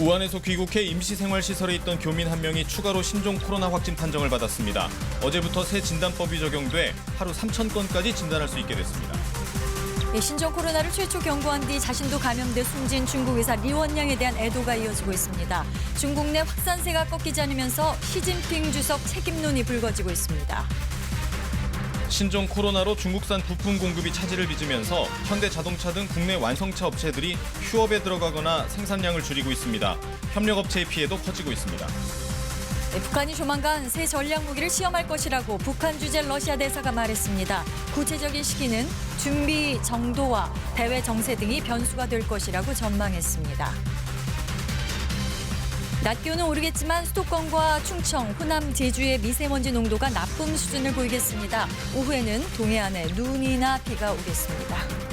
우한에서 귀국해 임시생활시설에 있던 교민 한 명이 추가로 신종 코로나 확진 판정을 받았습니다. 어제부터 새 진단법이 적용돼 하루 3,000건까지 진단할 수 있게 됐습니다. 신종 코로나를 최초 경고한 뒤 자신도 감염돼 숨진 중국 의사 리원양에 대한 애도가 이어지고 있습니다. 중국 내 확산세가 꺾이지 않으면서 시진핑 주석 책임론이 불거지고 있습니다. 신종 코로나로 중국산 부품 공급이 차질을 빚으면서 현대자동차 등 국내 완성차 업체들이 휴업에 들어가거나 생산량을 줄이고 있습니다. 협력업체의 피해도 커지고 있습니다. 북한이 조만간 새 전략무기를 시험할 것이라고 북한 주재 러시아 대사가 말했습니다. 구체적인 시기는 준비 정도와 대외 정세 등이 변수가 될 것이라고 전망했습니다. 낮 기온은 오르겠지만 수도권과 충청, 호남, 제주의 미세먼지 농도가 나쁨 수준을 보이겠습니다. 오후에는 동해안에 눈이나 비가 오겠습니다.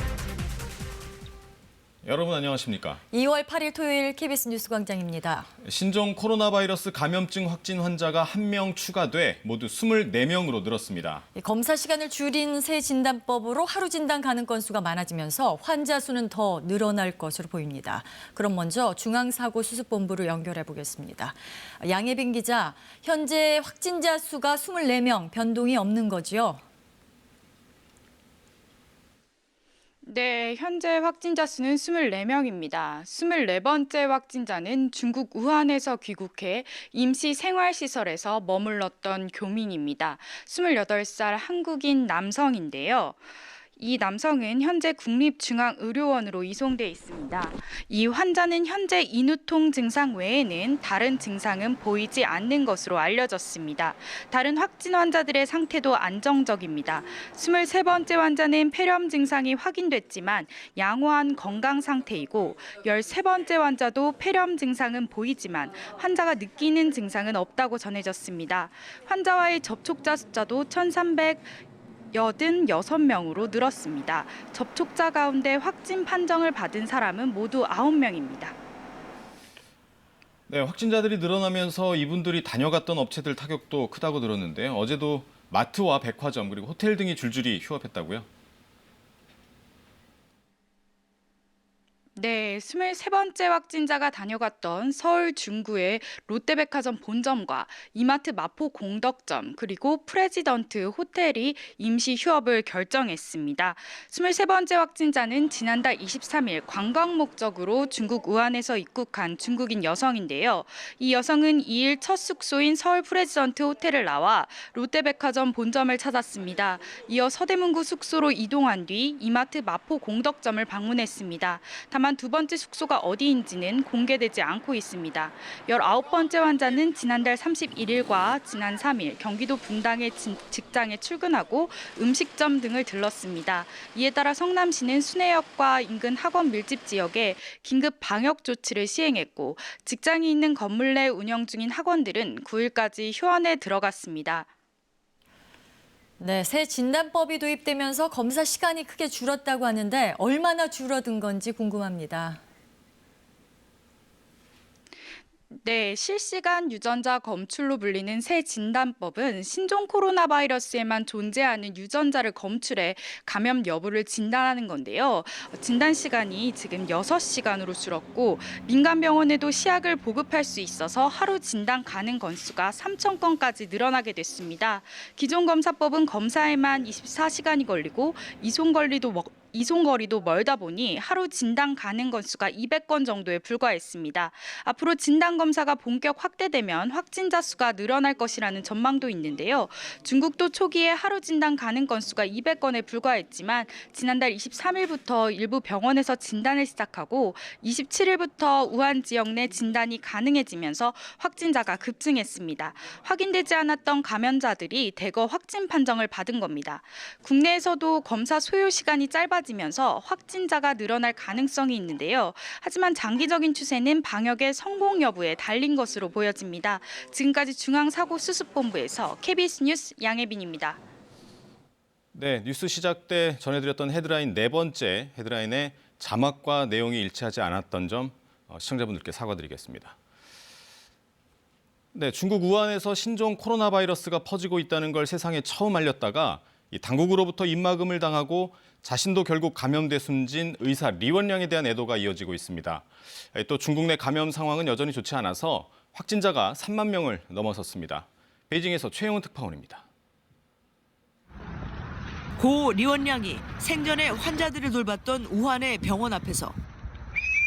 여러분 안녕하십니까? 2월 8일 토요일 KBS 뉴스광장입니다. 신종 코로나 바이러스 감염증 확진 환자가 1명 추가돼 모두 24명으로 늘었습니다. 검사 시간을 줄인 새 진단법으로 하루 진단 가능 건수가 많아지면서 환자 수는 더 늘어날 것으로 보입니다. 그럼 먼저 중앙사고수습본부로 연결해 보겠습니다. 양예빈 기자, 현재 확진자 수가 24명, 변동이 없는 거지요? 네, 현재 확진자 수는 24명입니다. 24번째 확진자는 중국 우한에서 귀국해 임시 생활시설에서 머물렀던 교민입니다. 28살 한국인 남성인데요. 이 남성은 현재 국립중앙의료원으로 이송돼 있습니다. 이 환자는 현재 인후통 증상 외에는 다른 증상은 보이지 않는 것으로 알려졌습니다. 다른 확진 환자들의 상태도 안정적입니다. 23번째 환자는 폐렴 증상이 확인됐지만 양호한 건강 상태이고 13번째 환자도 폐렴 증상은 보이지만 환자가 느끼는 증상은 없다고 전해졌습니다. 환자와의 접촉자 숫자도 1,386명으로 늘었습니다. 접촉자 가운데 확진 판정을 받은 사람은 모두 9명입니다. 네, 확진자들이 늘어나면서 이분들이 다녀갔던 업체들 타격도 크다고 들었는데요. 어제도 마트와 백화점 그리고 호텔 등이 줄줄이 휴업했다고요? 네, 23번째 확진자가 다녀갔던 서울 중구의 롯데백화점 본점과 이마트 마포 공덕점 그리고 프레지던트 호텔이 임시 휴업을 결정했습니다. 23번째 확진자는 지난달 23일 관광 목적으로 중국 우한에서 입국한 중국인 여성인데요. 이 여성은 2일 첫 숙소인 서울 프레지던트 호텔을 나와 롯데백화점 본점을 찾았습니다. 이어 서대문구 숙소로 이동한 뒤 이마트 마포 공덕점을 방문했습니다. 다만 두 번째 숙소가 어디인지는 공개되지 않고 있습니다. 19번째 환자는 지난달 31일과 지난 3일 경기도 분당의 직장에 출근하고 음식점 등을 들렀습니다. 이에 따라 성남시는 순회역과 인근 학원 밀집 지역에 긴급 방역 조치를 시행했고 직장이 있는 건물 내 운영 중인 학원들은 9일까지 휴원에 들어갔습니다. 네, 새 진단법이 도입되면서 검사 시간이 크게 줄었다고 하는데 얼마나 줄어든 건지 궁금합니다. 네, 실시간 유전자 검출로 불리는 새 진단법은 신종 코로나 바이러스에만 존재하는 유전자를 검출해 감염 여부를 진단하는 건데요. 진단 시간이 지금 6시간으로 줄었고 민간 병원에도 시약을 보급할 수 있어서 하루 진단 가능 건수가 3,000건까지 늘어나게 됐습니다. 기존 검사법은 검사에만 24시간이 걸리고 이송거리도 멀다 보니 하루 진단 가능 건수가 200건 정도에 불과했습니다. 앞으로 진단 검사가 본격 확대되면 확진자 수가 늘어날 것이라는 전망도 있는데요. 중국도 초기에 하루 진단 가능 건수가 200건에 불과했지만 지난달 23일부터 일부 병원에서 진단을 시작하고 27일부터 우한 지역 내 진단이 가능해지면서 확진자가 급증했습니다. 확인되지 않았던 감염자들이 대거 확진 판정을 받은 겁니다. 국내에서도 검사 소요 시간이 짧아지면서 확진자가 늘어날 가능성이 있는데요. 하지만 장기적인 추세는 방역의 성공 여부에 달린 것으로 보여집니다. 지금까지 중앙사고수습본부에서 KBS 뉴스 양예빈입니다. 네, 뉴스 시작 때 전해드렸던 헤드라인 네 번째 헤드라인의 자막과 내용이 일치하지 않았던 점 시청자분들께 사과드리겠습니다. 네, 중국 우한에서 신종 코로나 바이러스가 퍼지고 있다는 걸 세상에 처음 알렸다가 이 당국으로부터 입막음을 당하고 자신도 결국 감염돼 숨진 의사 리원량에 대한 애도가 이어지고 있습니다. 또 중국 내 감염 상황은 여전히 좋지 않아서 확진자가 3만 명을 넘어섰습니다. 베이징에서 최영훈 특파원입니다. 고 리원량이 생전에 환자들을 돌봤던 우한의 병원 앞에서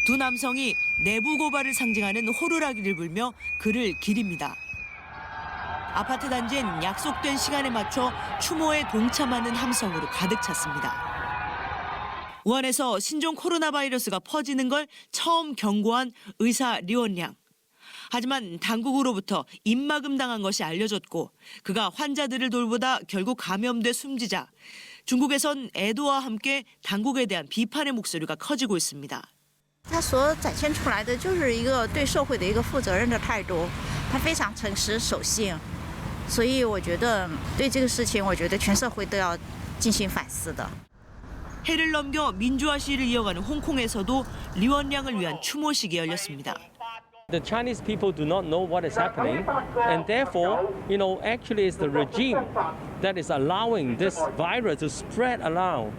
두 남성이 내부 고발을 상징하는 호루라기를 불며 그를 기립니다. 아파트 단지엔 약속된 시간에 맞춰 추모에 동참하는 함성으로 가득 찼습니다. 우한에서 신종 코로나 바이러스가 퍼지는 걸 처음 경고한 의사 리원량. 하지만 당국으로부터 입막음 당한 것이 알려졌고 그가 환자들을 돌보다 결국 감염돼 숨지자 중국에선 애도와 함께 당국에 대한 비판의 목소리가 커지고 있습니다. 他所展现出来的就是一个对社会的一个负责任的态度，他非常诚实守信，所以我觉得对这个事情，我觉得全社会都要进行反思的。 해를 넘겨 민주화 시위를 이어가는 홍콩에서도 리원량을 위한 추모식이 열렸습니다. The Chinese people do not know what is happening, and therefore, actually it's the regime that is allowing this virus to spread around.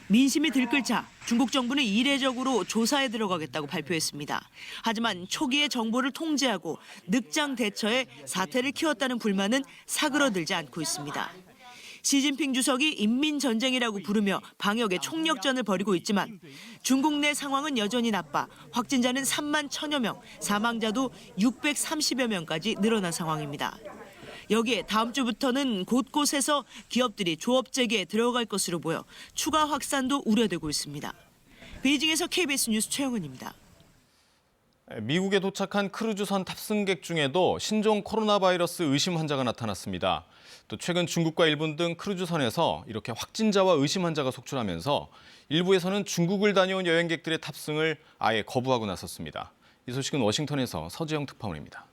민심이 들끓자 중국 정부는 이례적으로 조사에 들어가겠다고 발표했습니다. 하지만 초기에 정보를 통제하고 늑장 대처에 사태를 키웠다는 불만은 사그러들지 않고 있습니다. 시진핑 주석이 인민전쟁이라고 부르며 방역에 총력전을 벌이고 있지만 중국 내 상황은 여전히 나빠 확진자는 3만 1천여 명, 사망자도 630여 명까지 늘어난 상황입니다. 여기에 다음 주부터는 곳곳에서 기업들이 조업 재개에 들어갈 것으로 보여 추가 확산도 우려되고 있습니다. 베이징에서 KBS 뉴스 최영은입니다. 미국에 도착한 크루즈선 탑승객 중에도 신종 코로나 바이러스 의심 환자가 나타났습니다. 또 최근 중국과 일본 등 크루즈선에서 이렇게 확진자와 의심 환자가 속출하면서 일부에서는 중국을 다녀온 여행객들의 탑승을 아예 거부하고 나섰습니다. 이 소식은 워싱턴에서 서지영 특파원입니다.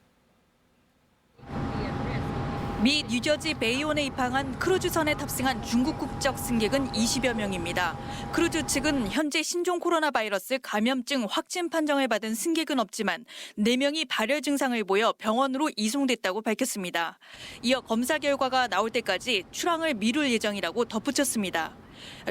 미 뉴저지 베이온에 입항한 크루즈선에 탑승한 중국 국적 승객은 20여 명입니다. 크루즈 측은 현재 신종 코로나 바이러스 감염증 확진 판정을 받은 승객은 없지만 4명이 발열 증상을 보여 병원으로 이송됐다고 밝혔습니다. 이어 검사 결과가 나올 때까지 출항을 미룰 예정이라고 덧붙였습니다.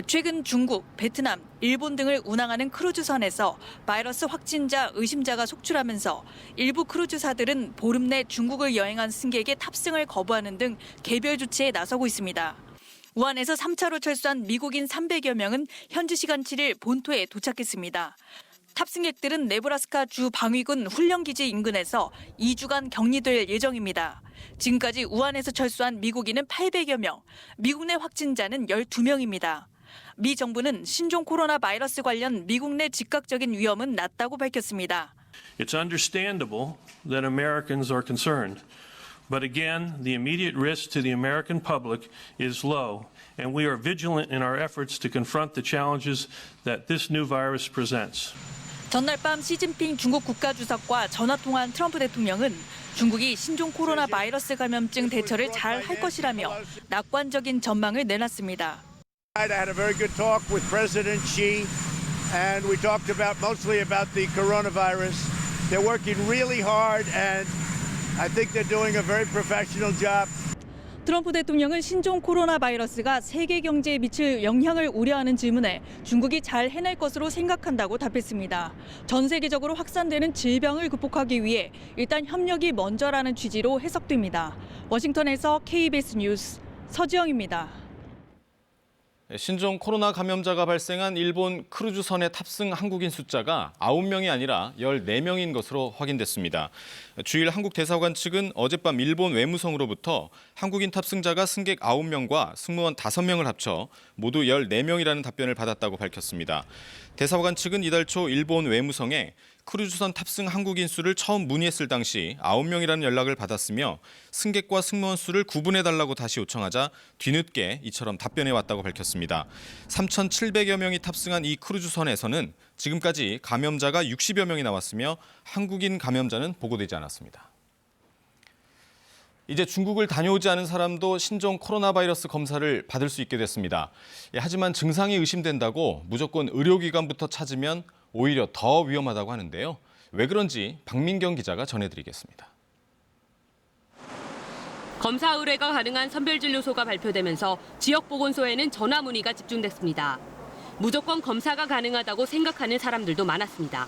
최근 중국, 베트남, 일본 등을 운항하는 크루즈선에서 바이러스 확진자, 의심자가 속출하면서 일부 크루즈사들은 보름 내 중국을 여행한 승객의 탑승을 거부하는 등 개별 조치에 나서고 있습니다. 우한에서 3차로 철수한 미국인 300여 명은 현지 시간 7일 본토에 도착했습니다. 탑승객들은 네브라스카 주 방위군 훈련기지 인근에서 2주간 격리될 예정입니다. 지금까지 우한에서 철수한 미국인은 800여 명, 미국 내 확진자는 12명입니다. 미 정부는 신종 코로나 바이러스 관련 미국 내 즉각적인 위험은 낮다고 밝혔습니다. It's understandable that Americans are concerned. But again, the immediate risk to the American public is low, and we are vigilant in our efforts to confront the challenges that this new virus presents. 전날 밤 시진핑 중국 국가주석과 전화통화한 트럼프 대통령은 중국이 신종 코로나 바이러스 감염증 대처를 잘 할 것이라며 낙관적인 전망을 내놨습니다. I had a very good talk with President Xi, and we talked mostly about the coronavirus. They're working really hard, and I think they're doing a very professional job. 트럼프 대통령은 신종 코로나 바이러스가 세계 경제에 미칠 영향을 우려하는 질문에 중국이 잘 해낼 것으로 생각한다고 답했습니다. 전 세계적으로 확산되는 질병을 극복하기 위해 일단 협력이 먼저라는 취지로 해석됩니다. 워싱턴에서 KBS 뉴스 서지영입니다. 신종 코로나 감염자가 발생한 일본 크루즈선에 탑승 한국인 숫자가 9명이 아니라 14명인 것으로 확인됐습니다. 주일 한국 대사관 측은 어젯밤 일본 외무성으로부터 한국인 탑승자가 승객 9명과 승무원 5명을 합쳐 모두 14명이라는 답변을 받았다고 밝혔습니다. 대사관 측은 이달 초 일본 외무성에 크루즈선 탑승 한국인 수를 처음 문의했을 당시 9명이라는 연락을 받았으며 승객과 승무원 수를 구분해달라고 다시 요청하자 뒤늦게 이처럼 답변해 왔다고 밝혔습니다. 3,700여 명이 탑승한 이 크루즈선에서는 지금까지 감염자가 60여 명이 나왔으며 한국인 감염자는 보고되지 않았습니다. 이제 중국을 다녀오지 않은 사람도 신종 코로나 바이러스 검사를 받을 수 있게 됐습니다. 하지만 증상이 의심된다고 무조건 의료기관부터 찾으면 오히려 더 위험하다고 하는데요. 왜 그런지 박민경 기자가 전해드리겠습니다. 검사 의뢰가 가능한 선별진료소가 발표되면서 지역 보건소에는 전화 문의가 집중됐습니다. 무조건 검사가 가능하다고 생각하는 사람들도 많았습니다.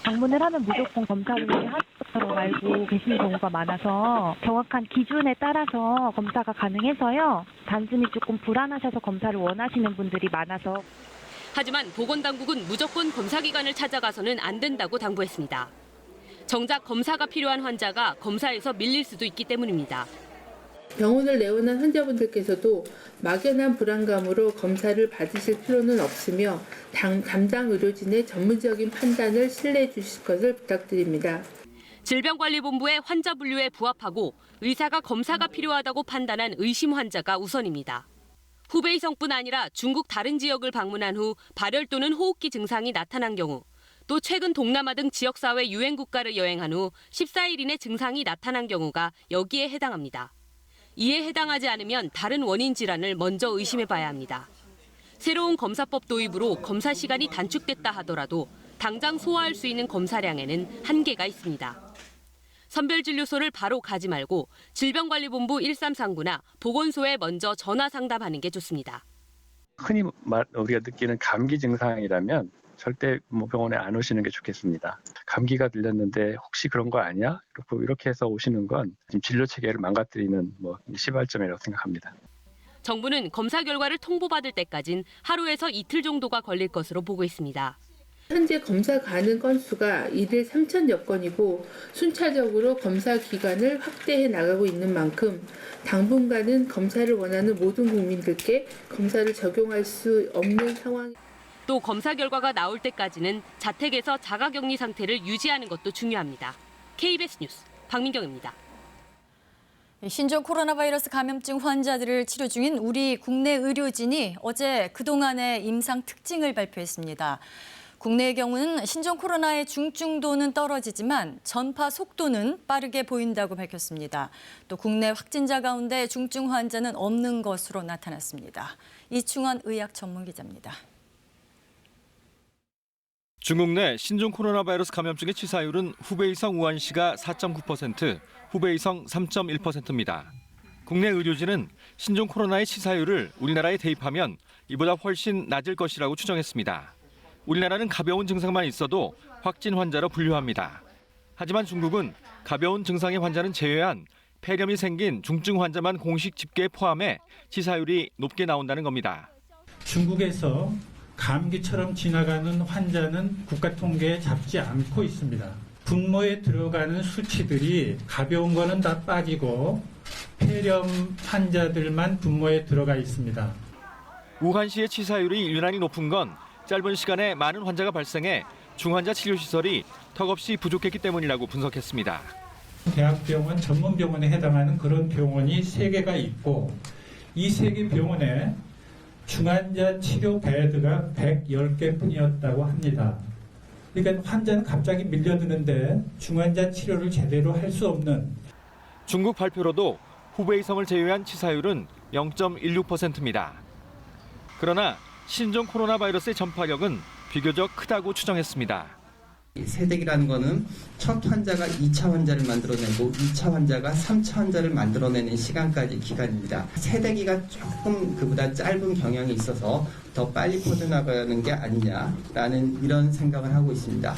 방문을 하면 무조건 검사를 하는 것으로 알고 계시는 경우가 많아서 정확한 기준에 따라서 검사가 가능해서요. 단순히 조금 불안하셔서 검사를 원하시는 분들이 많아서. 하지만 보건당국은 무조건 검사기관을 찾아가서는 안 된다고 당부했습니다. 정작 검사가 필요한 환자가 검사에서 밀릴 수도 있기 때문입니다. 병원을 내원한 환자분들께서도 막연한 불안감으로 검사를 받으실 필요는 없으며 담당 의료진의 전문적인 판단을 신뢰해 주실 것을 부탁드립니다. 질병관리본부의 환자 분류에 부합하고 의사가 검사가 필요하다고 판단한 의심 환자가 우선입니다. 후베이성뿐 아니라 중국 다른 지역을 방문한 후 발열 또는 호흡기 증상이 나타난 경우, 또 최근 동남아 등 지역사회 유행 국가를 여행한 후 14일 이내 증상이 나타난 경우가 여기에 해당합니다. 이에 해당하지 않으면 다른 원인 질환을 먼저 의심해봐야 합니다. 새로운 검사법 도입으로 검사 시간이 단축됐다 하더라도 당장 소화할 수 있는 검사량에는 한계가 있습니다. 선별진료소를 바로 가지 말고 질병관리본부 1339나 보건소에 먼저 전화 상담하는 게 좋습니다. 흔히 우리가 느끼는 감기 증상이라면 절대 병원에 안 오시는 게 좋겠습니다. 감기가 들렸는데 혹시 그런 거 아니야? 이렇게 해서 오시는 건 지금 진료 체계를 망가뜨리는 시발점이라고 생각합니다. 정부는 검사 결과를 통보받을 때까진 하루에서 이틀 정도가 걸릴 것으로 보고 있습니다. 현재 검사 가능 건수가 일일 3,000여 건이고 순차적으로 검사 기간을 확대해 나가고 있는 만큼 당분간은 검사를 원하는 모든 국민들께 검사를 적용할 수 없는 상황. 또 검사 결과가 나올 때까지는 자택에서 자가격리 상태를 유지하는 것도 중요합니다. KBS 뉴스 박민경입니다. 신종 코로나 바이러스 감염증 환자들을 치료 중인 우리 국내 의료진이 어제 그동안의 임상 특징을 발표했습니다. 국내의 경우는 신종 코로나의 중증도는 떨어지지만 전파 속도는 빠르게 보인다고 밝혔습니다. 또 국내 확진자 가운데 중증 환자는 없는 것으로 나타났습니다. 이충원 의학 전문 기자입니다. 중국 내 신종 코로나 바이러스 감염증의 치사율은 후베이성 우한시가 4.9%, 후베이성 3.1%입니다. 국내 의료진은 신종 코로나의 치사율을 우리나라에 대입하면 이보다 훨씬 낮을 것이라고 추정했습니다. 우리나라는 가벼운 증상만 있어도 확진 환자로 분류합니다. 하지만 중국은 가벼운 증상의 환자는 제외한 폐렴이 생긴 중증 환자만 공식 집계에 포함해 치사율이 높게 나온다는 겁니다. 중국에서 감기처럼 지나가는 환자는 국가 통계에 잡지 않고 있습니다. 분모에 들어가는 수치들이 가벼운 거는 다 빠지고 폐렴 환자들만 분모에 들어가 있습니다. 우한시의 치사율이 유난히 높은 건 짧은 시간에 많은 환자가 발생해 중환자 치료시설이 턱없이 부족했기 때문이라고 분석했습니다. 대학병원, 전문병원에 해당하는 그런 병원이 3개가 있고 이 3개 병원에 중환자 치료 베드가 110개 뿐이었다고 합니다. 그러니까 환자는 갑자기 밀려드는데 중환자 치료를 제대로 할 수 없는. 중국 발표로도 후베이성을 제외한 치사율은 0.16%입니다. 그러나 신종 코로나 바이러스의 전파력은 비교적 크다고 추정했습니다. 세대기라는 거는 첫 환자가 2차 환자를 만들어내고 2차 환자가 3차 환자를 만들어내는 시간까지 기간입니다. 세대기가 조금 그보다 짧은 경향이 있어서 더 빨리 퍼져나가는 게 아니냐라는 이런 생각을 하고 있습니다.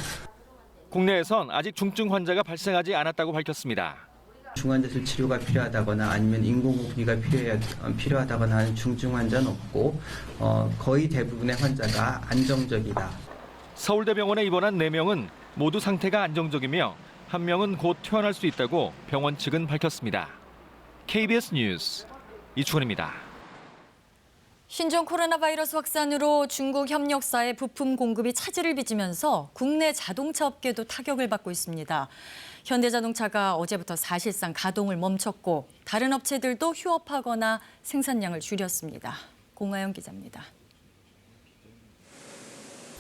국내에선 아직 중증 환자가 발생하지 않았다고 밝혔습니다. 중환자실 치료가 필요하다거나 아니면 인공호흡기가 필요하다거나 하는 중증 환자는 없고 거의 대부분의 환자가 안정적이다. 서울대병원에 입원한 4명은 모두 상태가 안정적이며 1명은 곧 퇴원할 수 있다고 병원 측은 밝혔습니다. KBS 뉴스 이충원입니다. 신종 코로나 바이러스 확산으로 중국 협력사의 부품 공급이 차질을 빚으면서 국내 자동차 업계도 타격을 받고 있습니다. 현대자동차가 어제부터 사실상 가동을 멈췄고 다른 업체들도 휴업하거나 생산량을 줄였습니다. 공하영 기자입니다.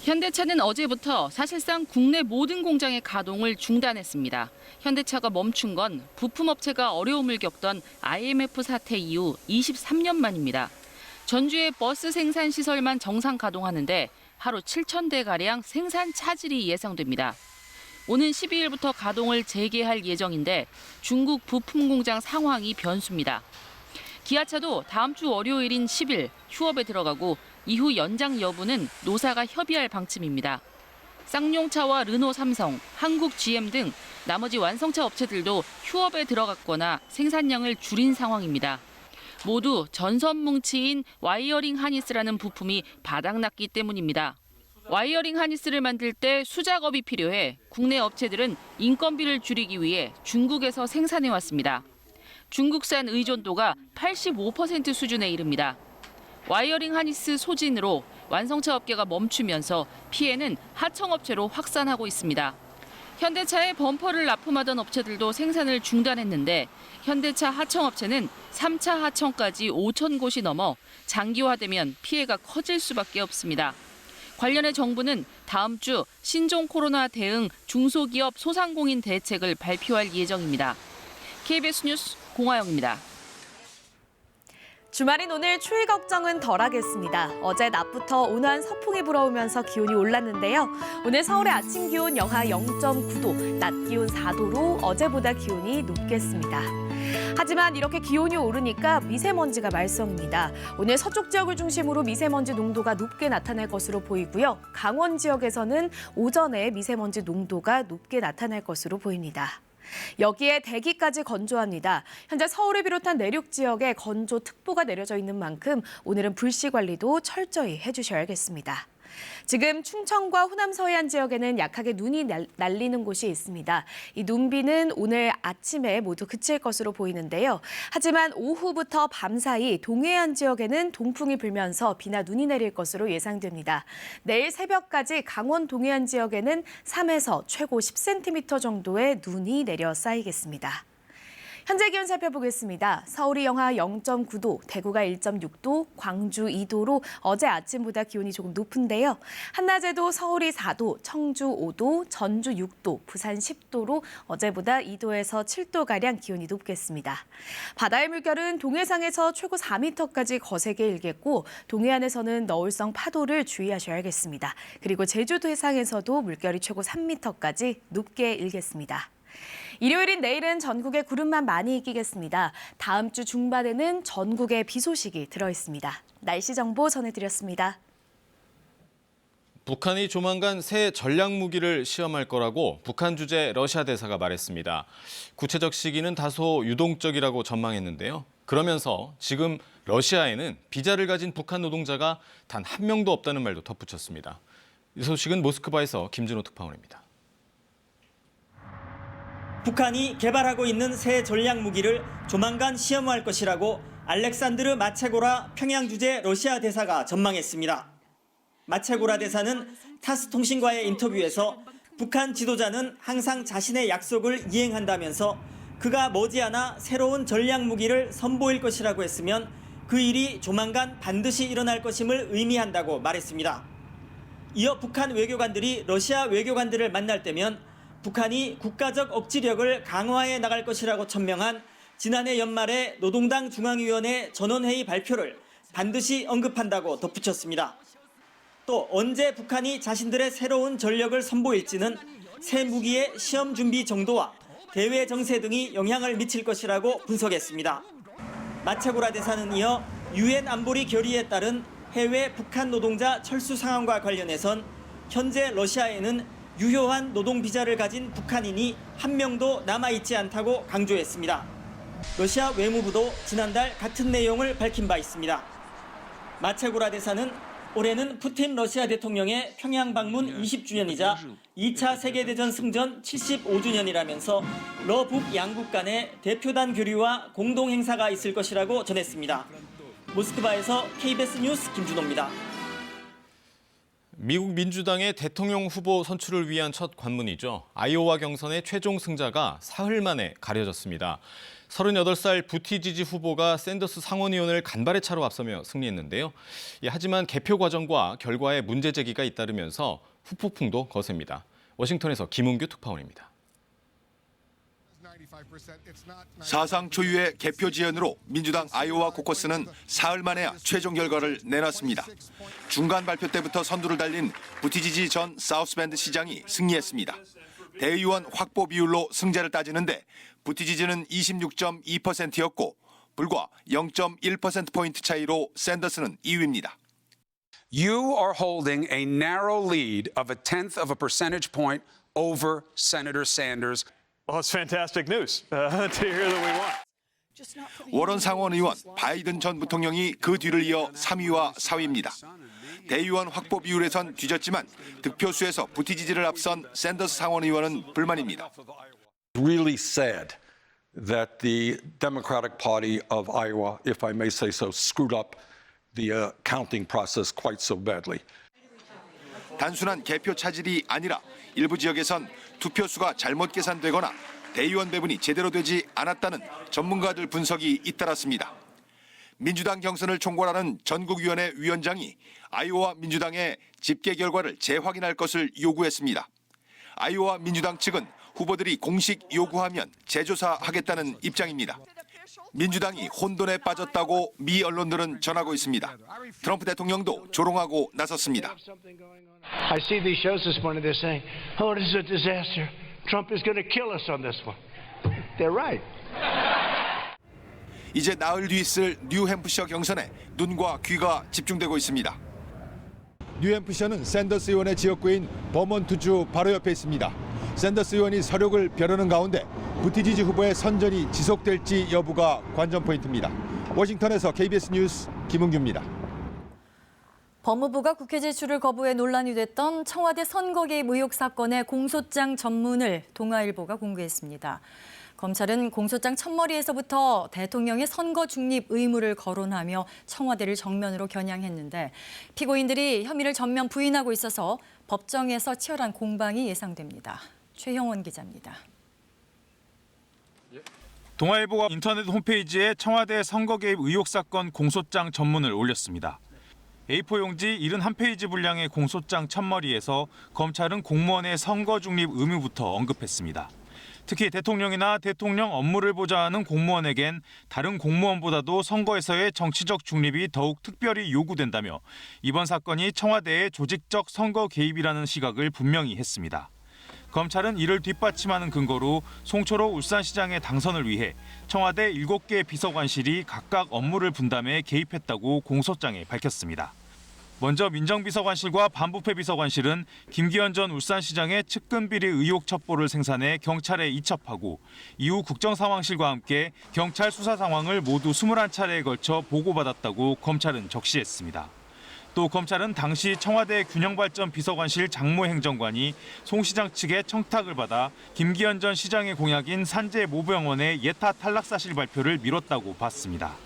현대차는 어제부터 사실상 국내 모든 공장의 가동을 중단했습니다. 현대차가 멈춘 건 부품업체가 어려움을 겪던 IMF 사태 이후 23년 만입니다. 전주의 버스 생산 시설만 정상 가동하는데 하루 7,000대가량 생산 차질이 예상됩니다. 오는 12일부터 가동을 재개할 예정인데 중국 부품 공장 상황이 변수입니다. 기아차도 다음 주 월요일인 10일 휴업에 들어가고 이후 연장 여부는 노사가 협의할 방침입니다. 쌍용차와 르노, 삼성, 한국 GM 등 나머지 완성차 업체들도 휴업에 들어갔거나 생산량을 줄인 상황입니다. 모두 전선 뭉치인 와이어링 하니스라는 부품이 바닥났기 때문입니다. 와이어링 하니스를 만들 때 수작업이 필요해 국내 업체들은 인건비를 줄이기 위해 중국에서 생산해왔습니다. 중국산 의존도가 85% 수준에 이릅니다. 와이어링 하니스 소진으로 완성차 업계가 멈추면서 피해는 하청업체로 확산하고 있습니다. 현대차의 범퍼를 납품하던 업체들도 생산을 중단했는데 현대차 하청업체는 3차 하청까지 5천 곳이 넘어 장기화되면 피해가 커질 수밖에 없습니다. 관련해 정부는 다음 주 신종 코로나 대응 중소기업 소상공인 대책을 발표할 예정입니다. KBS 뉴스 공화영입니다. 주말인 오늘 추위 걱정은 덜하겠습니다. 어제 낮부터 온화한 서풍이 불어오면서 기온이 올랐는데요. 오늘 서울의 아침 기온 영하 0.9도, 낮 기온 4도로 어제보다 기온이 높겠습니다. 하지만 이렇게 기온이 오르니까 미세먼지가 말썽입니다. 오늘 서쪽 지역을 중심으로 미세먼지 농도가 높게 나타날 것으로 보이고요. 강원 지역에서는 오전에 미세먼지 농도가 높게 나타날 것으로 보입니다. 여기에 대기까지 건조합니다. 현재 서울을 비롯한 내륙 지역에 건조특보가 내려져 있는 만큼 오늘은 불씨 관리도 철저히 해주셔야겠습니다. 지금 충청과 호남 서해안 지역에는 약하게 눈이 날리는 곳이 있습니다. 이 눈비는 오늘 아침에 모두 그칠 것으로 보이는데요. 하지만 오후부터 밤사이 동해안 지역에는 동풍이 불면서 비나 눈이 내릴 것으로 예상됩니다. 내일 새벽까지 강원 동해안 지역에는 3에서 최고 10cm 정도의 눈이 내려 쌓이겠습니다. 현재 기온 살펴보겠습니다. 서울이 영하 0.9도, 대구가 1.6도, 광주 2도로 어제 아침보다 기온이 조금 높은데요. 한낮에도 서울이 4도, 청주 5도, 전주 6도, 부산 10도로 어제보다 2도에서 7도가량 기온이 높겠습니다. 바다의 물결은 동해상에서 최고 4m까지 거세게 일겠고 동해안에서는 너울성 파도를 주의하셔야겠습니다. 그리고 제주도 해상에서도 물결이 최고 3m까지 높게 일겠습니다. 일요일인 내일은 전국에 구름만 많이 끼겠습니다. 다음 주 중반에는 전국에 비 소식이 들어있습니다. 날씨 정보 전해드렸습니다. 북한이 조만간 새 전략무기를 시험할 거라고 북한 주재 러시아 대사가 말했습니다. 구체적 시기는 다소 유동적이라고 전망했는데요. 그러면서 지금 러시아에는 비자를 가진 북한 노동자가 단 한 명도 없다는 말도 덧붙였습니다. 이 소식은 모스크바에서 김진호 특파원입니다. 북한이 개발하고 있는 새 전략 무기를 조만간 시험할 것이라고 알렉산드르 마체고라 평양 주재 러시아 대사가 전망했습니다. 마체고라 대사는 타스 통신과의 인터뷰에서 북한 지도자는 항상 자신의 약속을 이행한다면서 그가 머지않아 새로운 전략 무기를 선보일 것이라고 했으면 그 일이 조만간 반드시 일어날 것임을 의미한다고 말했습니다. 이어 북한 외교관들이 러시아 외교관들을 만날 때면 북한이 국가적 억지력을 강화해 나갈 것이라고 천명한 지난해 연말에 노동당 중앙위원회 전원회의 발표를 반드시 언급한다고 덧붙였습니다. 또 언제 북한이 자신들의 새로운 전력을 선보일지는 새 무기의 시험 준비 정도와 대외 정세 등이 영향을 미칠 것이라고 분석했습니다. 마체고라 대사는 이어 유엔 안보리 결의에 따른 해외 북한 노동자 철수 상황과 관련해선 현재 러시아에는 유효한 노동 비자를 가진 북한인이 한 명도 남아있지 않다고 강조했습니다. 러시아 외무부도 지난달 같은 내용을 밝힌 바 있습니다. 마체고라 대사는 올해는 푸틴 러시아 대통령의 평양 방문 20주년이자 2차 세계대전 승전 75주년이라면서 러북 양국 간의 대표단 교류와 공동 행사가 있을 것이라고 전했습니다. 모스크바에서 KBS 뉴스 김준호입니다. 미국 민주당의 대통령 후보 선출을 위한 첫 관문이죠. 아이오와 경선의 최종 승자가 사흘 만에 가려졌습니다. 38살 부티지지 후보가 샌더스 상원의원을 간발의 차로 앞서며 승리했는데요. 하지만 개표 과정과 결과에 문제 제기가 잇따르면서 후폭풍도 거셉니다. 워싱턴에서 김은규 특파원입니다. 사상 초유의 개표 지연으로 민주당 아이오와 코커스는 사흘 만에야 최종 결과를 내놨습니다. 중간 발표 때부터 선두를 달린 부티지지 전 사우스밴드 시장이 승리했습니다. 대의원 확보 비율로 승자를 따지는데 부티지지는 26.2%였고 불과 0.1%포인트 차이로 샌더스는 2위입니다. You are holding a narrow lead of a tenth of a percentage point over Senator Sanders. Well, it's fantastic news to hear that we won. 워런 상원 의원, 바이든 전 부통령이 그 뒤를 이어 3위와 4위입니다. 대의원 확보 비율에선 뒤졌지만 득표수에서 부티지지를 앞선 샌더스 상원 의원은 불만입니다. Really sad that the Democratic Party of Iowa, if I may say so, screwed up the counting process quite so badly. 단순한 개표 차질이 아니라 일부 지역에선 투표수가 잘못 계산되거나 대의원 배분이 제대로 되지 않았다는 전문가들 분석이 잇따랐습니다. 민주당 경선을 총괄하는 전국위원회 위원장이 아이오와 민주당의 집계 결과를 재확인할 것을 요구했습니다. 아이오와 민주당 측은 후보들이 공식 요구하면 재조사하겠다는 입장입니다. 민주당이 혼돈에 빠졌다고 미 언론들은 전하고 있습니다. 트럼프 대통령도 조롱하고 나섰습니다. I see these shows this morning. They're saying, "Oh, this is a disaster. Trump is going to kill us on this one." They're right. 이제 나흘 뒤 있을 뉴햄프셔 경선에 눈과 귀가 집중되고 있습니다. 뉴햄프셔는 샌더스 의원의 지역구인 버몬트주 바로 옆에 있습니다. 샌더스 의원이 서력을 벼르는 가운데 부티지지 후보의 선전이 지속될지 여부가 관전 포인트입니다. 워싱턴에서 KBS 뉴스 김은규입니다. 법무부가 국회 제출을 거부해 논란이 됐던 청와대 선거 개입 의혹 사건의 공소장 전문을 동아일보가 공개했습니다. 검찰은 공소장 첫머리에서부터 대통령의 선거 중립 의무를 거론하며 청와대를 정면으로 겨냥했는데 피고인들이 혐의를 전면 부인하고 있어서 법정에서 치열한 공방이 예상됩니다. 최형원 기자입니다. 동아일보가 인터넷 홈페이지에 청와대 선거 개입 의혹 사건 공소장 전문을 올렸습니다. A4 용지 71페이지 분량의 공소장 첫머리에서 검찰은 공무원의 선거 중립 의무부터 언급했습니다. 특히 대통령이나 대통령 업무를 보좌하는 공무원에겐 다른 공무원보다도 선거에서의 정치적 중립이 더욱 특별히 요구된다며 이번 사건이 청와대의 조직적 선거 개입이라는 시각을 분명히 했습니다. 검찰은 이를 뒷받침하는 근거로 송철호 울산시장의 당선을 위해 청와대 7개 비서관실이 각각 업무를 분담해 개입했다고 공소장에 밝혔습니다. 먼저 민정비서관실과 반부패 비서관실은 김기현 전 울산시장의 측근비리 의혹 첩보를 생산해 경찰에 이첩하고 이후 국정상황실과 함께 경찰 수사 상황을 모두 21차례에 걸쳐 보고받았다고 검찰은 적시했습니다. 또 검찰은 당시 청와대 균형발전 비서관실 장모행정관이 송 시장 측의 청탁을 받아 김기현 전 시장의 공약인 산재 모병원의 예타 탈락 사실 발표를 미뤘다고 봤습니다.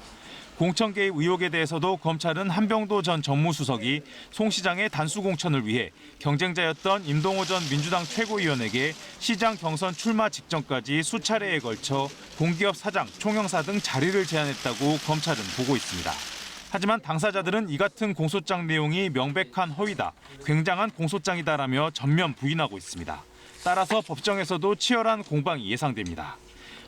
공천 개입 의혹에 대해서도 검찰은 한병도 전 정무수석이 송 시장의 단수 공천을 위해 경쟁자였던 임동호 전 민주당 최고위원에게 시장 경선 출마 직전까지 수차례에 걸쳐 공기업 사장, 총영사 등 자리를 제안했다고 검찰은 보고 있습니다. 하지만 당사자들은 이 같은 공소장 내용이 명백한 허위다, 굉장한 공소장이다라며 전면 부인하고 있습니다. 따라서 법정에서도 치열한 공방이 예상됩니다.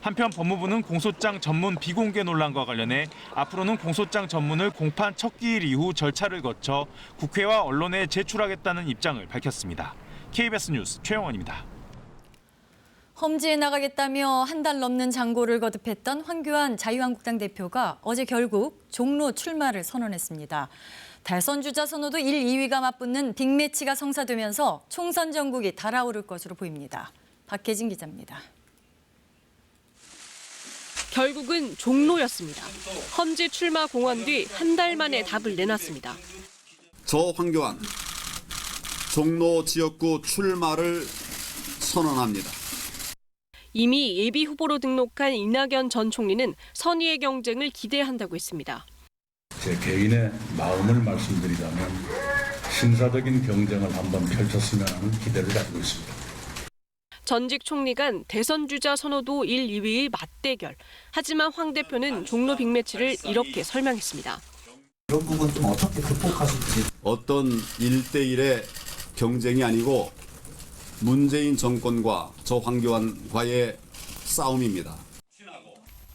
한편 법무부는 공소장 전문 비공개 논란과 관련해 앞으로는 공소장 전문을 공판 첫 기일 이후 절차를 거쳐 국회와 언론에 제출하겠다는 입장을 밝혔습니다. KBS 뉴스 최영원입니다. 험지에 나가겠다며 한 달 넘는 장고를 거듭했던 황교안 자유한국당 대표가 어제 결국 종로 출마를 선언했습니다. 대선 주자 선호도 1, 2위가 맞붙는 빅매치가 성사되면서 총선 전국이 달아오를 것으로 보입니다. 박혜진 기자입니다. 결국은 종로였습니다. 험지 출마 공언 뒤 한 달 만에 답을 내놨습니다. 저 황교안 종로 지역구 출마를 선언합니다. 이미 예비 후보로 등록한 이낙연 전 총리는 선의의 경쟁을 기대한다고 했습니다. 제 개인의 마음을 말씀드리자면 신사적인 경쟁을 한번 펼쳤으면 하는 기대를 가지고 있습니다. 전직 총리 간 대선 주자 선호도 1, 2위의 맞대결. 하지만 황 대표는 종로 빅매치를 이렇게 설명했습니다. 이런 부분 좀 어떻게 극복하실지. 어떤 1대1의 경쟁이 아니고 문재인 정권과 저 황교안과의 싸움입니다.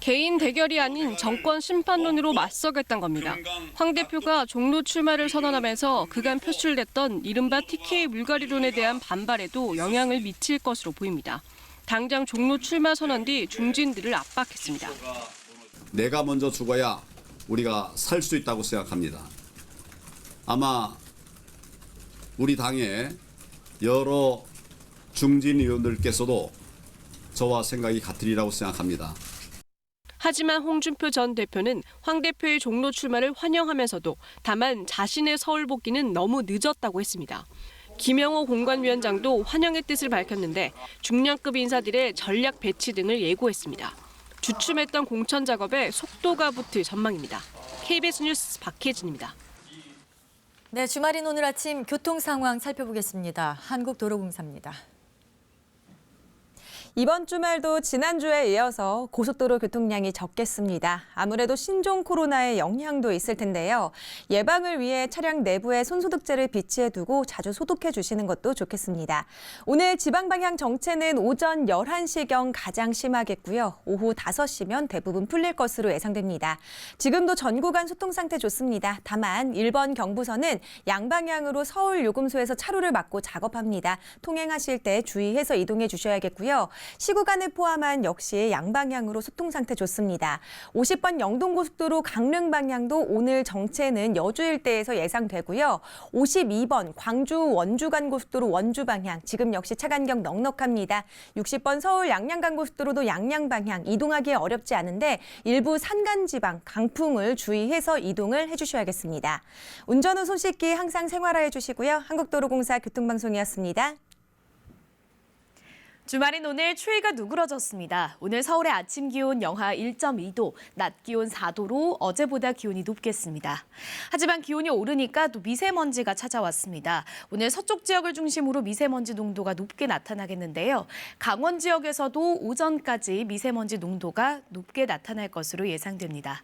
개인 대결이 아닌 정권 심판론으로 맞서겠다는 겁니다. 황 대표가 종로 출마를 선언하면서 그간 표출됐던 이른바 TK 물갈이론에 대한 반발에도 영향을 미칠 것으로 보입니다. 당장 종로 출마 선언 뒤 중진들을 압박했습니다. 내가 먼저 죽어야 우리가 살 수 있다고 생각합니다. 아마 우리 당의 여러 중진 의원들께서도 저와 생각이 같으리라고 생각합니다. 하지만 홍준표 전 대표는 황 대표의 종로 출마를 환영하면서도 다만 자신의 서울 복귀는 너무 늦었다고 했습니다. 김영호 공관위원장도 환영의 뜻을 밝혔는데 중량급 인사들의 전략 배치 등을 예고했습니다. 주춤했던 공천 작업에 속도가 붙을 전망입니다. KBS 뉴스 박혜진입니다. 네, 주말인 오늘 아침 교통 상황 살펴보겠습니다. 한국도로공사입니다. 이번 주말도 지난주에 이어서 고속도로 교통량이 적겠습니다. 아무래도 신종 코로나의 영향도 있을 텐데요. 예방을 위해 차량 내부에 손소독제를 비치해 두고 자주 소독해 주시는 것도 좋겠습니다. 오늘 지방 방향 정체는 오전 11시경 가장 심하겠고요. 오후 5시면 대부분 풀릴 것으로 예상됩니다. 지금도 전 구간 소통 상태 좋습니다. 다만 1번 경부선은 양방향으로 서울 요금소에서 차로를 막고 작업합니다. 통행하실 때 주의해서 이동해 주셔야겠고요. 시구간을 포함한 역시 양방향으로 소통 상태 좋습니다. 50번 영동고속도로 강릉 방향도 오늘 정체는 여주 일대에서 예상되고요. 52번 광주 원주간 고속도로 원주 방향 지금 역시 차 간격 넉넉합니다. 60번 서울 양양간 고속도로도 양양 방향 이동하기 어렵지 않은데 일부 산간 지방 강풍을 주의해서 이동을 해주셔야겠습니다. 운전 후 손 씻기 항상 생활화해 주시고요. 한국도로공사 교통방송이었습니다. 주말인 오늘 추위가 누그러졌습니다. 오늘 서울의 아침 기온 영하 1.2도, 낮 기온 4도로 어제보다 기온이 높겠습니다. 하지만 기온이 오르니까 또 미세먼지가 찾아왔습니다. 오늘 서쪽 지역을 중심으로 미세먼지 농도가 높게 나타나겠는데요. 강원 지역에서도 오전까지 미세먼지 농도가 높게 나타날 것으로 예상됩니다.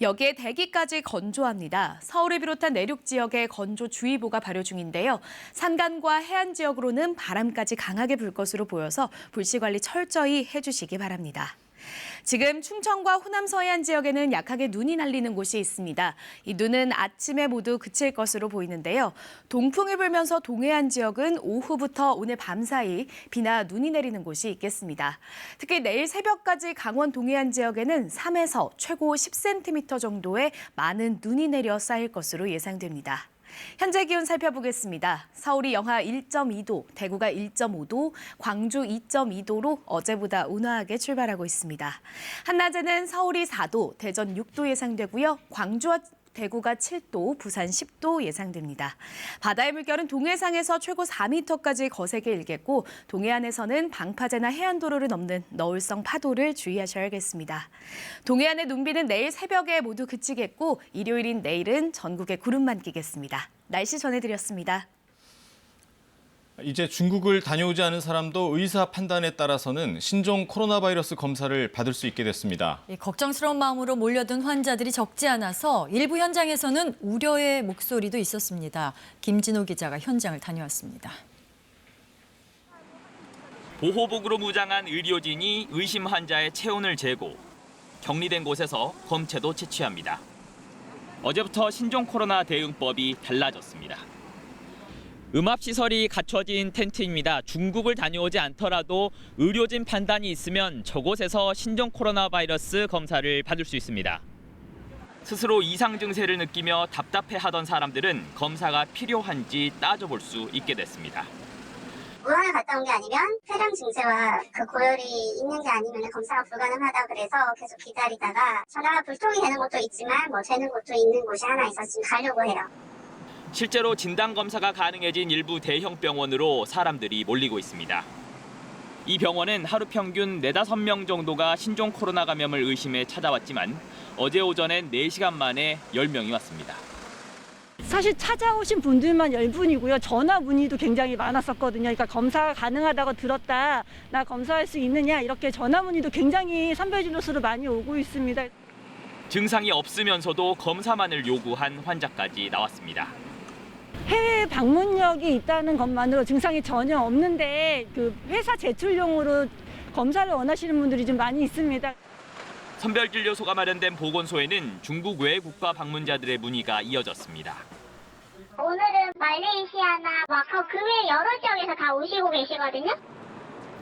여기에 대기까지 건조합니다. 서울을 비롯한 내륙 지역에 건조주의보가 발효 중인데요. 산간과 해안 지역으로는 바람까지 강하게 불 것으로 보여서 불씨 관리 철저히 해주시기 바랍니다. 지금 충청과 호남 서해안 지역에는 약하게 눈이 날리는 곳이 있습니다. 이 눈은 아침에 모두 그칠 것으로 보이는데요. 동풍이 불면서 동해안 지역은 오후부터 오늘 밤 사이 비나 눈이 내리는 곳이 있겠습니다. 특히 내일 새벽까지 강원 동해안 지역에는 3에서 최고 10cm 정도의 많은 눈이 내려 쌓일 것으로 예상됩니다. 현재 기온 살펴보겠습니다. 서울이 영하 1.2도, 대구가 1.5도, 광주 2.2도로 어제보다 온화하게 출발하고 있습니다. 한낮에는 서울이 4도, 대전 6도 예상되고요. 광주와 대구가 7도, 부산 10도 예상됩니다. 바다의 물결은 동해상에서 최고 4m까지 거세게 일겠고 동해안에서는 방파제나 해안도로를 넘는 너울성 파도를 주의하셔야겠습니다. 동해안의 눈비는 내일 새벽에 모두 그치겠고 일요일인 내일은 전국에 구름만 끼겠습니다. 날씨 전해드렸습니다. 이제 중국을 다녀오지 않은 사람도 의사 판단에 따라서는 신종 코로나 바이러스 검사를 받을 수 있게 됐습니다. 걱정스러운 마음으로 몰려든 환자들이 적지 않아서 일부 현장에서는 우려의 목소리도 있었습니다. 김진호 기자가 현장을 다녀왔습니다. 보호복으로 무장한 의료진이 의심 환자의 체온을 재고 격리된 곳에서 검체도 채취합니다. 어제부터 신종 코로나 대응법이 달라졌습니다. 음압시설이 갖춰진 텐트입니다. 중국을 다녀오지 않더라도 의료진 판단이 있으면 저곳에서 신종 코로나 바이러스 검사를 받을 수 있습니다. 스스로 이상 증세를 느끼며 답답해하던 사람들은 검사가 필요한지 따져볼 수 있게 됐습니다. 우한을 갔다 온 게 아니면 폐렴 증세와 그 고열이 있는 게 아니면 검사가 불가능하다 그래서 계속 기다리다가 전화가 불통이 되는 곳도 있지만 되는 곳도 있는 곳이 하나 있어서 지금 가려고 해요. 실제로 진단검사가 가능해진 일부 대형 병원으로 사람들이 몰리고 있습니다. 이 병원은 하루 평균 4-5명 정도가 신종 코로나 감염을 의심해 찾아왔지만 어제 오전엔 4시간 만에 10명이 왔습니다. 사실 찾아오신 분들만 10분이고요. 전화 문의도 굉장히 많았었거든요. 그러니까 검사가 가능하다고 들었다. 나 검사할 수 있느냐 이렇게 전화 문의도 굉장히 선별진료소로 많이 오고 있습니다. 증상이 없으면서도 검사만을 요구한 환자까지 나왔습니다. 해외 방문력이 있다는 것만으로 증상이 전혀 없는데 그 회사 제출용으로 검사를 원하시는 분들이 좀 많이 있습니다. 선별진료소가 마련된 보건소에는 중국 외 국가 방문자들의 문의가 이어졌습니다. 오늘은 말레이시아나 마카오 그 외 여러 지역에서 다 오시고 계시거든요.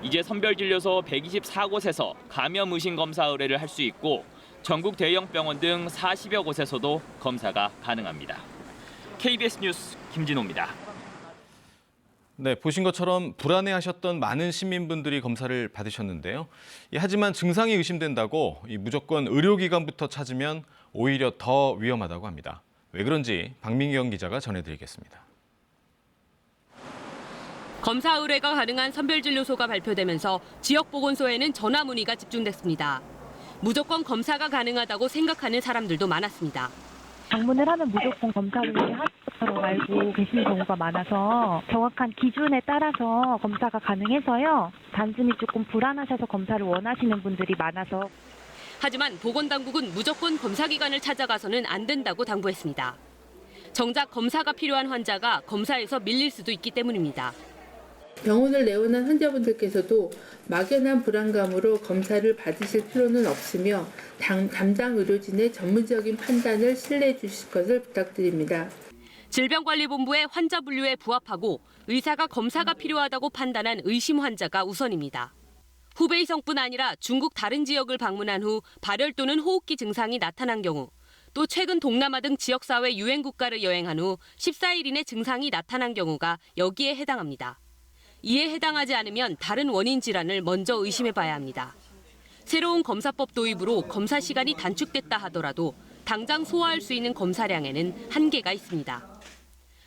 이제 선별진료소 124곳에서 감염 의심 검사 의뢰를 할 수 있고 전국 대형 병원 등 40여 곳에서도 검사가 가능합니다. KBS 뉴스 김진호입니다. 네, 보신 것처럼 불안해하셨던 많은 시민분들이 검사를 받으셨는데요. 하지만 증상이 의심된다고 무조건 의료기관부터 찾으면 오히려 더 위험하다고 합니다. 왜 그런지 박민경 기자가 전해드리겠습니다. 검사 의뢰가 가능한 선별진료소가 발표되면서 지역 보건소에는 전화 문의가 집중됐습니다. 무조건 검사가 가능하다고 생각하는 사람들도 많았습니다. 방문을 하면 무조건 검사를 하는 것처럼 알고 계시는 경우가 많아서 정확한 기준에 따라서 검사가 가능해서요. 단순히 조금 불안하셔서 검사를 원하시는 분들이 많아서. 하지만 보건당국은 무조건 검사기관을 찾아가서는 안 된다고 당부했습니다. 정작 검사가 필요한 환자가 검사에서 밀릴 수도 있기 때문입니다. 병원을 내원한 환자분들께서도 막연한 불안감으로 검사를 받으실 필요는 없으며 담당 의료진의 전문적인 판단을 신뢰해 주실 것을 부탁드립니다. 질병관리본부의 환자 분류에 부합하고 의사가 검사가 필요하다고 판단한 의심 환자가 우선입니다. 후베이성뿐 아니라 중국 다른 지역을 방문한 후 발열 또는 호흡기 증상이 나타난 경우, 또 최근 동남아 등 지역사회 유행 국가를 여행한 후 14일 이내 증상이 나타난 경우가 여기에 해당합니다. 이에 해당하지 않으면 다른 원인 질환을 먼저 의심해봐야 합니다. 새로운 검사법 도입으로 검사 시간이 단축됐다 하더라도 당장 소화할 수 있는 검사량에는 한계가 있습니다.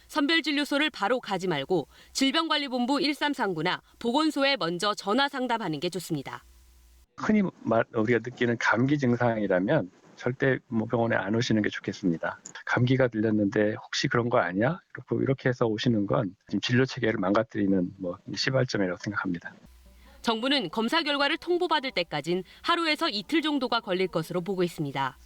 선별진료소를 바로 가지 말고 질병관리본부 1339나 보건소에 먼저 전화 상담하는 게 좋습니다. 흔히 우리가 느끼는 감기 증상이라면 절대 병원에 안 오시는 게 좋겠습니다. 감기가 들렸는데 혹시 그런 거 아니야? 이렇게 해서 오시는 건 지금 진료 체계를 망가뜨리는 시발점이라고 생각합니다. 정부는 검사 결과를 통보받을 때까진 하루에서 이틀 정도가 걸릴 것으로 보고 있습니다.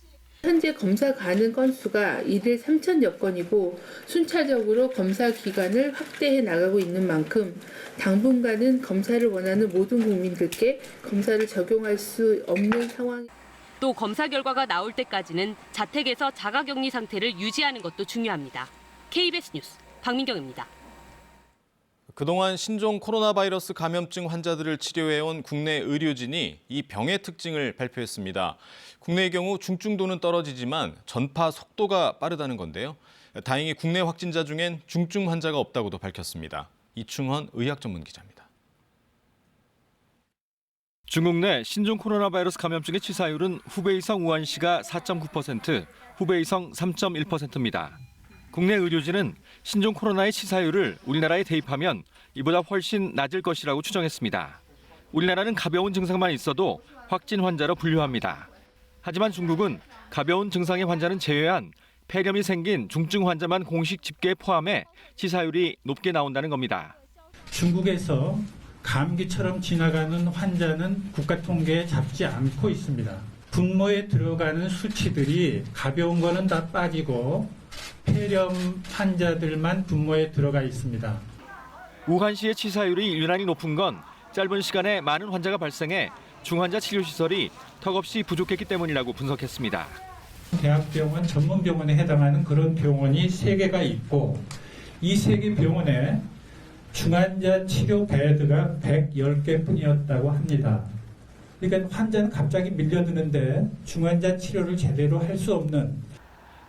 현재 검사 가능 건수가 일일 3,000여 건이고 순차적으로 검사 기간을 확대해 나가고 있는 만큼 당분간은 검사를 원하는 모든 국민들께 검사를 적용할 수 없는 상황. 또 검사 결과가 나올 때까지는 자택에서 자가격리 상태를 유지하는 것도 중요합니다. KBS 뉴스 박민경입니다. 그동안 신종 코로나 바이러스 감염증 환자들을 치료해온 국내 의료진이 이 병의 특징을 발표했습니다. 국내의 경우 중증도는 떨어지지만 전파 속도가 빠르다는 건데요. 다행히 국내 확진자 중엔 중증 환자가 없다고도 밝혔습니다. 이충헌 의학 전문 기자입니다. 중국 내 신종 코로나 바이러스 감염증의 치사율은 후베이성 우한시가 4.9%, 후베이성 3.1%입니다. 국내 의료진은 신종 코로나의 치사율을 우리나라에 대입하면 이보다 훨씬 낮을 것이라고 추정했습니다. 우리나라는 가벼운 증상만 있어도 확진 환자로 분류합니다. 하지만 중국은 가벼운 증상의 환자는 제외한 폐렴이 생긴 중증 환자만 공식 집계에 포함해 치사율이 높게 나온다는 겁니다. 중국에서 감기처럼 지나가는 환자는 국가 통계에 잡지 않고 있습니다. 분모에 들어가는 수치들이 가벼운 거는 다 빠지고 폐렴 환자들만 분모에 들어가 있습니다. 우한시의 치사율이 유난히 높은 건 짧은 시간에 많은 환자가 발생해 중환자 치료시설이 턱없이 부족했기 때문이라고 분석했습니다. 대학병원, 전문병원에 해당하는 그런 병원이 3개가 있고 이 3개 병원에 중환자 치료 베드가 110개 뿐이었다고 합니다. 그러니까 환자는 갑자기 밀려드는데 중환자 치료를 제대로 할 수 없는.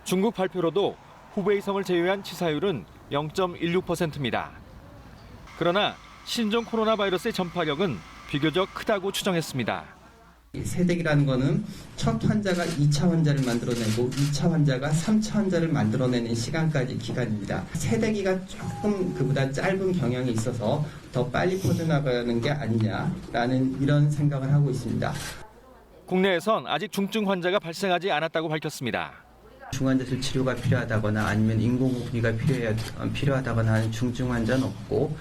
중국 발표로도 후베이성을 제외한 치사율은 0.16%입니다. 그러나 신종 코로나 바이러스의 전파력은 비교적 크다고 추정했습니다. 세대기라는 거는 첫 환자가 2차 환자를 만들어내고 2차 환자가 3차 환자를 만들어내는 시간까지 기간입니다. 세대기가 조금 그보다 짧은 경향이 있어서 더 빨리 퍼져나가는 게 아니냐라는 이런 생각을 하고 있습니다. 국내에선 아직 중증 환자가 발생하지 않았다고 밝혔습니다. 중환자실 치료가 필요하다거나 아니면 인공호흡기가 필요하다거나 하는 중증 환자는 없고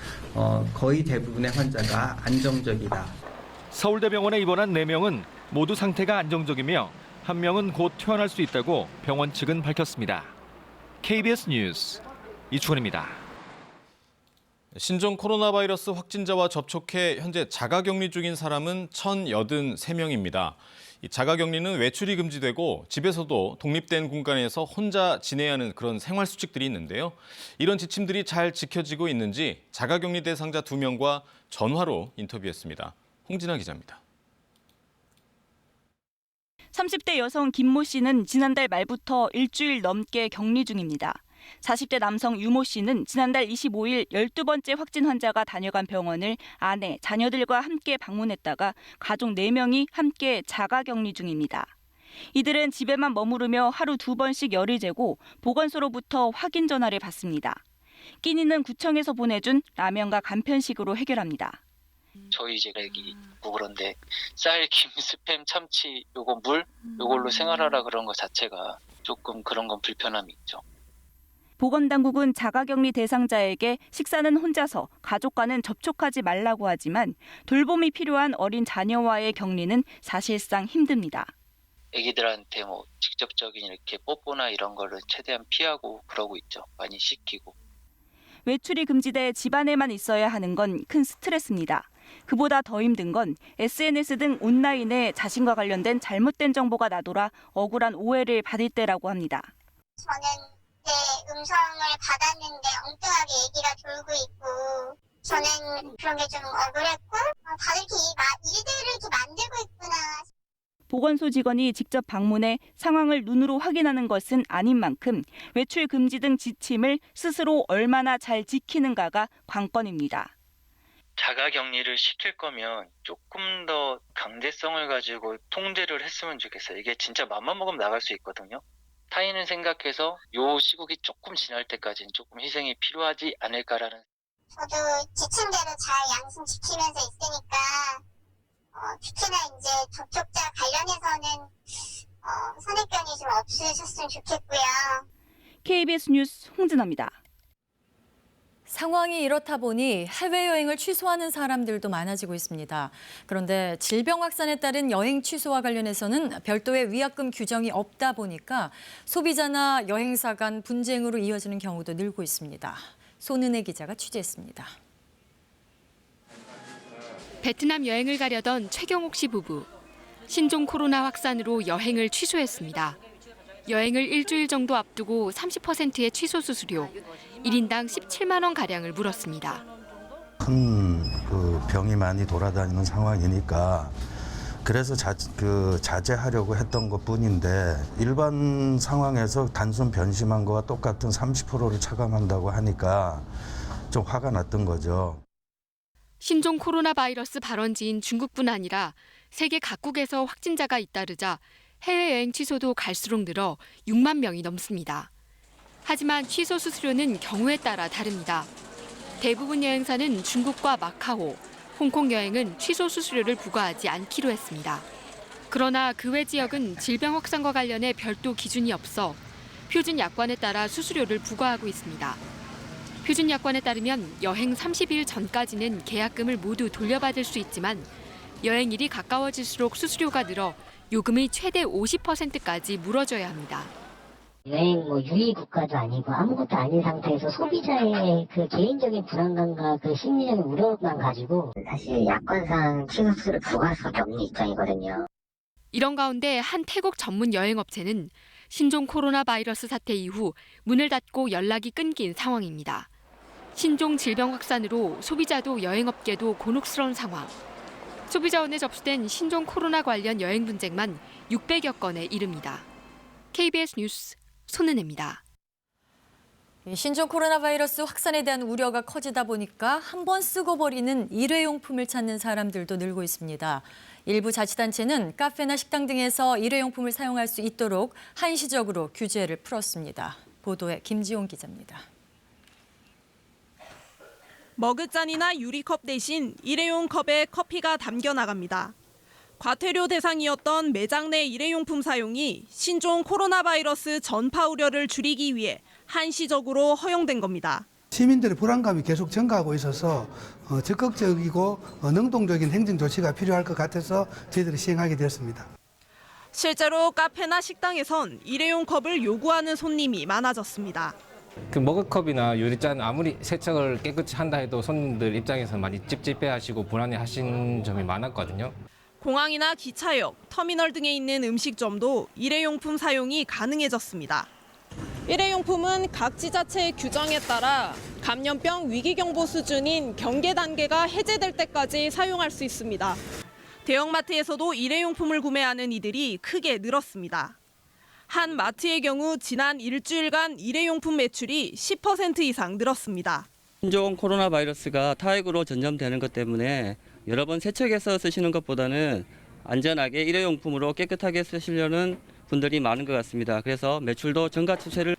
거의 대부분의 환자가 안정적이다. 서울대병원에 입원한 4명은 모두 상태가 안정적이며 1명은 곧 퇴원할 수 있다고 병원 측은 밝혔습니다. KBS 뉴스 이충헌입니다. 신종 코로나 바이러스 확진자와 접촉해 현재 자가격리 중인 사람은 1,083명입니다. 이 자가격리는 외출이 금지되고 집에서도 독립된 공간에서 혼자 지내야 하는 그런 생활 수칙들이 있는데요. 이런 지침들이 잘 지켜지고 있는지 자가격리 대상자 2명과 전화로 인터뷰했습니다. 홍진아 기자입니다. 30대 여성 김모 씨는 지난달 말부터 일주일 넘게 격리 중입니다. 40대 남성 유모 씨는 지난달 25일 12번째 확진 환자가 다녀간 병원을 아내, 자녀들과 함께 방문했다가 가족 4명이 함께 자가격리 중입니다. 이들은 집에만 머무르며 하루 2번씩 열을 재고 보건소로부터 확인 전화를 받습니다. 끼니는 구청에서 보내준 라면과 간편식으로 해결합니다. 저희 이제 애기 있고 그런데 쌀, 김, 스팸, 참치, 요거 물 요걸로 생활하라 그런 거 자체가 조금 그런 건 불편함이 있죠. 보건당국은 자가격리 대상자에게 식사는 혼자서 가족과는 접촉하지 말라고 하지만 돌봄이 필요한 어린 자녀와의 격리는 사실상 힘듭니다. 애기들한테 뭐 직접적인 이렇게 뽀뽀나 이런 거를 최대한 피하고 그러고 있죠. 많이 씻기고. 외출이 금지돼 집안에만 있어야 하는 건 큰 스트레스입니다. 그보다 더 힘든 건 SNS 등 온라인에 자신과 관련된 잘못된 정보가 나돌아 억울한 오해를 받을 때라고 합니다. 저는 제 음성을 받았는데 엉뚱하게 얘기가 돌고 있고 저는 그런 게 좀 억울했고 다들 일들을 이렇게 만들고 있구나. 보건소 직원이 직접 방문해 상황을 눈으로 확인하는 것은 아닌 만큼 외출 금지 등 지침을 스스로 얼마나 잘 지키는가가 관건입니다. 자가격리를 시킬 거면 조금 더 강제성을 가지고 통제를 했으면 좋겠어요. 이게 진짜 맘만 먹으면 나갈 수 있거든요. 타인을 생각해서 요 시국이 조금 지날 때까지는 조금 희생이 필요하지 않을까라는. 저도 지침대로 잘 양심 지키면서 있으니까 특히나 이제 접촉자 관련해서는 선입견이 좀 없으셨으면 좋겠고요. KBS 뉴스 홍진아입니다. 상황이 이렇다 보니 해외여행을 취소하는 사람들도 많아지고 있습니다. 그런데 질병 확산에 따른 여행 취소와 관련해서는 별도의 위약금 규정이 없다 보니까 소비자나 여행사 간 분쟁으로 이어지는 경우도 늘고 있습니다. 손은혜 기자가 취재했습니다. 베트남 여행을 가려던 최경옥 씨 부부. 신종 코로나 확산으로 여행을 취소했습니다. 여행을 일주일 정도 앞두고 30%의 취소 수수료, 1인당 17만 원가량을 물었습니다. 큰 병이 많이 돌아다니는 상황이니까 그래서 자제하려고 했던 것뿐인데 일반 상황에서 단순 변심한 거와 똑같은 30%를 차감한다고 하니까 좀 화가 났던 거죠. 신종 코로나 바이러스 발원지인 중국뿐 아니라 세계 각국에서 확진자가 잇따르자 해외여행 취소도 갈수록 늘어 6만 명이 넘습니다. 하지만 취소 수수료는 경우에 따라 다릅니다. 대부분 여행사는 중국과 마카오, 홍콩 여행은 취소 수수료를 부과하지 않기로 했습니다. 그러나 그 외 지역은 질병 확산과 관련해 별도 기준이 없어 표준 약관에 따라 수수료를 부과하고 있습니다. 표준 약관에 따르면 여행 30일 전까지는 계약금을 모두 돌려받을 수 있지만 여행일이 가까워질수록 수수료가 늘어 요금의 최대 50%까지 물어줘야 합니다. 여행 유의 국가도 아니고 아무것도 아닌 상태에서 소비자의 그 개인적인 불안감과 그 심리적인 우려만 가지고 사실 약관상 취소 수수료를 부과할 수밖에 없는 입장이거든요. 이런 가운데 한 태국 전문 여행업체는 신종 코로나 바이러스 사태 이후 문을 닫고 연락이 끊긴 상황입니다. 신종 질병 확산으로 소비자도 여행업계도 곤혹스러운 상황. 소비자원에 접수된 신종 코로나 관련 여행 분쟁만 600여 건에 이릅니다. KBS 뉴스 손은혜입니다. 신종 코로나 바이러스 확산에 대한 우려가 커지다 보니까 한 번 쓰고 버리는 일회용품을 찾는 사람들도 늘고 있습니다. 일부 자치단체는 카페나 식당 등에서 일회용품을 사용할 수 있도록 한시적으로 규제를 풀었습니다. 보도에 김지용 기자입니다. 머그잔이나 유리컵 대신 일회용 컵에 커피가 담겨 나갑니다. 과태료 대상이었던 매장 내 일회용품 사용이 신종 코로나 바이러스 전파 우려를 줄이기 위해 한시적으로 허용된 겁니다. 시민들의 불안감이 계속 증가하고 있어서 적극적이고 능동적인 행정 조치가 필요할 것 같아서 저희들이 시행하게 되었습니다. 실제로 카페나 식당에선 일회용 컵을 요구하는 손님이 많아졌습니다. 그 머그컵이나 유리잔 아무리 세척을 깨끗이 한다 해도 손님들 입장에서 많이 찝찝해하시고 불안해하신 점이 많았거든요. 공항이나 기차역, 터미널 등에 있는 음식점도 일회용품 사용이 가능해졌습니다. 일회용품은 각 지자체의 규정에 따라 감염병 위기경보 수준인 경계 단계가 해제될 때까지 사용할 수 있습니다. 대형마트에서도 일회용품을 구매하는 이들이 크게 늘었습니다. 한 마트의 경우 지난 일주일간 일회용품 매출이 10% 이상 늘었습니다. 신종 코로나 바이러스가 타액으로 전염되는 것 때문에 여러 번 세척해서 쓰시는 것보다는 안전하게 일회용품으로 깨끗하게 쓰시려는 분들이 많은 것 같습니다. 그래서 매출도 증가 추세를.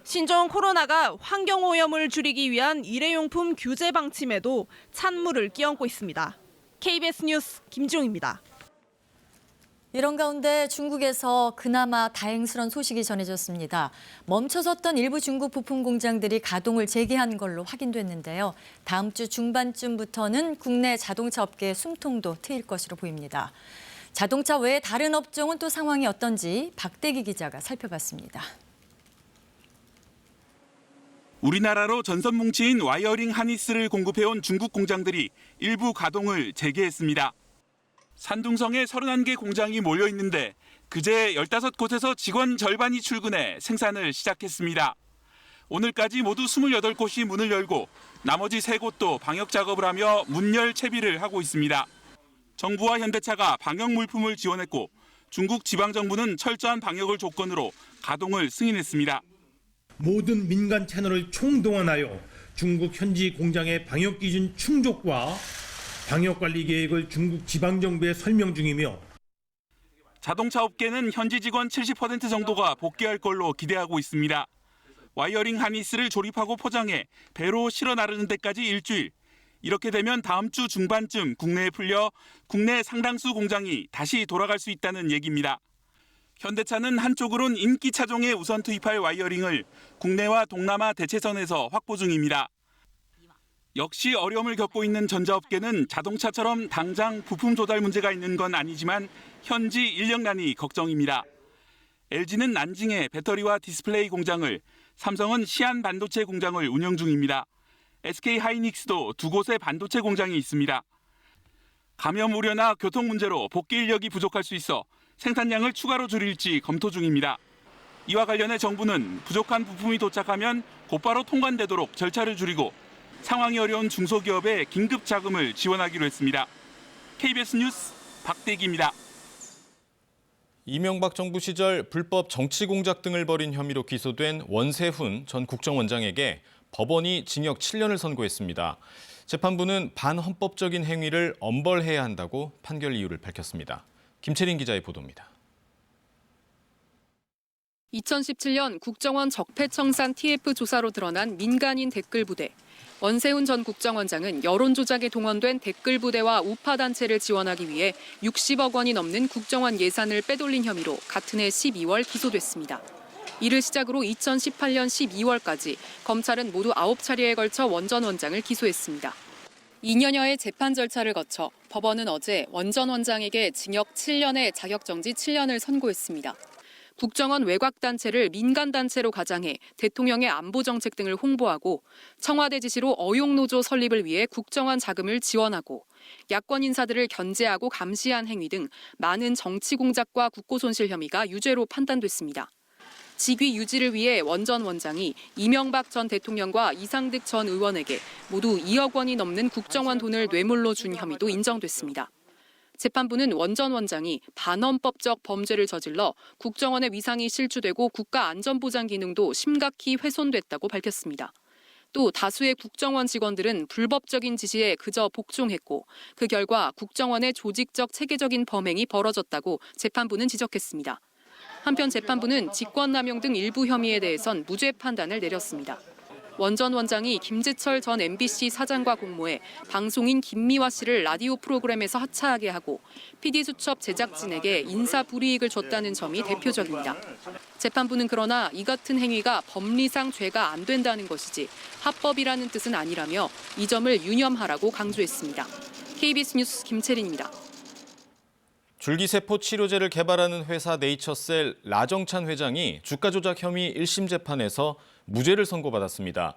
신종 코로나가 환경오염을 줄이기 위한 일회용품 규제 방침에도 찬물을 끼얹고 있습니다. KBS 뉴스 김지용입니다. 이런 가운데 중국에서 그나마 다행스러운 소식이 전해졌습니다. 멈춰섰던 일부 중국 부품 공장들이 가동을 재개한 걸로 확인됐는데요. 다음 주 중반쯤부터는 국내 자동차 업계의 숨통도 트일 것으로 보입니다. 자동차 외에 다른 업종은 또 상황이 어떤지 박대기 기자가 살펴봤습니다. 우리나라로 전선 뭉치인 와이어링 하니스를 공급해온 중국 공장들이 일부 가동을 재개했습니다. 산둥성에 31개 공장이 모여 있는데 그제 15곳에서 직원 절반이 출근해 생산을 시작했습니다. 오늘까지 모두 28곳이 문을 열고 나머지 3곳도 방역 작업을 하며 문열 채비를 하고 있습니다. 정부와 현대차가 방역 물품을 지원했고 중국 지방정부는 철저한 방역을 조건으로 가동을 승인했습니다. 모든 민간 채널을 총동원하여 중국 현지 공장의 방역 기준 충족과 방역관리 계획을 중국 지방정부에 설명 중이며 자동차 업계는 현지 직원 70% 정도가 복귀할 걸로 기대하고 있습니다. 와이어링 하니스를 조립하고 포장해 배로 실어 나르는 데까지 일주일. 이렇게 되면 다음 주 중반쯤 국내에 풀려 국내 상당수 공장이 다시 돌아갈 수 있다는 얘기입니다. 현대차는 한쪽으론 인기 차종에 우선 투입할 와이어링을 국내와 동남아 대체선에서 확보 중입니다. 역시 어려움을 겪고 있는 전자업계는 자동차처럼 당장 부품 조달 문제가 있는 건 아니지만 현지 인력난이 걱정입니다. LG는 난징에 배터리와 디스플레이 공장을, 삼성은 시안 반도체 공장을 운영 중입니다. SK 하이닉스도 2곳에 반도체 공장이 있습니다. 감염 우려나 교통 문제로 복귀 인력이 부족할 수 있어 생산량을 추가로 줄일지 검토 중입니다. 이와 관련해 정부는 부족한 부품이 도착하면 곧바로 통관되도록 절차를 줄이고 상황이 어려운 중소기업에 긴급 자금을 지원하기로 했습니다. KBS 뉴스 박대기입니다. 이명박 정부 시절 불법 정치 공작 등을 벌인 혐의로 기소된 원세훈 전 국정원장에게 법원이 징역 7년을 선고했습니다. 재판부는 반헌법적인 행위를 엄벌해야 한다고 판결 이유를 밝혔습니다. 김채린 기자의 보도입니다. 2017년 국정원 적폐청산 TF 조사로 드러난 민간인 댓글 부대. 원세훈 전 국정원장은 여론조작에 동원된 댓글 부대와 우파 단체를 지원하기 위해 60억 원이 넘는 국정원 예산을 빼돌린 혐의로 같은 해 12월 기소됐습니다. 이를 시작으로 2018년 12월까지 검찰은 모두 9차례에 걸쳐 원 전 원장을 기소했습니다. 2년여의 재판 절차를 거쳐 법원은 어제 원 전 원장에게 징역 7년에 자격정지 7년을 선고했습니다. 국정원 외곽단체를 민간단체로 가장해 대통령의 안보정책 등을 홍보하고 청와대 지시로 어용노조 설립을 위해 국정원 자금을 지원하고 야권 인사들을 견제하고 감시한 행위 등 많은 정치 공작과 국고손실 혐의가 유죄로 판단됐습니다. 직위 유지를 위해 원 전 원장이 이명박 전 대통령과 이상득 전 의원에게 모두 2억 원이 넘는 국정원 돈을 뇌물로 준 혐의도 인정됐습니다. 재판부는 원 전 원장이 반헌법적 범죄를 저질러 국정원의 위상이 실추되고 국가안전보장 기능도 심각히 훼손됐다고 밝혔습니다. 또 다수의 국정원 직원들은 불법적인 지시에 그저 복종했고 그 결과 국정원의 조직적 체계적인 범행이 벌어졌다고 재판부는 지적했습니다. 한편 재판부는 직권남용 등 일부 혐의에 대해선 무죄 판단을 내렸습니다. 원 전 원장이 김재철 전 MBC 사장과 공모해 방송인 김미화 씨를 라디오 프로그램에서 하차하게 하고 PD수첩 제작진에게 인사불이익을 줬다는 점이 대표적입니다. 재판부는 그러나 이 같은 행위가 법리상 죄가 안 된다는 것이지 합법이라는 뜻은 아니라며 이 점을 유념하라고 강조했습니다. KBS 뉴스 김채린입니다. 줄기세포 치료제를 개발하는 회사 네이처셀 라정찬 회장이 주가 조작 혐의 1심 재판에서 무죄를 선고받았습니다.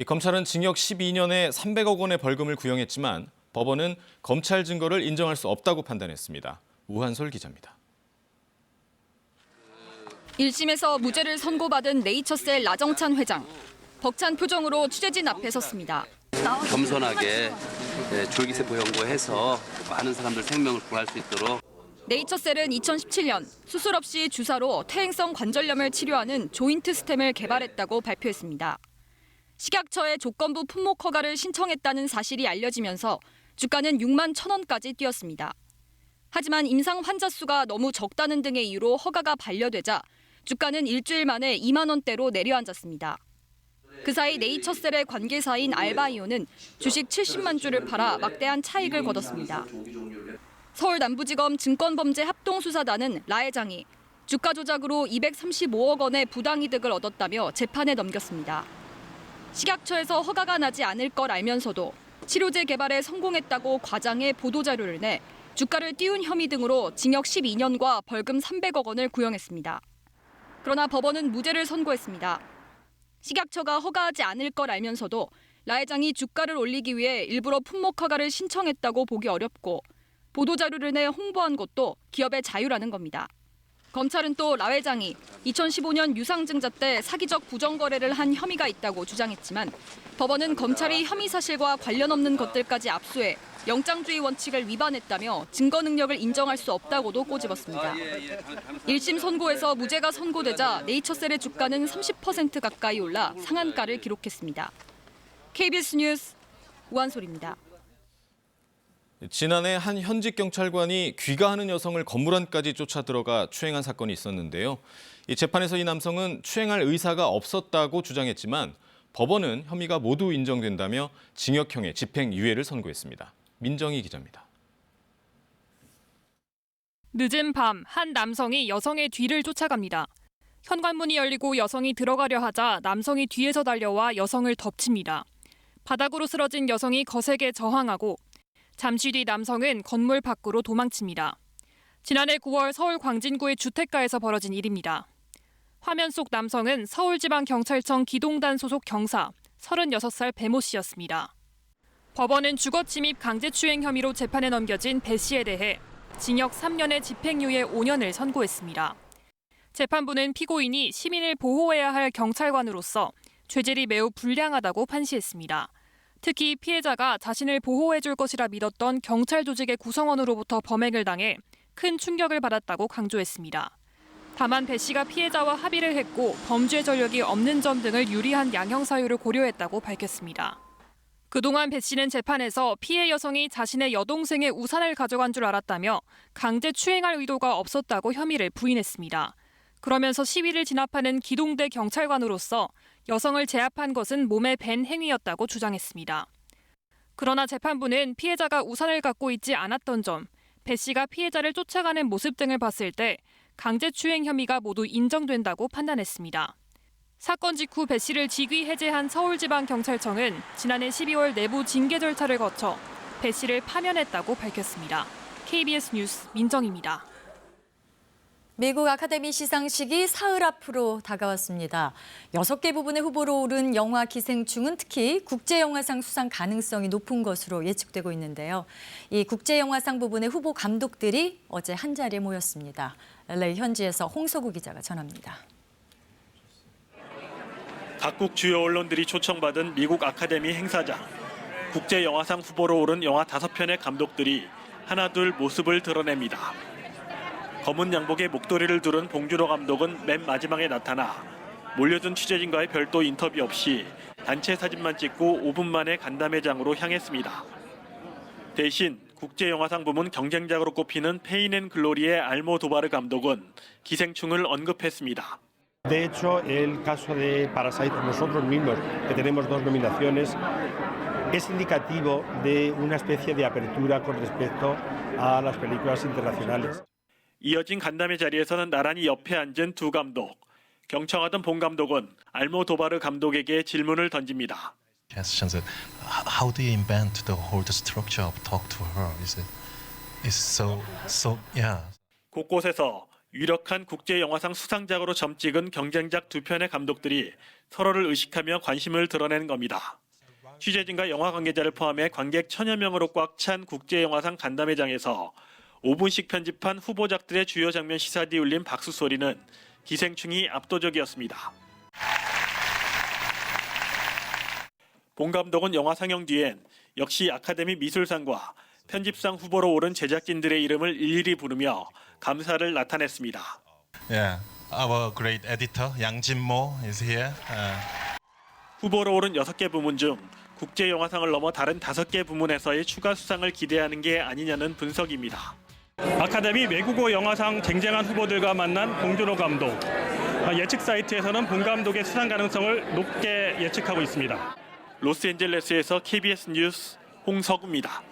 검찰은 징역 12년에 300억 원의 벌금을 구형했지만 법원은 검찰 증거를 인정할 수 없다고 판단했습니다. 우한솔 기자입니다. 1심에서 무죄를 선고받은 네이처셀 나정찬 회장. 벅찬 표정으로 취재진 앞에 섰습니다. 겸손하게 줄기세포 연구해서 많은 사람들 생명을 구할 수 있도록. 네이처셀은 2017년 수술 없이 주사로 퇴행성 관절염을 치료하는 조인트 스템을 개발했다고 발표했습니다. 식약처에 조건부 품목 허가를 신청했다는 사실이 알려지면서 주가는 6만 1,000원까지 뛰었습니다. 하지만 임상 환자 수가 너무 적다는 등의 이유로 허가가 반려되자 주가는 일주일 만에 2만 원대로 내려앉았습니다. 그 사이 네이처셀의 관계사인 알바이오는 주식 70만 주를 팔아 막대한 차익을 거뒀습니다. 서울 남부지검 증권범죄합동수사단은 라 회장이 주가 조작으로 235억 원의 부당이득을 얻었다며 재판에 넘겼습니다. 식약처에서 허가가 나지 않을 걸 알면서도 치료제 개발에 성공했다고 과장해 보도자료를 내 주가를 띄운 혐의 등으로 징역 12년과 벌금 300억 원을 구형했습니다. 그러나 법원은 무죄를 선고했습니다. 식약처가 허가하지 않을 걸 알면서도 라 회장이 주가를 올리기 위해 일부러 품목 허가를 신청했다고 보기 어렵고 보도자료를 내 홍보한 것도 기업의 자유라는 겁니다. 검찰은 또 라 회장이 2015년 유상증자 때 사기적 부정거래를 한 혐의가 있다고 주장했지만 법원은 검찰이 혐의 사실과 관련 없는 것들까지 압수해 영장주의 원칙을 위반했다며 증거 능력을 인정할 수 없다고도 꼬집었습니다. 1심 선고에서 무죄가 선고되자 네이처셀의 주가는 30% 가까이 올라 상한가를 기록했습니다. KBS 뉴스 우한솔입니다. 지난해 한 현직 경찰관이 귀가하는 여성을 건물 안까지 쫓아 들어가 추행한 사건이 있었는데요. 이 재판에서 이 남성은 추행할 의사가 없었다고 주장했지만 법원은 혐의가 모두 인정된다며 징역형의 집행유예를 선고했습니다. 민정희 기자입니다. 늦은 밤 한 남성이 여성의 뒤를 쫓아갑니다. 현관문이 열리고 여성이 들어가려 하자 남성이 뒤에서 달려와 여성을 덮칩니다. 바닥으로 쓰러진 여성이 거세게 저항하고 잠시 뒤 남성은 건물 밖으로 도망칩니다. 지난해 9월 서울 광진구의 주택가에서 벌어진 일입니다. 화면 속 남성은 서울지방경찰청 기동단 소속 경사 36살 배모 씨였습니다. 법원은 주거침입 강제추행 혐의로 재판에 넘겨진 배 씨에 대해 징역 3년에 집행유예 5년을 선고했습니다. 재판부는 피고인이 시민을 보호해야 할 경찰관으로서 죄질이 매우 불량하다고 판시했습니다. 특히 피해자가 자신을 보호해줄 것이라 믿었던 경찰 조직의 구성원으로부터 범행을 당해 큰 충격을 받았다고 강조했습니다. 다만 배 씨가 피해자와 합의를 했고 범죄 전력이 없는 점 등을 유리한 양형 사유를 고려했다고 밝혔습니다. 그동안 배 씨는 재판에서 피해 여성이 자신의 여동생의 우산을 가져간 줄 알았다며 강제 추행할 의도가 없었다고 혐의를 부인했습니다. 그러면서 시위를 진압하는 기동대 경찰관으로서 여성을 제압한 것은 몸에 밴 행위였다고 주장했습니다. 그러나 재판부는 피해자가 우산을 갖고 있지 않았던 점, 배 씨가 피해자를 쫓아가는 모습 등을 봤을 때 강제추행 혐의가 모두 인정된다고 판단했습니다. 사건 직후 배 씨를 직위 해제한 서울지방경찰청은 지난해 12월 내부 징계 절차를 거쳐 배 씨를 파면했다고 밝혔습니다. KBS 뉴스 민정입니다. 미국 아카데미 시상식이 사흘 앞으로 다가왔습니다. 6개 부분의 후보로 오른 영화 기생충은 특히 국제영화상 수상 가능성이 높은 것으로 예측되고 있는데요. 이 국제영화상 부분의 후보 감독들이 어제 한자리에 모였습니다. LA 현지에서 홍석우 기자가 전합니다. 각국 주요 언론들이 초청받은 미국 아카데미 행사장. 국제영화상 후보로 오른 영화 5편의 감독들이 하나둘 모습을 드러냅니다. 검은 양복에 목도리를 두른 봉준호 감독은 맨 마지막에 나타나 몰려든 취재진과의 별도 인터뷰 없이 단체 사진만 찍고 5분 만에 간담회장으로 향했습니다. 대신 국제영화상 부문 경쟁작으로 꼽히는 페인 앤 글로리의 알모도바르 감독은 기생충을 언급했습니다. De hecho, el caso de Parasite, nosotros mismos, que tenemos 2 nominaciones, es indicativo de una especie de apertura con respecto a las películas internacionales. 이어진 간담회 자리에서는 나란히 옆에 앉은 두 감독. 경청하던 본 감독은 알모도바르 감독에게 질문을 던집니다. How do you invent the whole structure of talk to her? Is so yeah. 곳곳에서 유력한 국제영화상 수상작으로 점찍은 경쟁작 2편의 감독들이 서로를 의식하며 관심을 드러내는 겁니다. 취재진과 영화 관계자를 포함해 관객 1000여 명으로 꽉 찬 국제영화상 간담회장에서 5분씩 편집한 후보작들의 주요 장면 시사 뒤 울린 박수 소리는 기생충이 압도적이었습니다. 본 감독은 영화 상영 뒤엔 역시 아카데미 미술상과 편집상 후보로 오른 제작진들의 이름을 일일이 부르며 감사를 나타냈습니다. Yeah, our great editor Yang Jin-mo is here. 후보로 오른 6개 부문 중 국제영화상을 넘어 다른 5개 부문에서의 추가 수상을 기대하는 게 아니냐는 분석입니다. 아카데미 외국어 영화상 쟁쟁한 후보들과 만난 봉준호 감독. 예측 사이트에서는 본 감독의 수상 가능성을 높게 예측하고 있습니다. 로스앤젤레스에서 KBS 뉴스 홍석우입니다.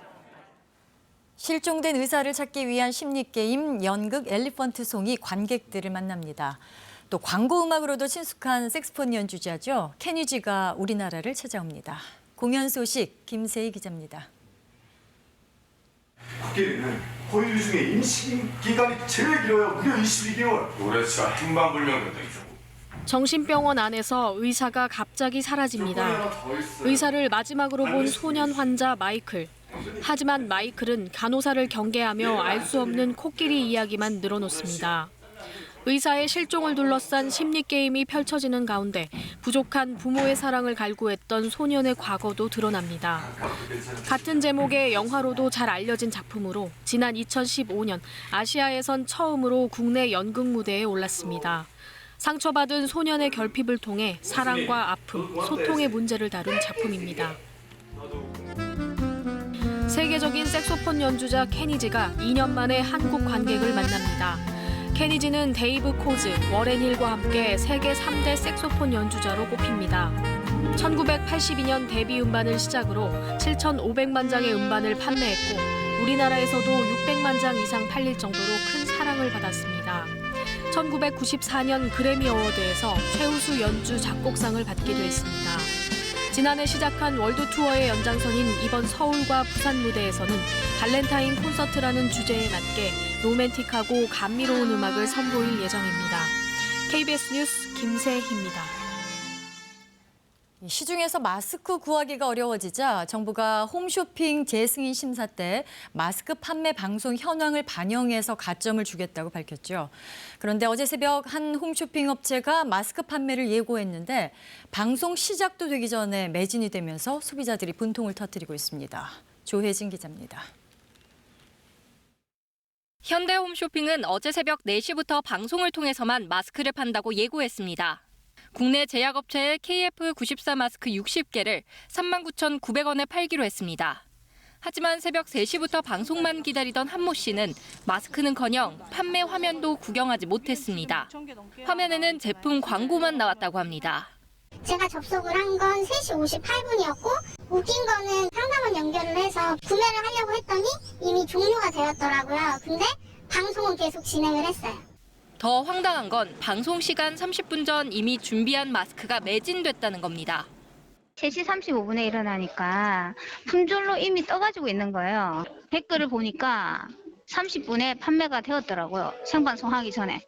실종된 의사를 찾기 위한 심리게임 연극 엘리펀트 송이 관객들을 만납니다. 또 광고 음악으로도 친숙한 색소폰 연주자죠. 케니지가 우리나라를 찾아옵니다. 공연 소식 김세희 기자입니다. 코끼리는 포유 중에 임신 기간이 제일 길어요. 무려 22개월. 노래치가 행방불명이죠. 정신병원 안에서 의사가 갑자기 사라집니다. 의사를 마지막으로 본 소년 환자 마이클. 하지만 마이클은 간호사를 경계하며 알 수 없는 코끼리 이야기만 늘어놓습니다. 의사의 실종을 둘러싼 심리게임이 펼쳐지는 가운데 부족한 부모의 사랑을 갈구했던 소년의 과거도 드러납니다. 같은 제목의 영화로도 잘 알려진 작품으로 지난 2015년 아시아에선 처음으로 국내 연극 무대에 올랐습니다. 상처받은 소년의 결핍을 통해 사랑과 아픔, 소통의 문제를 다룬 작품입니다. 세계적인 색소폰 연주자 케니지가 2년 만에 한국 관객을 만납니다. 케니지는 데이브 코즈, 워렌 힐과 함께 세계 3대 색소폰 연주자로 꼽힙니다. 1982년 데뷔 음반을 시작으로 7,500만 장의 음반을 판매했고 우리나라에서도 600만 장 이상 팔릴 정도로 큰 사랑을 받았습니다. 1994년 그래미 어워드에서 최우수 연주 작곡상을 받기도 했습니다. 지난해 시작한 월드 투어의 연장선인 이번 서울과 부산 무대에서는 발렌타인 콘서트라는 주제에 맞게 로맨틱하고 감미로운 음악을 선보일 예정입니다. KBS 뉴스 김세희입니다. 시중에서 마스크 구하기가 어려워지자 정부가 홈쇼핑 재승인 심사 때 마스크 판매 방송 현황을 반영해서 가점을 주겠다고 밝혔죠. 그런데 어제 새벽 한 홈쇼핑 업체가 마스크 판매를 예고했는데 방송 시작도 되기 전에 매진이 되면서 소비자들이 분통을 터뜨리고 있습니다. 조혜진 기자입니다. 현대홈쇼핑은 어제 새벽 4시부터 방송을 통해서만 마스크를 판다고 예고했습니다. 국내 제약업체의 KF94 마스크 60개를 39,900원에 팔기로 했습니다. 하지만 새벽 3시부터 방송만 기다리던 한모 씨는 마스크는커녕 판매 화면도 구경하지 못했습니다. 화면에는 제품 광고만 나왔다고 합니다. 제가 접속을 한 건 3시 58분이었고 웃긴 거는 상담원 연결을 해서 구매를 하려고 했더니 이미 종료가 되었더라고요. 근데 방송은 계속 진행을 했어요. 더 황당한 건 방송 시간 30분 전 이미 준비한 마스크가 매진됐다는 겁니다. 3시 35분에 일어나니까 품절로 이미 떠가지고 있는 거예요. 댓글을 보니까 30분에 판매가 되었더라고요. 생방송하기 전에.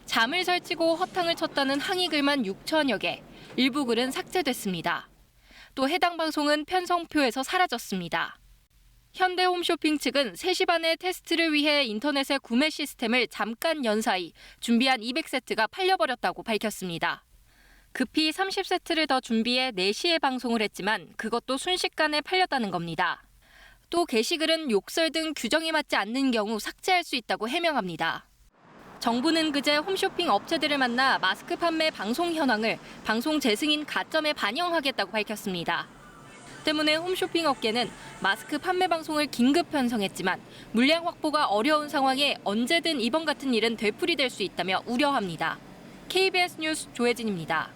잠을 설치고 허탕을 쳤다는 항의글만 6천여 개, 일부 글은 삭제됐습니다. 또 해당 방송은 편성표에서 사라졌습니다. 현대홈쇼핑 측은 3시 반에 테스트를 위해 인터넷에 구매 시스템을 잠깐 연 사이 준비한 200세트가 팔려버렸다고 밝혔습니다. 급히 30세트를 더 준비해 4시에 방송을 했지만 그것도 순식간에 팔렸다는 겁니다. 또 게시글은 욕설 등 규정에 맞지 않는 경우 삭제할 수 있다고 해명합니다. 정부는 그제 홈쇼핑 업체들을 만나 마스크 판매 방송 현황을 방송 재승인 가점에 반영하겠다고 밝혔습니다. 때문에 홈쇼핑 업계는 마스크 판매 방송을 긴급 편성했지만 물량 확보가 어려운 상황에 언제든 이번 같은 일은 되풀이될 수 있다며 우려합니다. KBS 뉴스 조혜진입니다.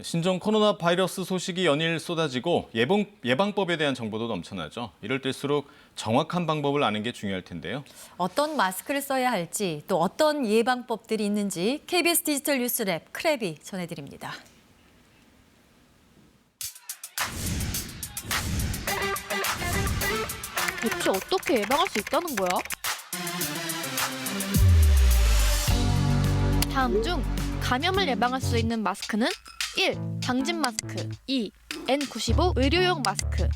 신종 코로나 바이러스 소식이 연일 쏟아지고 예방법에 대한 정보도 넘쳐나죠. 이럴 때일수록 정확한 방법을 아는 게 중요할 텐데요. 어떤 마스크를 써야 할지 또 어떤 예방법들이 있는지 KBS 디지털 뉴스랩 크랩이 전해드립니다. 대체 어떻게 예방할 수 있다는 거야? 다음 중 감염을 예방할 수 있는 마스크는 1. 방진 마스크. 2. N95 의료용 마스크.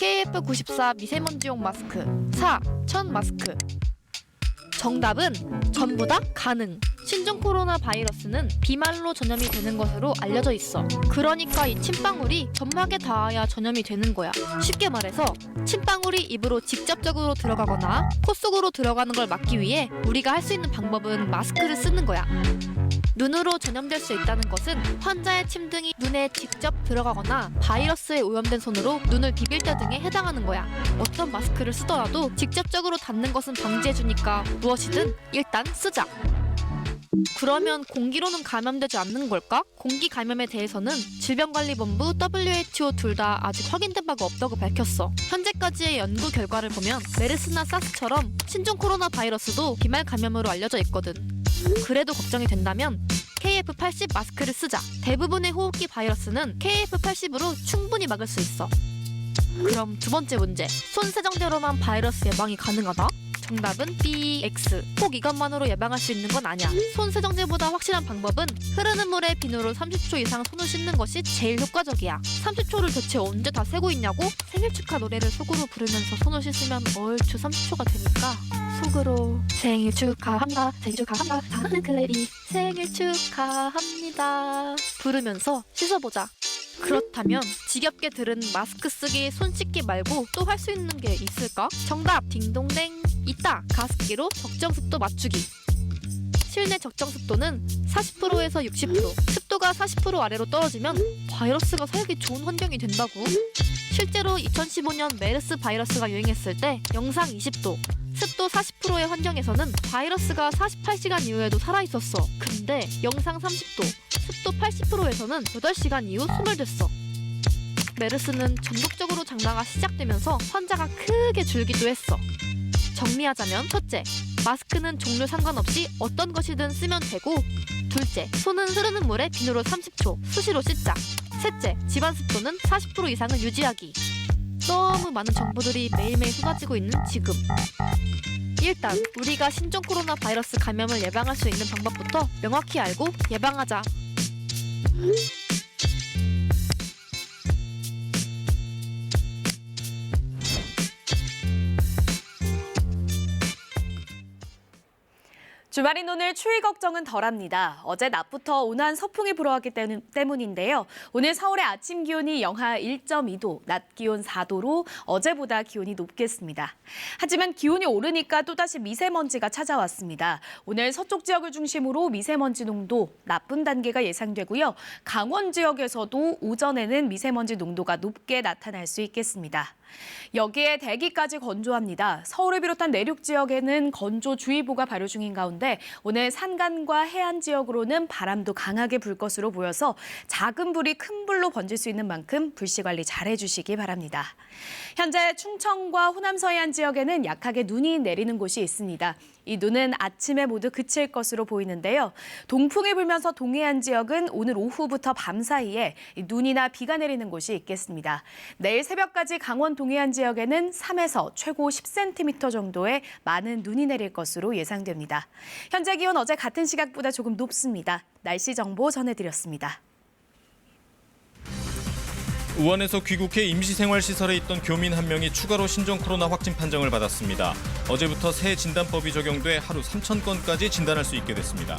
KF94 미세먼지용 마스크. 4. 천 마스크. 정답은 전부 다 가능. 신종 코로나 바이러스는 비말로 전염이 되는 것으로 알려져 있어. 그러니까 이 침방울이 점막에 닿아야 전염이 되는 거야. 쉽게 말해서 침방울이 입으로 직접적으로 들어가거나 코 속으로 들어가는 걸 막기 위해 우리가 할 수 있는 방법은 마스크를 쓰는 거야. 눈으로 전염될 수 있다는 것은 환자의 침등이 눈에 직접 들어가거나 바이러스에 오염된 손으로 눈을 비빌 때 등에 해당하는 거야. 어떤 마스크를 쓰더라도 직접적으로 닿는 것은 방지해주니까 무엇이든 일단 쓰자. 그러면 공기로는 감염되지 않는 걸까? 공기 감염에 대해서는 질병관리본부 WHO 둘 다 아직 확인된 바가 없다고 밝혔어. 현재까지의 연구 결과를 보면 메르스나 사스처럼 신종 코로나 바이러스도 비말 감염으로 알려져 있거든. 그래도 걱정이 된다면 KF80 마스크를 쓰자. 대부분의 호흡기 바이러스는 KF80으로 충분히 막을 수 있어. 그럼 두 번째 문제. 손 세정제로만 바이러스 예방이 가능하다? 정답은 BX. 꼭 이것만으로 예방할 수 있는 건 아니야. 손 세정제보다 확실한 방법은 흐르는 물에 비누로 30초 이상 손을 씻는 것이 제일 효과적이야. 30초를 대체 언제 다 세고 있냐고? 생일 축하 노래를 속으로 부르면서 손을 씻으면 얼추 30초가 되니까 속으로 생일 축하합니다. 생일 축하합니다. 사랑하는 클레리 생일 축하합니다. 부르면서 씻어보자. 그렇다면 지겹게 들은 마스크 쓰기, 손 씻기 말고 또 할 수 있는 게 있을까? 정답! 딩동댕! 있다! 가습기로 적정 습도 맞추기. 실내 적정 습도는 40%에서 60%. 습도가 40% 아래로 떨어지면 바이러스가 살기 좋은 환경이 된다고. 실제로 2015년 메르스 바이러스가 유행했을 때 영상 20도, 습도 40%의 환경에서는 바이러스가 48시간 이후에도 살아있었어. 근데 영상 30도, 습도 80%에서는 8시간 이후 소멸됐어. 메르스는 전국적으로 장마가 시작되면서 환자가 크게 줄기도 했어. 정리하자면 첫째, 마스크는 종류 상관없이 어떤 것이든 쓰면 되고, 둘째, 손은 흐르는 물에 비누로 30초 수시로 씻자. 셋째, 집안 습도는 40% 이상을 유지하기. 너무 많은 정보들이 매일매일 쏟아지고 있는 지금. 일단 우리가 신종 코로나 바이러스 감염을 예방할 수 있는 방법부터 명확히 알고 예방하자. 주말인 오늘 추위 걱정은 덜합니다. 어제 낮부터 온화한 서풍이 불어왔기 때문인데요. 오늘 서울의 아침 기온이 영하 1.2도, 낮 기온 4도로 어제보다 기온이 높겠습니다. 하지만 기온이 오르니까 또다시 미세먼지가 찾아왔습니다. 오늘 서쪽 지역을 중심으로 미세먼지 농도 나쁨 단계가 예상되고요. 강원 지역에서도 오전에는 미세먼지 농도가 높게 나타날 수 있겠습니다. 여기에 대기까지 건조합니다. 서울을 비롯한 내륙 지역에는 건조주의보가 발효 중인 가운데 오늘 산간과 해안 지역으로는 바람도 강하게 불 것으로 보여서 작은 불이 큰 불로 번질 수 있는 만큼 불씨 관리 잘해 주시기 바랍니다. 현재 충청과 호남 서해안 지역에는 약하게 눈이 내리는 곳이 있습니다. 이 눈은 아침에 모두 그칠 것으로 보이는데요. 동풍이 불면서 동해안 지역은 오늘 오후부터 밤 사이에 눈이나 비가 내리는 곳이 있겠습니다. 내일 새벽까지 강원 동해안 지역에는 3에서 최고 10cm 정도의 많은 눈이 내릴 것으로 예상됩니다. 현재 기온 어제 같은 시각보다 조금 높습니다. 날씨 정보 전해드렸습니다. 우한에서 귀국해 임시생활시설에 있던 교민 한 명이 추가로 신종 코로나 확진 판정을 받았습니다. 어제부터 새 진단법이 적용돼 하루 3,000건까지 진단할 수 있게 됐습니다.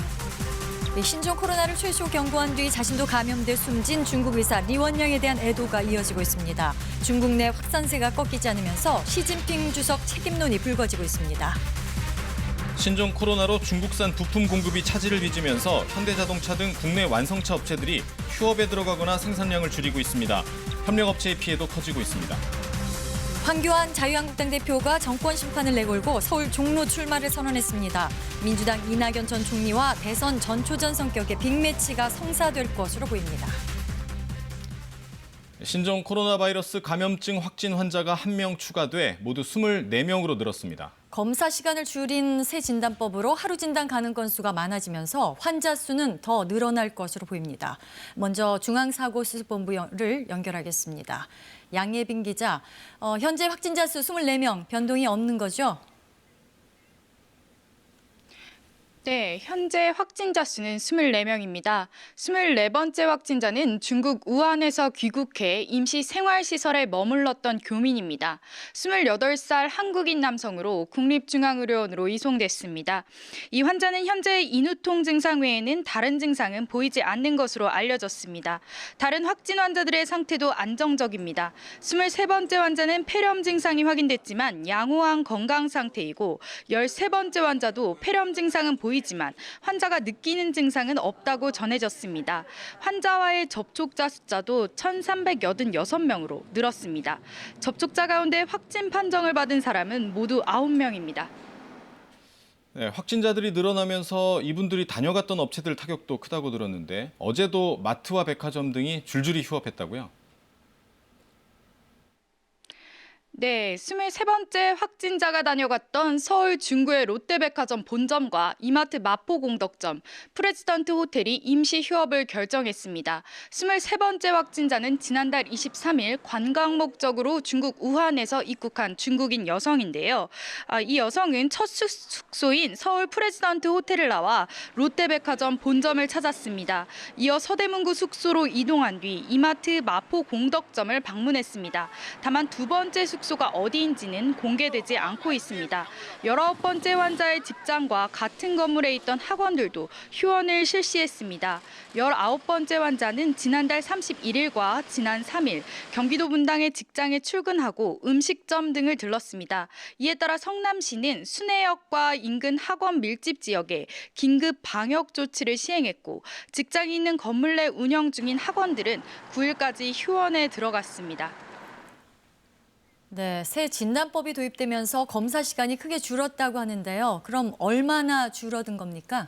신종 코로나를 최초 경고한 뒤 자신도 감염돼 숨진 중국 의사 리 원양에 대한 애도가 이어지고 있습니다. 중국 내 확산세가 꺾이지 않으면서 시진핑 주석 책임론이 불거지고 있습니다. 신종 코로나로 중국산 부품 공급이 차질을 빚으면서 현대자동차 등 국내 완성차 업체들이 휴업에 들어가거나 생산량을 줄이고 있습니다. 협력업체의 피해도 커지고 있습니다. 황교안 자유한국당 대표가 정권 심판을 내걸고 서울 종로 출마를 선언했습니다. 민주당 이낙연 전 총리와 대선 전초전 성격의 빅매치가 성사될 것으로 보입니다. 신종 코로나 바이러스 감염증 확진 환자가 1명 추가돼 모두 24명으로 늘었습니다. 검사 시간을 줄인 새 진단법으로 하루 진단 가능 건수가 많아지면서 환자 수는 더 늘어날 것으로 보입니다. 먼저 중앙사고수습본부를 연결하겠습니다. 양예빈 기자, 현재 확진자 수 24명, 변동이 없는 거죠? 네, 현재 확진자 수는 24명입니다. 24번째 확진자는 중국 우한에서 귀국해 임시 생활시설에 머물렀던 교민입니다. 28살 한국인 남성으로 국립중앙의료원으로 이송됐습니다. 이 환자는 현재 인후통 증상 외에는 다른 증상은 보이지 않는 것으로 알려졌습니다. 다른 확진 환자들의 상태도 안정적입니다. 23번째 환자는 폐렴 증상이 확인됐지만 양호한 건강 상태이고 13번째 환자도 폐렴 증상은 보이지만 환자가 느끼는 증상은 없다고 전해졌습니다. 환자와의 접촉자 숫자도 1,386명으로 늘었습니다. 접촉자 가운데 확진 판정을 받은 사람은 모두 9명입니다. 네, 확진자들이 늘어나면서 이분들이 다녀갔던 업체들 타격도 크다고 들었는데 어제도 마트와 백화점 등이 줄줄이 휴업했다고요? 네, 23번째 확진자가 다녀갔던 서울 중구의 롯데백화점 본점과 이마트 마포공덕점, 프레지던트 호텔이 임시 휴업을 결정했습니다. 23번째 확진자는 지난달 23일 관광 목적으로 중국 우한에서 입국한 중국인 여성인데요. 이 여성은 첫 숙소인 서울 프레지던트 호텔을 나와 롯데백화점 본점을 찾았습니다. 이어 서대문구 숙소로 이동한 뒤 이마트 마포공덕점을 방문했습니다. 다만 두 번째 숙소가 어디인지는 공개되지 않고 있습니다. 19번째 환자의 직장과 같은 건물에 있던 학원들도 휴원을 실시했습니다. 19번째 환자는 지난달 31일과 지난 3일 경기도 분당의 직장에 출근하고 음식점 등을 들렀습니다. 이에 따라 성남시는 순회역과 인근 학원 밀집 지역에 긴급 방역 조치를 시행했고 직장이 있는 건물 내 운영 중인 학원들은 9일까지 휴원에 들어갔습니다. 네, 새 진단법이 도입되면서 검사 시간이 크게 줄었다고 하는데요. 그럼 얼마나 줄어든 겁니까?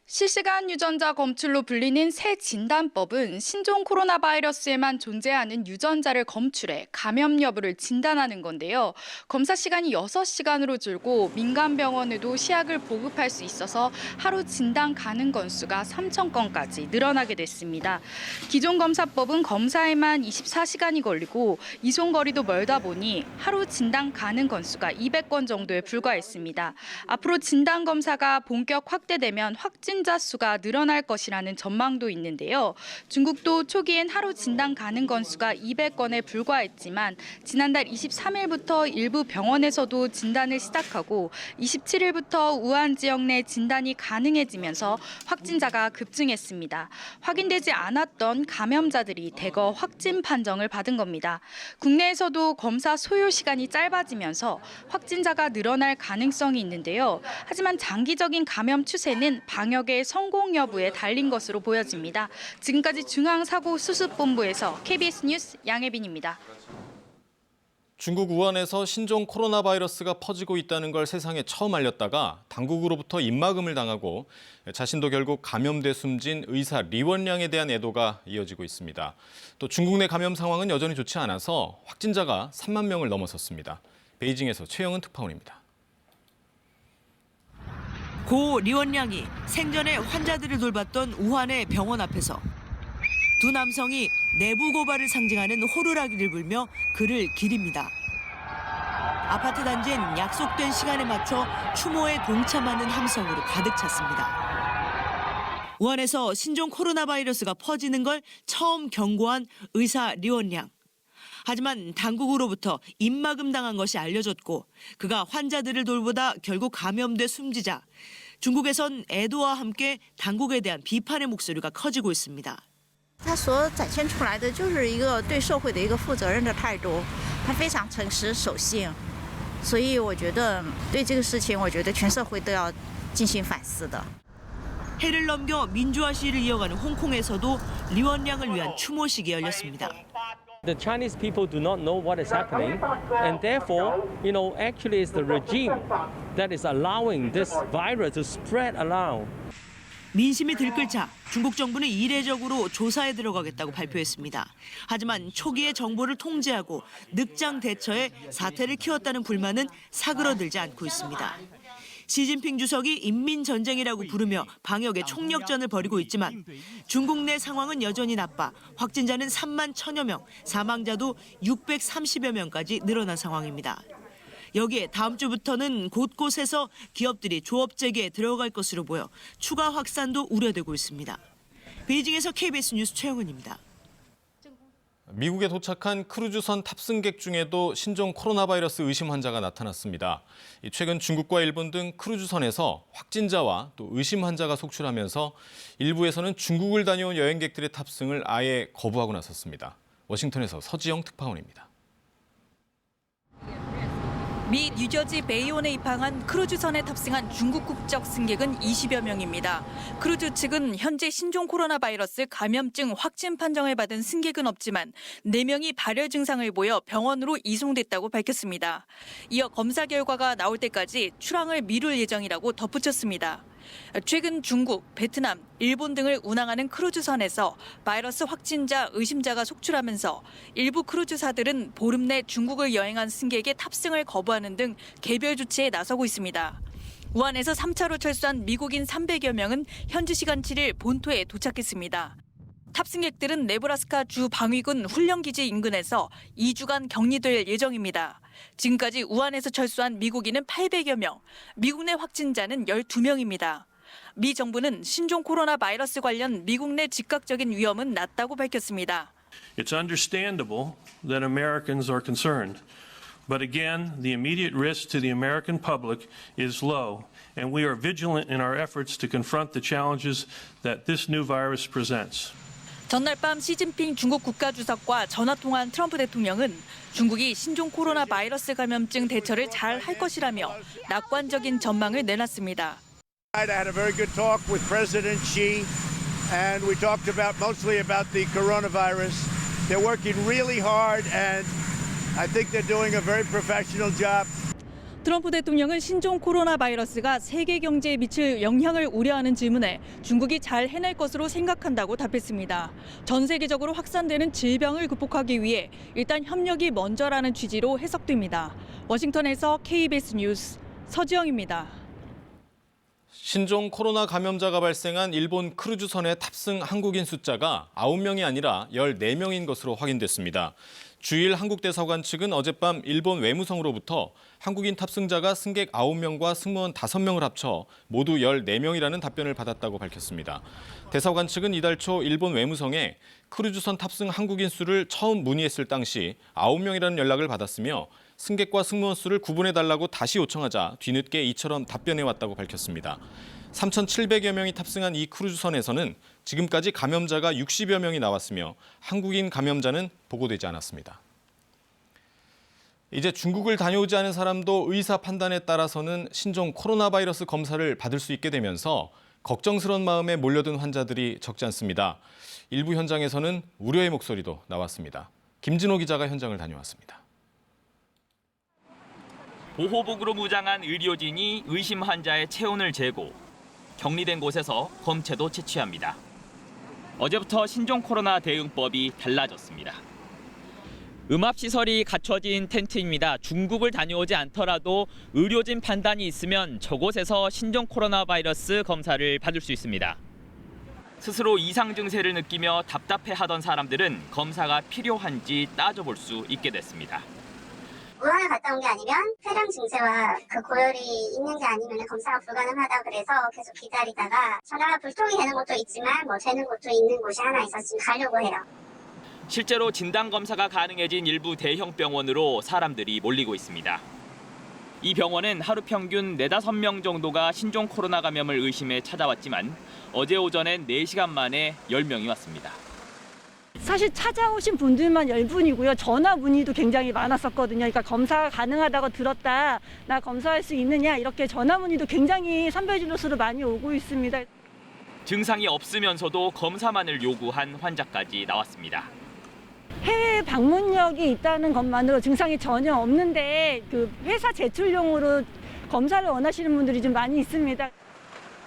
실시간 유전자 검출로 불리는 새 진단법은 신종 코로나 바이러스에만 존재하는 유전자를 검출해 감염 여부를 진단하는 건데요. 검사 시간이 6시간으로 줄고 민간 병원에도 시약을 보급할 수 있어서 하루 진단 가능 건수가 3,000건까지 늘어나게 됐습니다. 기존 검사법은 검사에만 24시간이 걸리고 이송 거리도 멀다 보니 하루 진단 가능 건수가 200건 정도에 불과했습니다. 앞으로 진단 검사가 본격 확대되면 확진자 수가 늘어날 것이라는 전망도 있는데요. 중국도 초기엔 하루 진단 가능 건수가 200건에 불과했지만 지난달 23일부터 일부 병원에서도 진단을 시작하고 27일부터 우한 지역 내 진단이 가능해지면서 확진자가 급증했습니다. 확인되지 않았던 감염자들이 대거 확진 판정을 받은 겁니다. 국내에서도 검사 소요 시간이 짧아지면서 확진자가 늘어날 가능성이 있는데요. 하지만 장기적인 감염 추세는 방역의 성공 여부에 달린 것으로 보여집니다. 지금까지 중앙사고수습본부에서 KBS 뉴스 양혜빈입니다. 중국 우한에서 신종 코로나 바이러스가 퍼지고 있다는 걸 세상에 처음 알렸다가 당국으로부터 입막음을 당하고 자신도 결국 감염돼 숨진 의사 리원량에 대한 애도가 이어지고 있습니다. 또 중국 내 감염 상황은 여전히 좋지 않아서 확진자가 3만 명을 넘어섰습니다. 베이징에서 최영은 특파원입니다. 고 리원량이 생전에 환자들을 돌봤던 우한의 병원 앞에서 두 남성이 내부 고발을 상징하는 호루라기를 불며 그를 기립니다. 아파트 단지엔 약속된 시간에 맞춰 추모에 동참하는 함성으로 가득 찼습니다. 우한에서 신종 코로나 바이러스가 퍼지는 걸 처음 경고한 의사 리원량. 하지만 당국으로부터 입막음 당한 것이 알려졌고 그가 환자들을 돌보다 결국 감염돼 숨지자 중국에선 애도와 함께 당국에 대한 비판의 목소리가 커지고 있습니다. 他所展现出来的就是一个对社会的一个负责任的态度，他非常诚实守信，所以我觉得对这个事情，我觉得全社会都要进行反思的。 해를 넘겨 민주화 시위를 이어가는 홍콩에서도 리원량을 위한 추모식이 열렸습니다. The Chinese people do not know what is happening, and therefore, actually it's the regime that is allowing this virus to spread around. 민심이 들끓자 중국 정부는 이례적으로 조사에 들어가겠다고 발표했습니다. 하지만 초기에 정보를 통제하고 늑장 대처에 사태를 키웠다는 불만은 사그러들지 않고 있습니다. 시진핑 주석이 인민전쟁이라고 부르며 방역에 총력전을 벌이고 있지만 중국 내 상황은 여전히 나빠 확진자는 3만 1,000여 명, 사망자도 630여 명까지 늘어난 상황입니다. 여기에 다음 주부터는 곳곳에서 기업들이 조업 재개에 들어갈 것으로 보여 추가 확산도 우려되고 있습니다. 베이징에서 KBS 뉴스 최영은입니다. 미국에 도착한 크루즈선 탑승객 중에도 신종 코로나 바이러스 의심 환자가 나타났습니다. 최근 중국과 일본 등 크루즈선에서 확진자와 또 의심 환자가 속출하면서 일부에서는 중국을 다녀온 여행객들의 탑승을 아예 거부하고 나섰습니다. 워싱턴에서 서지영 특파원입니다. 미 뉴저지 베이온에 입항한 크루즈선에 탑승한 중국 국적 승객은 20여 명입니다. 크루즈 측은 현재 신종 코로나 바이러스 감염증 확진 판정을 받은 승객은 없지만 4명이 발열 증상을 보여 병원으로 이송됐다고 밝혔습니다. 이어 검사 결과가 나올 때까지 출항을 미룰 예정이라고 덧붙였습니다. 최근 중국, 베트남, 일본 등을 운항하는 크루즈선에서 바이러스 확진자, 의심자가 속출하면서 일부 크루즈사들은 보름 내 중국을 여행한 승객의 탑승을 거부하는 등 개별 조치에 나서고 있습니다. 우한에서 3차로 철수한 미국인 300여 명은 현지 시간 7일 본토에 도착했습니다. 탑승객들은 네브라스카 주 방위군 훈련기지 인근에서 2주간 격리될 예정입니다. 지금까지 우한에서 철수한 미국인은 800여 명, 미국 내 확진자는 12명입니다. 미 정부는 신종 코로나 바이러스 관련 미국 내 즉각적인 위험은 낮다고 밝혔습니다. It's understandable that Americans are concerned. But again, the immediate risk to the American public is low, and we are vigilant in our efforts to confront the challenges that this new virus presents. 전날 밤 시진핑 중국 국가주석과 전화통화한 트럼프 대통령은 중국이 신종 코로나 바이러스 감염증 대처를 잘 할 것이라며 낙관적인 전망을 내놨습니다. I had a very good talk with President Xi, and we talked mostly about the coronavirus. They're working really hard, and I think they're doing a very professional job. 트럼프 대통령은 신종 코로나 바이러스가 세계 경제에 미칠 영향을 우려하는 질문에 중국이 잘 해낼 것으로 생각한다고 답했습니다. 전 세계적으로 확산되는 질병을 극복하기 위해 일단 협력이 먼저라는 취지로 해석됩니다. 워싱턴에서 KBS 뉴스 서지영입니다. 신종 코로나 감염자가 발생한 일본 크루즈선에 탑승 한국인 숫자가 9명이 아니라 14명인 것으로 확인됐습니다. 주일 한국대사관 측은 어젯밤 일본 외무성으로부터 한국인 탑승자가 승객 9명과 승무원 5명을 합쳐 모두 14명이라는 답변을 받았다고 밝혔습니다. 대사관 측은 이달 초 일본 외무성에 크루즈선 탑승 한국인 수를 처음 문의했을 당시 9명이라는 연락을 받았으며 승객과 승무원 수를 구분해달라고 다시 요청하자 뒤늦게 이처럼 답변해왔다고 밝혔습니다. 3,700여 명이 탑승한 이 크루즈선에서는 지금까지 감염자가 60여 명이 나왔으며 한국인 감염자는 보고되지 않았습니다. 이제 중국을 다녀오지 않은 사람도 의사 판단에 따라서는 신종 코로나 바이러스 검사를 받을 수 있게 되면서 걱정스러운 마음에 몰려든 환자들이 적지 않습니다. 일부 현장에서는 우려의 목소리도 나왔습니다. 김진호 기자가 현장을 다녀왔습니다. 보호복으로 무장한 의료진이 의심 환자의 체온을 재고 격리된 곳에서 검체도 채취합니다. 어제부터 신종 코로나 대응법이 달라졌습니다. 음압시설이 갖춰진 텐트입니다. 중국을 다녀오지 않더라도 의료진 판단이 있으면 저곳에서 신종 코로나 바이러스 검사를 받을 수 있습니다. 스스로 이상 증세를 느끼며 답답해하던 사람들은 검사가 필요한지 따져볼 수 있게 됐습니다. 우한을 갔다 온 게 아니면 폐렴 증세와 그 고열이 있는지 아니면 검사가 불가능하다 그래서 계속 기다리다가 전화가 불통이 되는 곳도 있지만 되는 곳도 있는 곳이 하나 있어서 지금 가려고 해요. 실제로 진단검사가 가능해진 일부 대형 병원으로 사람들이 몰리고 있습니다. 이 병원은 하루 평균 4-5명 정도가 신종 코로나 감염을 의심해 찾아왔지만 어제 오전엔 4시간 만에 10명이 왔습니다. 사실 찾아오신 분들만 10분이고요. 전화 문의도 굉장히 많았었거든요. 그러니까 검사가 가능하다고 들었다. 나 검사할 수 있느냐 이렇게 전화 문의도 굉장히 선별진료소로 많이 오고 있습니다. 증상이 없으면서도 검사만을 요구한 환자까지 나왔습니다. 해외 방문력이 있다는 것만으로 증상이 전혀 없는데 그 회사 제출용으로 검사를 원하시는 분들이 좀 많이 있습니다.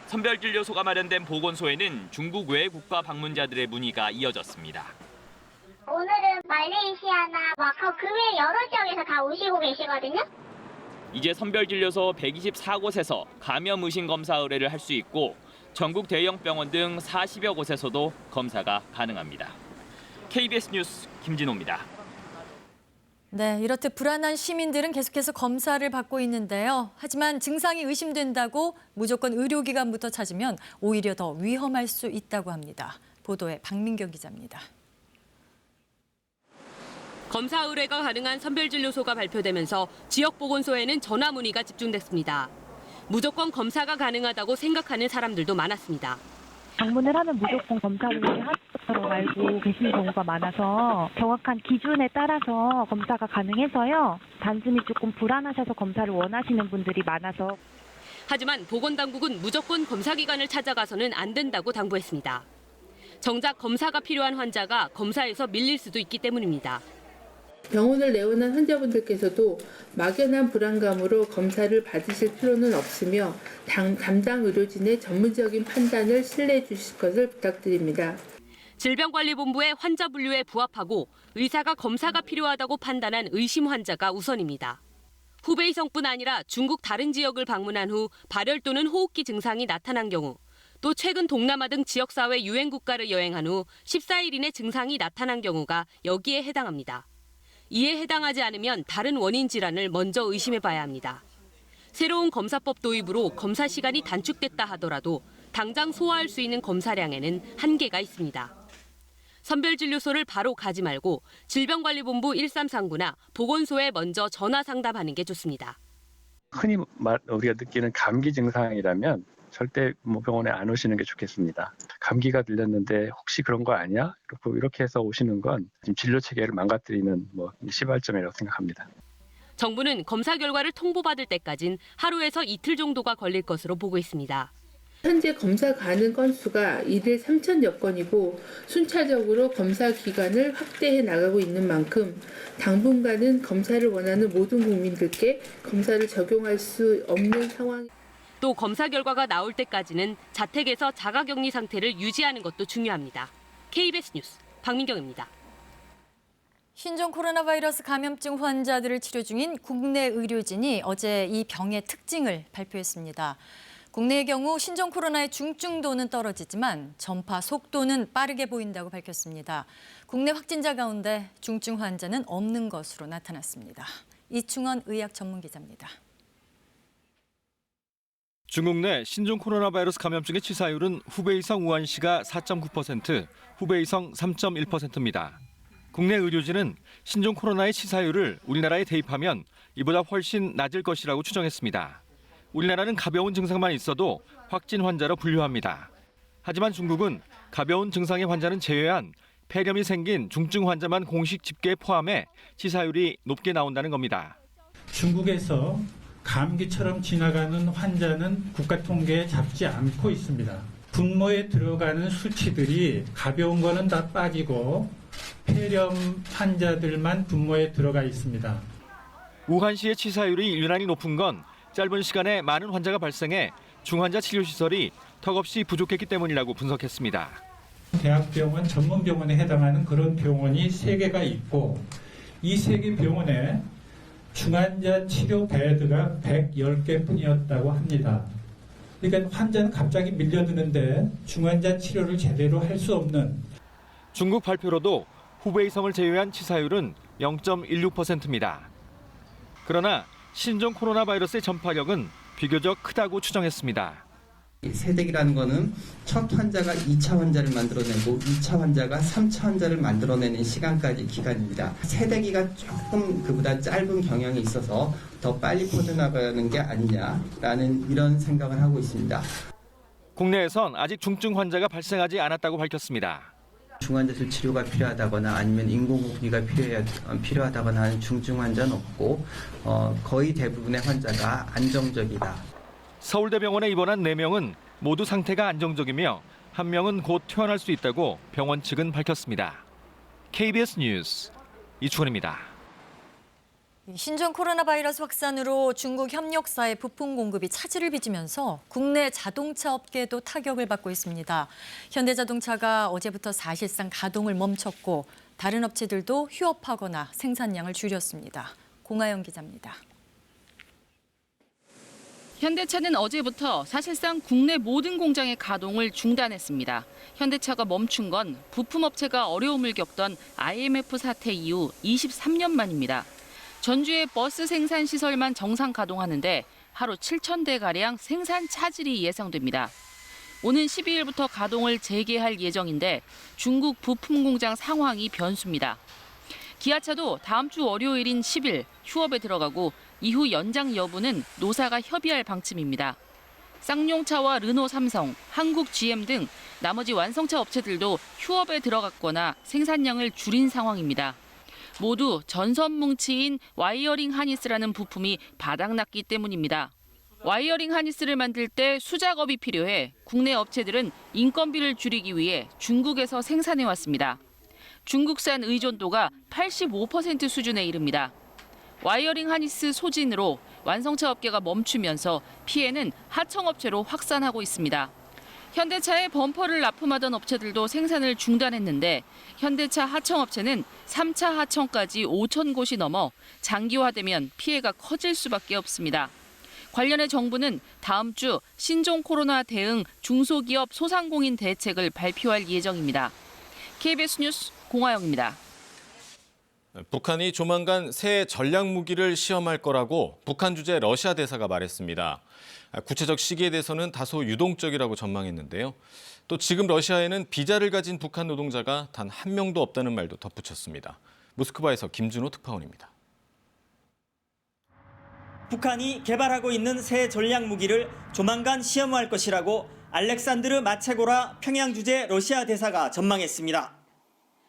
선별진료소가 마련된 보건소에는 중국 외 국가 방문자들의 문의가 이어졌습니다. 오늘은 말레이시아나 마카오 그 외 여러 지역에서 다 오시고 계시거든요. 이제 선별진료소 124곳에서 감염 의심 검사 의뢰를 할 수 있고 전국 대형 병원 등 40여 곳에서도 검사가 가능합니다. KBS 뉴스 김진호입니다. 네, 이렇듯 불안한 시민들은 계속해서 검사를 받고 있는데요. 하지만 증상이 의심된다고 무조건 의료기관부터 찾으면 오히려 더 위험할 수 있다고 합니다. 보도에 박민경 기자입니다. 검사 의뢰가 가능한 선별진료소가 발표되면서 지역 보건소에는 전화 문의가 집중됐습니다. 무조건 검사가 가능하다고 생각하는 사람들도 많았습니다. 방문을 하면 무조건 검사를 하는 것처럼 알고 계시는 경우가 많아서 정확한 기준에 따라서 검사가 가능해서요. 단순히 조금 불안하셔서 검사를 원하시는 분들이 많아서. 하지만 보건당국은 무조건 검사기관을 찾아가서는 안 된다고 당부했습니다. 정작 검사가 필요한 환자가 검사에서 밀릴 수도 있기 때문입니다. 병원을 내원한 환자분들께서도 막연한 불안감으로 검사를 받으실 필요는 없으며 담당 의료진의 전문적인 판단을 신뢰해 주실 것을 부탁드립니다. 질병관리본부의 환자 분류에 부합하고 의사가 검사가 필요하다고 판단한 의심 환자가 우선입니다. 후베이성뿐 아니라 중국 다른 지역을 방문한 후 발열 또는 호흡기 증상이 나타난 경우, 또 최근 동남아 등 지역사회 유행 국가를 여행한 후 14일 이내 증상이 나타난 경우가 여기에 해당합니다. 이에 해당하지 않으면 다른 원인 질환을 먼저 의심해봐야 합니다. 새로운 검사법 도입으로 검사 시간이 단축됐다 하더라도 당장 소화할 수 있는 검사량에는 한계가 있습니다. 선별진료소를 바로 가지 말고 질병관리본부 1339나 보건소에 먼저 전화 상담하는 게 좋습니다. 흔히 우리가 느끼는 감기 증상이라면 절대 병원에 안 오시는 게 좋겠습니다. 감기가 들렸는데 혹시 그런 거 아니야? 이렇게 해서 오시는 건 지금 진료 체계를 망가뜨리는 시발점이라고 생각합니다. 정부는 검사 결과를 통보받을 때까진 하루에서 이틀 정도가 걸릴 것으로 보고 있습니다. 현재 검사 가능 건수가 일일 3,000여 건이고 순차적으로 검사 기간을 확대해 나가고 있는 만큼 당분간은 검사를 원하는 모든 국민들께 검사를 적용할 수 없는 상황. 또 검사 결과가 나올 때까지는 자택에서 자가격리 상태를 유지하는 것도 중요합니다. KBS 뉴스 박민경입니다. 신종 코로나 바이러스 감염증 환자들을 치료 중인 국내 의료진이 어제 이 병의 특징을 발표했습니다. 국내의 경우 신종 코로나의 중증도는 떨어지지만 전파 속도는 빠르게 보인다고 밝혔습니다. 국내 확진자 가운데 중증 환자는 없는 것으로 나타났습니다. 이충원 의학 전문 기자입니다. 중국 내 신종 코로나 바이러스 감염증의 치사율은 후베이성 우한시가 4.9%, 후베이성 3.1%입니다. 국내 의료진은 신종 코로나의 치사율을 우리나라에 대입하면 이보다 훨씬 낮을 것이라고 추정했습니다. 우리나라는 가벼운 증상만 있어도 확진 환자로 분류합니다. 하지만 중국은 가벼운 증상의 환자는 제외한 폐렴이 생긴 중증 환자만 공식 집계에 포함해 치사율이 높게 나온다는 겁니다. 중국에서 감기처럼 지나가는 환자는 국가 통계에 잡지 않고 있습니다. 분모에 들어가는 수치들이 가벼운 거는 다 빠지고 폐렴 환자들만 분모에 들어가 있습니다. 우한시의 치사율이 유난히 높은 건 짧은 시간에 많은 환자가 발생해 중환자 치료시설이 턱없이 부족했기 때문이라고 분석했습니다. 대학병원, 전문병원에 해당하는 그런 병원이 3개가 있고 이 3개 병원에 중환자 치료 베드가 110개 뿐이었다고 합니다. 그러니까 환자는 갑자기 밀려드는데 중환자 치료를 제대로 할 수 없는. 중국 발표로도 후베이성을 제외한 치사율은 0.16%입니다. 그러나 신종 코로나 바이러스의 전파력은 비교적 크다고 추정했습니다. 세대기라는 거는 첫 환자가 2차 환자를 만들어내고 2차 환자가 3차 환자를 만들어내는 시간까지 기간입니다. 세대기가 조금 그보다 짧은 경향이 있어서 더 빨리 퍼져나가는 게 아니냐라는 이런 생각을 하고 있습니다. 국내에선 아직 중증 환자가 발생하지 않았다고 밝혔습니다. 중환자실 치료가 필요하다거나 아니면 인공호흡기가 필요하다거나 하는 중증 환자는 없고 거의 대부분의 환자가 안정적이다. 서울대병원에 입원한 4명은 모두 상태가 안정적이며 1명은 곧 퇴원할 수 있다고 병원 측은 밝혔습니다. KBS 뉴스 이충원입니다. 신종 코로나 바이러스 확산으로 중국 협력사의 부품 공급이 차질을 빚으면서 국내 자동차 업계도 타격을 받고 있습니다. 현대자동차가 어제부터 사실상 가동을 멈췄고 다른 업체들도 휴업하거나 생산량을 줄였습니다. 공하영 기자입니다. 현대차는 어제부터 사실상 국내 모든 공장의 가동을 중단했습니다. 현대차가 멈춘 건 부품업체가 어려움을 겪던 IMF 사태 이후 23년 만입니다. 전주의 버스 생산 시설만 정상 가동하는데 하루 7,000대가량 생산 차질이 예상됩니다. 오는 12일부터 가동을 재개할 예정인데 중국 부품 공장 상황이 변수입니다. 기아차도 다음 주 월요일인 10일 휴업에 들어가고 이후 연장 여부는 노사가 협의할 방침입니다. 쌍용차와 르노, 삼성, 한국 GM 등 나머지 완성차 업체들도 휴업에 들어갔거나 생산량을 줄인 상황입니다. 모두 전선 뭉치인 와이어링 하니스라는 부품이 바닥났기 때문입니다. 와이어링 하니스를 만들 때 수작업이 필요해 국내 업체들은 인건비를 줄이기 위해 중국에서 생산해왔습니다. 중국산 의존도가 85% 수준에 이릅니다. 와이어링 하니스 소진으로 완성차 업계가 멈추면서 피해는 하청업체로 확산하고 있습니다. 현대차의 범퍼를 납품하던 업체들도 생산을 중단했는데 현대차 하청업체는 3차 하청까지 5천 곳이 넘어 장기화되면 피해가 커질 수밖에 없습니다. 관련해 정부는 다음 주 신종 코로나 대응 중소기업 소상공인 대책을 발표할 예정입니다. KBS 뉴스 공화영입니다. 북한이 조만간 새 전략 무기를 시험할 거라고 북한 주재 러시아 대사가 말했습니다. 구체적 시기에 대해서는 다소 유동적이라고 전망했는데요. 또 지금 러시아에는 비자를 가진 북한 노동자가 단 한 명도 없다는 말도 덧붙였습니다. 모스크바에서 김준호 특파원입니다. 북한이 개발하고 있는 새 전략 무기를 조만간 시험할 것이라고 알렉산드르 마체고라 평양 주재 러시아 대사가 전망했습니다.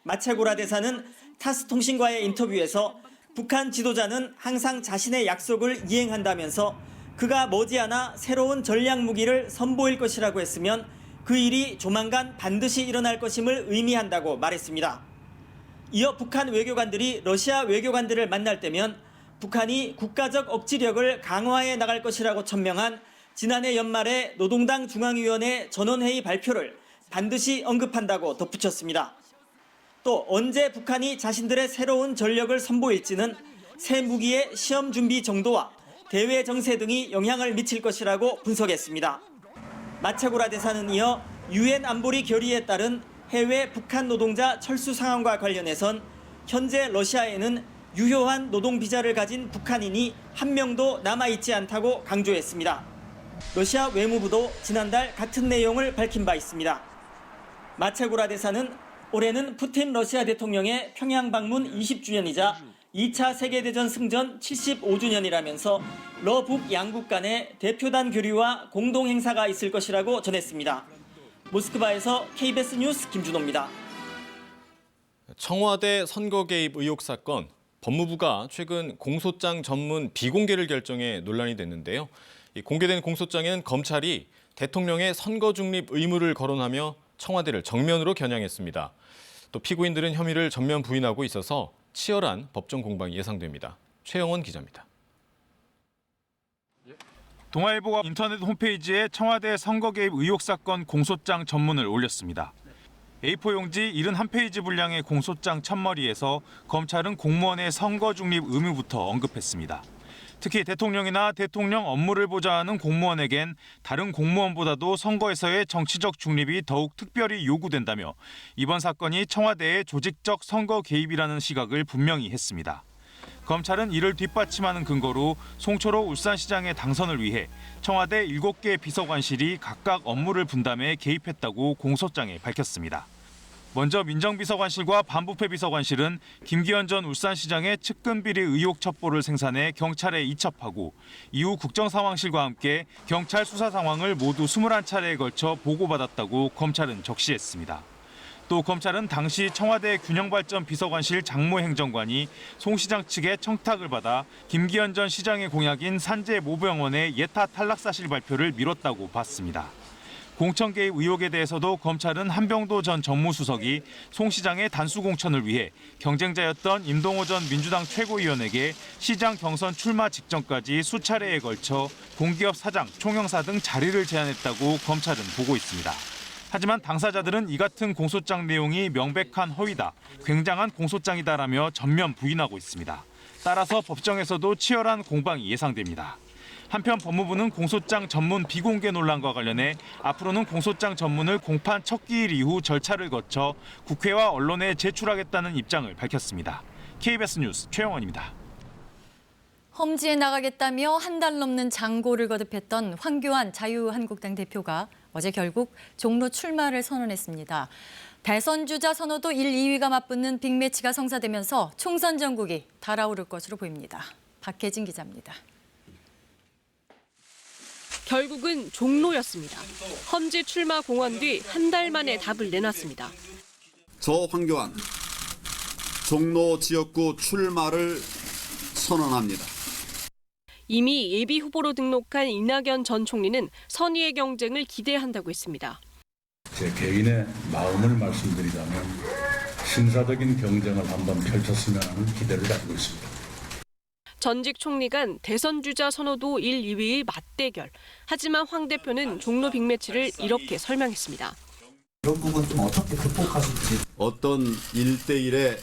마체고라 대사는 타스 통신과의 인터뷰에서 북한 지도자는 항상 자신의 약속을 이행한다면서 그가 머지않아 새로운 전략 무기를 선보일 것이라고 했으면 그 일이 조만간 반드시 일어날 것임을 의미한다고 말했습니다. 이어 북한 외교관들이 러시아 외교관들을 만날 때면 북한이 국가적 억지력을 강화해 나갈 것이라고 천명한 지난해 연말에 노동당 중앙위원회 전원회의 발표를 반드시 언급한다고 덧붙였습니다. 또 언제 북한이 자신들의 새로운 전력을 선보일지는 새 무기의 시험 준비 정도와 대외 정세 등이 영향을 미칠 것이라고 분석했습니다. 마체고라 대사는 이어 유엔 안보리 결의에 따른 해외 북한 노동자 철수 상황과 관련해선 현재 러시아에는 유효한 노동 비자를 가진 북한인이 한 명도 남아있지 않다고 강조했습니다. 러시아 외무부도 지난달 같은 내용을 밝힌 바 있습니다. 마체고라 대사는 올해는 푸틴 러시아 대통령의 평양 방문 20주년이자 2차 세계대전 승전 75주년이라면서 러북 양국 간의 대표단 교류와 공동 행사가 있을 것이라고 전했습니다. 모스크바에서 KBS 뉴스 김준호입니다. 청와대 선거 개입 의혹 사건, 법무부가 최근 공소장 전문 비공개를 결정해 논란이 됐는데요. 공개된 공소장에는 검찰이 대통령의 선거 중립 의무를 거론하며 청와대를 정면으로 겨냥했습니다. 또 피고인들은 혐의를 전면 부인하고 있어서 치열한 법정 공방이 예상됩니다. 최영원 기자입니다. 동아일보가 인터넷 홈페이지에 청와대 선거 개입 의혹 사건 공소장 전문을 올렸습니다. A4 용지 71페이지 분량의 공소장 첫머리에서 검찰은 공무원의 선거 중립 의무부터 언급했습니다. 특히 대통령이나 대통령 업무를 보좌하는 공무원에겐 다른 공무원보다도 선거에서의 정치적 중립이 더욱 특별히 요구된다며 이번 사건이 청와대의 조직적 선거 개입이라는 시각을 분명히 했습니다. 검찰은 이를 뒷받침하는 근거로 송철호 울산시장의 당선을 위해 청와대 7개 비서관실이 각각 업무를 분담해 개입했다고 공소장에 밝혔습니다. 먼저 민정비서관실과 반부패 비서관실은 김기현 전 울산시장의 측근비리 의혹 첩보를 생산해 경찰에 이첩하고 이후 국정상황실과 함께 경찰 수사 상황을 모두 21차례에 걸쳐 보고받았다고 검찰은 적시했습니다. 또 검찰은 당시 청와대 균형발전 비서관실 장모행정관이 송 시장 측의 청탁을 받아 김기현 전 시장의 공약인 산재 모병원의 예타 탈락 사실 발표를 미뤘다고 봤습니다. 공천 개입 의혹에 대해서도 검찰은 한병도 전 정무수석이 송 시장의 단수 공천을 위해 경쟁자였던 임동호 전 민주당 최고위원에게 시장 경선 출마 직전까지 수차례에 걸쳐 공기업 사장, 총영사 등 자리를 제안했다고 검찰은 보고 있습니다. 하지만 당사자들은 이 같은 공소장 내용이 명백한 허위다, 굉장한 공소장이다라며 전면 부인하고 있습니다. 따라서 법정에서도 치열한 공방이 예상됩니다. 한편 법무부는 공소장 전문 비공개 논란과 관련해 앞으로는 공소장 전문을 공판 첫 기일 이후 절차를 거쳐 국회와 언론에 제출하겠다는 입장을 밝혔습니다. KBS 뉴스 최영원입니다. 험지에 나가겠다며 한 달 넘는 장고를 거듭했던 황교안 자유한국당 대표가 어제 결국 종로 출마를 선언했습니다. 대선 주자 선호도 1, 2위가 맞붙는 빅매치가 성사되면서 총선 전국이 달아오를 것으로 보입니다. 박혜진 기자입니다. 결국은 종로였습니다. 험지 출마 공언 뒤 한 달 만에 답을 내놨습니다. 저 황교안 종로 지역구 출마를 선언합니다. 이미 예비 후보로 등록한 이낙연 전 총리는 선의의 경쟁을 기대한다고 했습니다. 제 개인의 마음을 말씀드리자면 신사적인 경쟁을 한번 펼쳤으면 하는 기대를 가지고 있습니다. 전직 총리 간 대선 주자 선호도 1, 2위의 맞대결. 하지만 황 대표는 종로 빅매치를 이렇게 설명했습니다. 이런 부분 좀 어떻게 극복하실지. 어떤 1대1의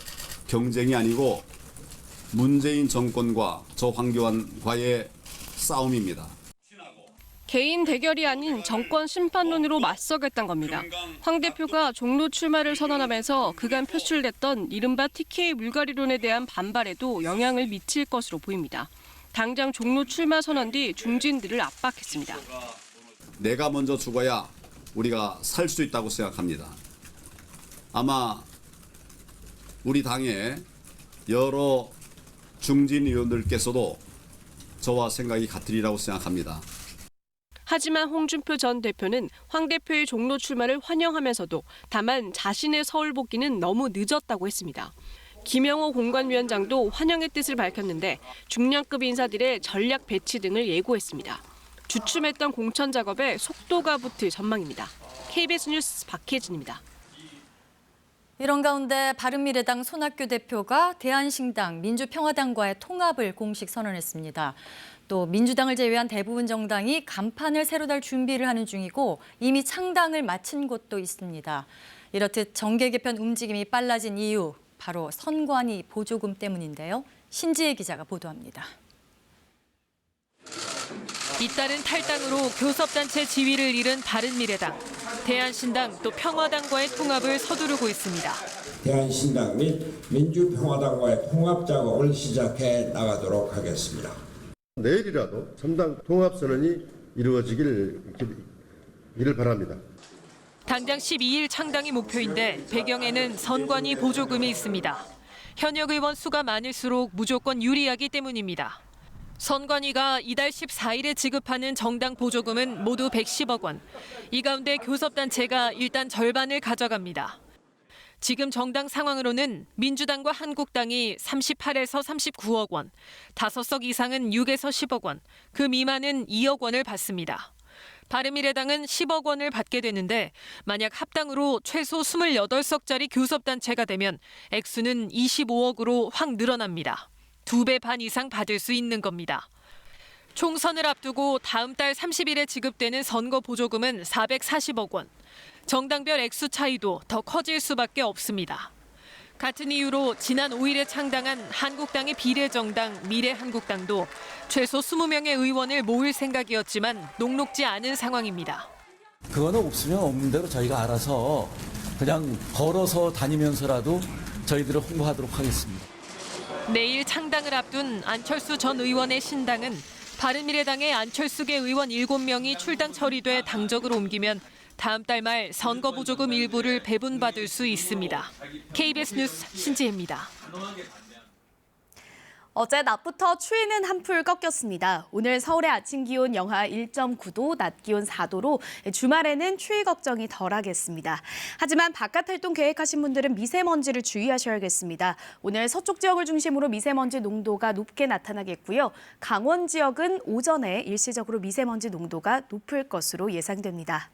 경쟁이 아니고 문재인 정권과 저 황교안과의 싸움입니다. 개인 대결이 아닌 정권 심판론으로 맞서겠다는 겁니다. 황 대표가 종로 출마를 선언하면서 그간 표출됐던 이른바 TK 물갈이론에 대한 반발에도 영향을 미칠 것으로 보입니다. 당장 종로 출마 선언 뒤 중진들을 압박했습니다. 내가 먼저 죽어야 우리가 살 수 있다고 생각합니다. 아마 우리 당의 여러 중진 의원들께서도 저와 생각이 같으리라고 생각합니다. 하지만 홍준표 전 대표는 황 대표의 종로 출마를 환영하면서도 다만 자신의 서울 복귀는 너무 늦었다고 했습니다. 김영호 공관위원장도 환영의 뜻을 밝혔는데 중량급 인사들의 전략 배치 등을 예고했습니다. 주춤했던 공천 작업에 속도가 붙을 전망입니다. KBS 뉴스 박혜진입니다. 이런 가운데 바른미래당 손학규 대표가 대한신당, 민주평화당과의 통합을 공식 선언했습니다. 또 민주당을 제외한 대부분 정당이 간판을 새로 달 준비를 하는 중이고 이미 창당을 마친 곳도 있습니다. 이렇듯 정계 개편 움직임이 빨라진 이유, 바로 선관위 보조금 때문인데요. 신지혜 기자가 보도합니다. 잇따른 탈당으로 교섭단체 지위를 잃은 바른미래당, 대한신당 또 평화당과의 통합을 서두르고 있습니다. 대한신당 및 민주평화당과의 통합 작업을 시작해 나가도록 하겠습니다. 내일이라도 3당 통합선언이 이루어지기를 바랍니다. 당장 12일 창당이 목표인데 배경에는 선관위 보조금이 있습니다. 현역 의원 수가 많을수록 무조건 유리하기 때문입니다. 선관위가 이달 14일에 지급하는 정당 보조금은 모두 110억 원. 이 가운데 교섭단체가 일단 절반을 가져갑니다. 지금 정당 상황으로는 민주당과 한국당이 38에서 39억 원, 5석 이상은 6에서 10억 원, 그 미만은 2억 원을 받습니다. 바른미래당은 10억 원을 받게 되는데 만약 합당으로 최소 28석짜리 교섭단체가 되면 액수는 25억으로 확 늘어납니다. 2배 반 이상 받을 수 있는 겁니다. 총선을 앞두고 다음 달 30일에 지급되는 선거 보조금은 440억 원. 정당별 액수 차이도 더 커질 수밖에 없습니다. 같은 이유로 지난 5일에 창당한 한국당의 비례정당 미래한국당도 최소 20명의 의원을 모을 생각이었지만 녹록지 않은 상황입니다. 그거는 없으면 없는 대로 저희가 알아서 그냥 걸어서 다니면서라도 저희들을 홍보하도록 하겠습니다. 내일 창당을 앞둔 안철수 전 의원의 신당은 바른미래당의 안철수계 의원 7명이 출당 처리돼 당적으로 옮기면 다음 달 말 선거 보조금 일부를 배분받을 수 있습니다. KBS 뉴스 신지혜입니다. 어제 낮부터 추위는 한풀 꺾였습니다. 오늘 서울의 아침 기온 영하 1.9도, 낮 기온 4도로 주말에는 추위 걱정이 덜하겠습니다. 하지만 바깥 활동 계획하신 분들은 미세먼지를 주의하셔야겠습니다. 오늘 서쪽 지역을 중심으로 미세먼지 농도가 높게 나타나겠고요. 강원 지역은 오전에 일시적으로 미세먼지 농도가 높을 것으로 예상됩니다.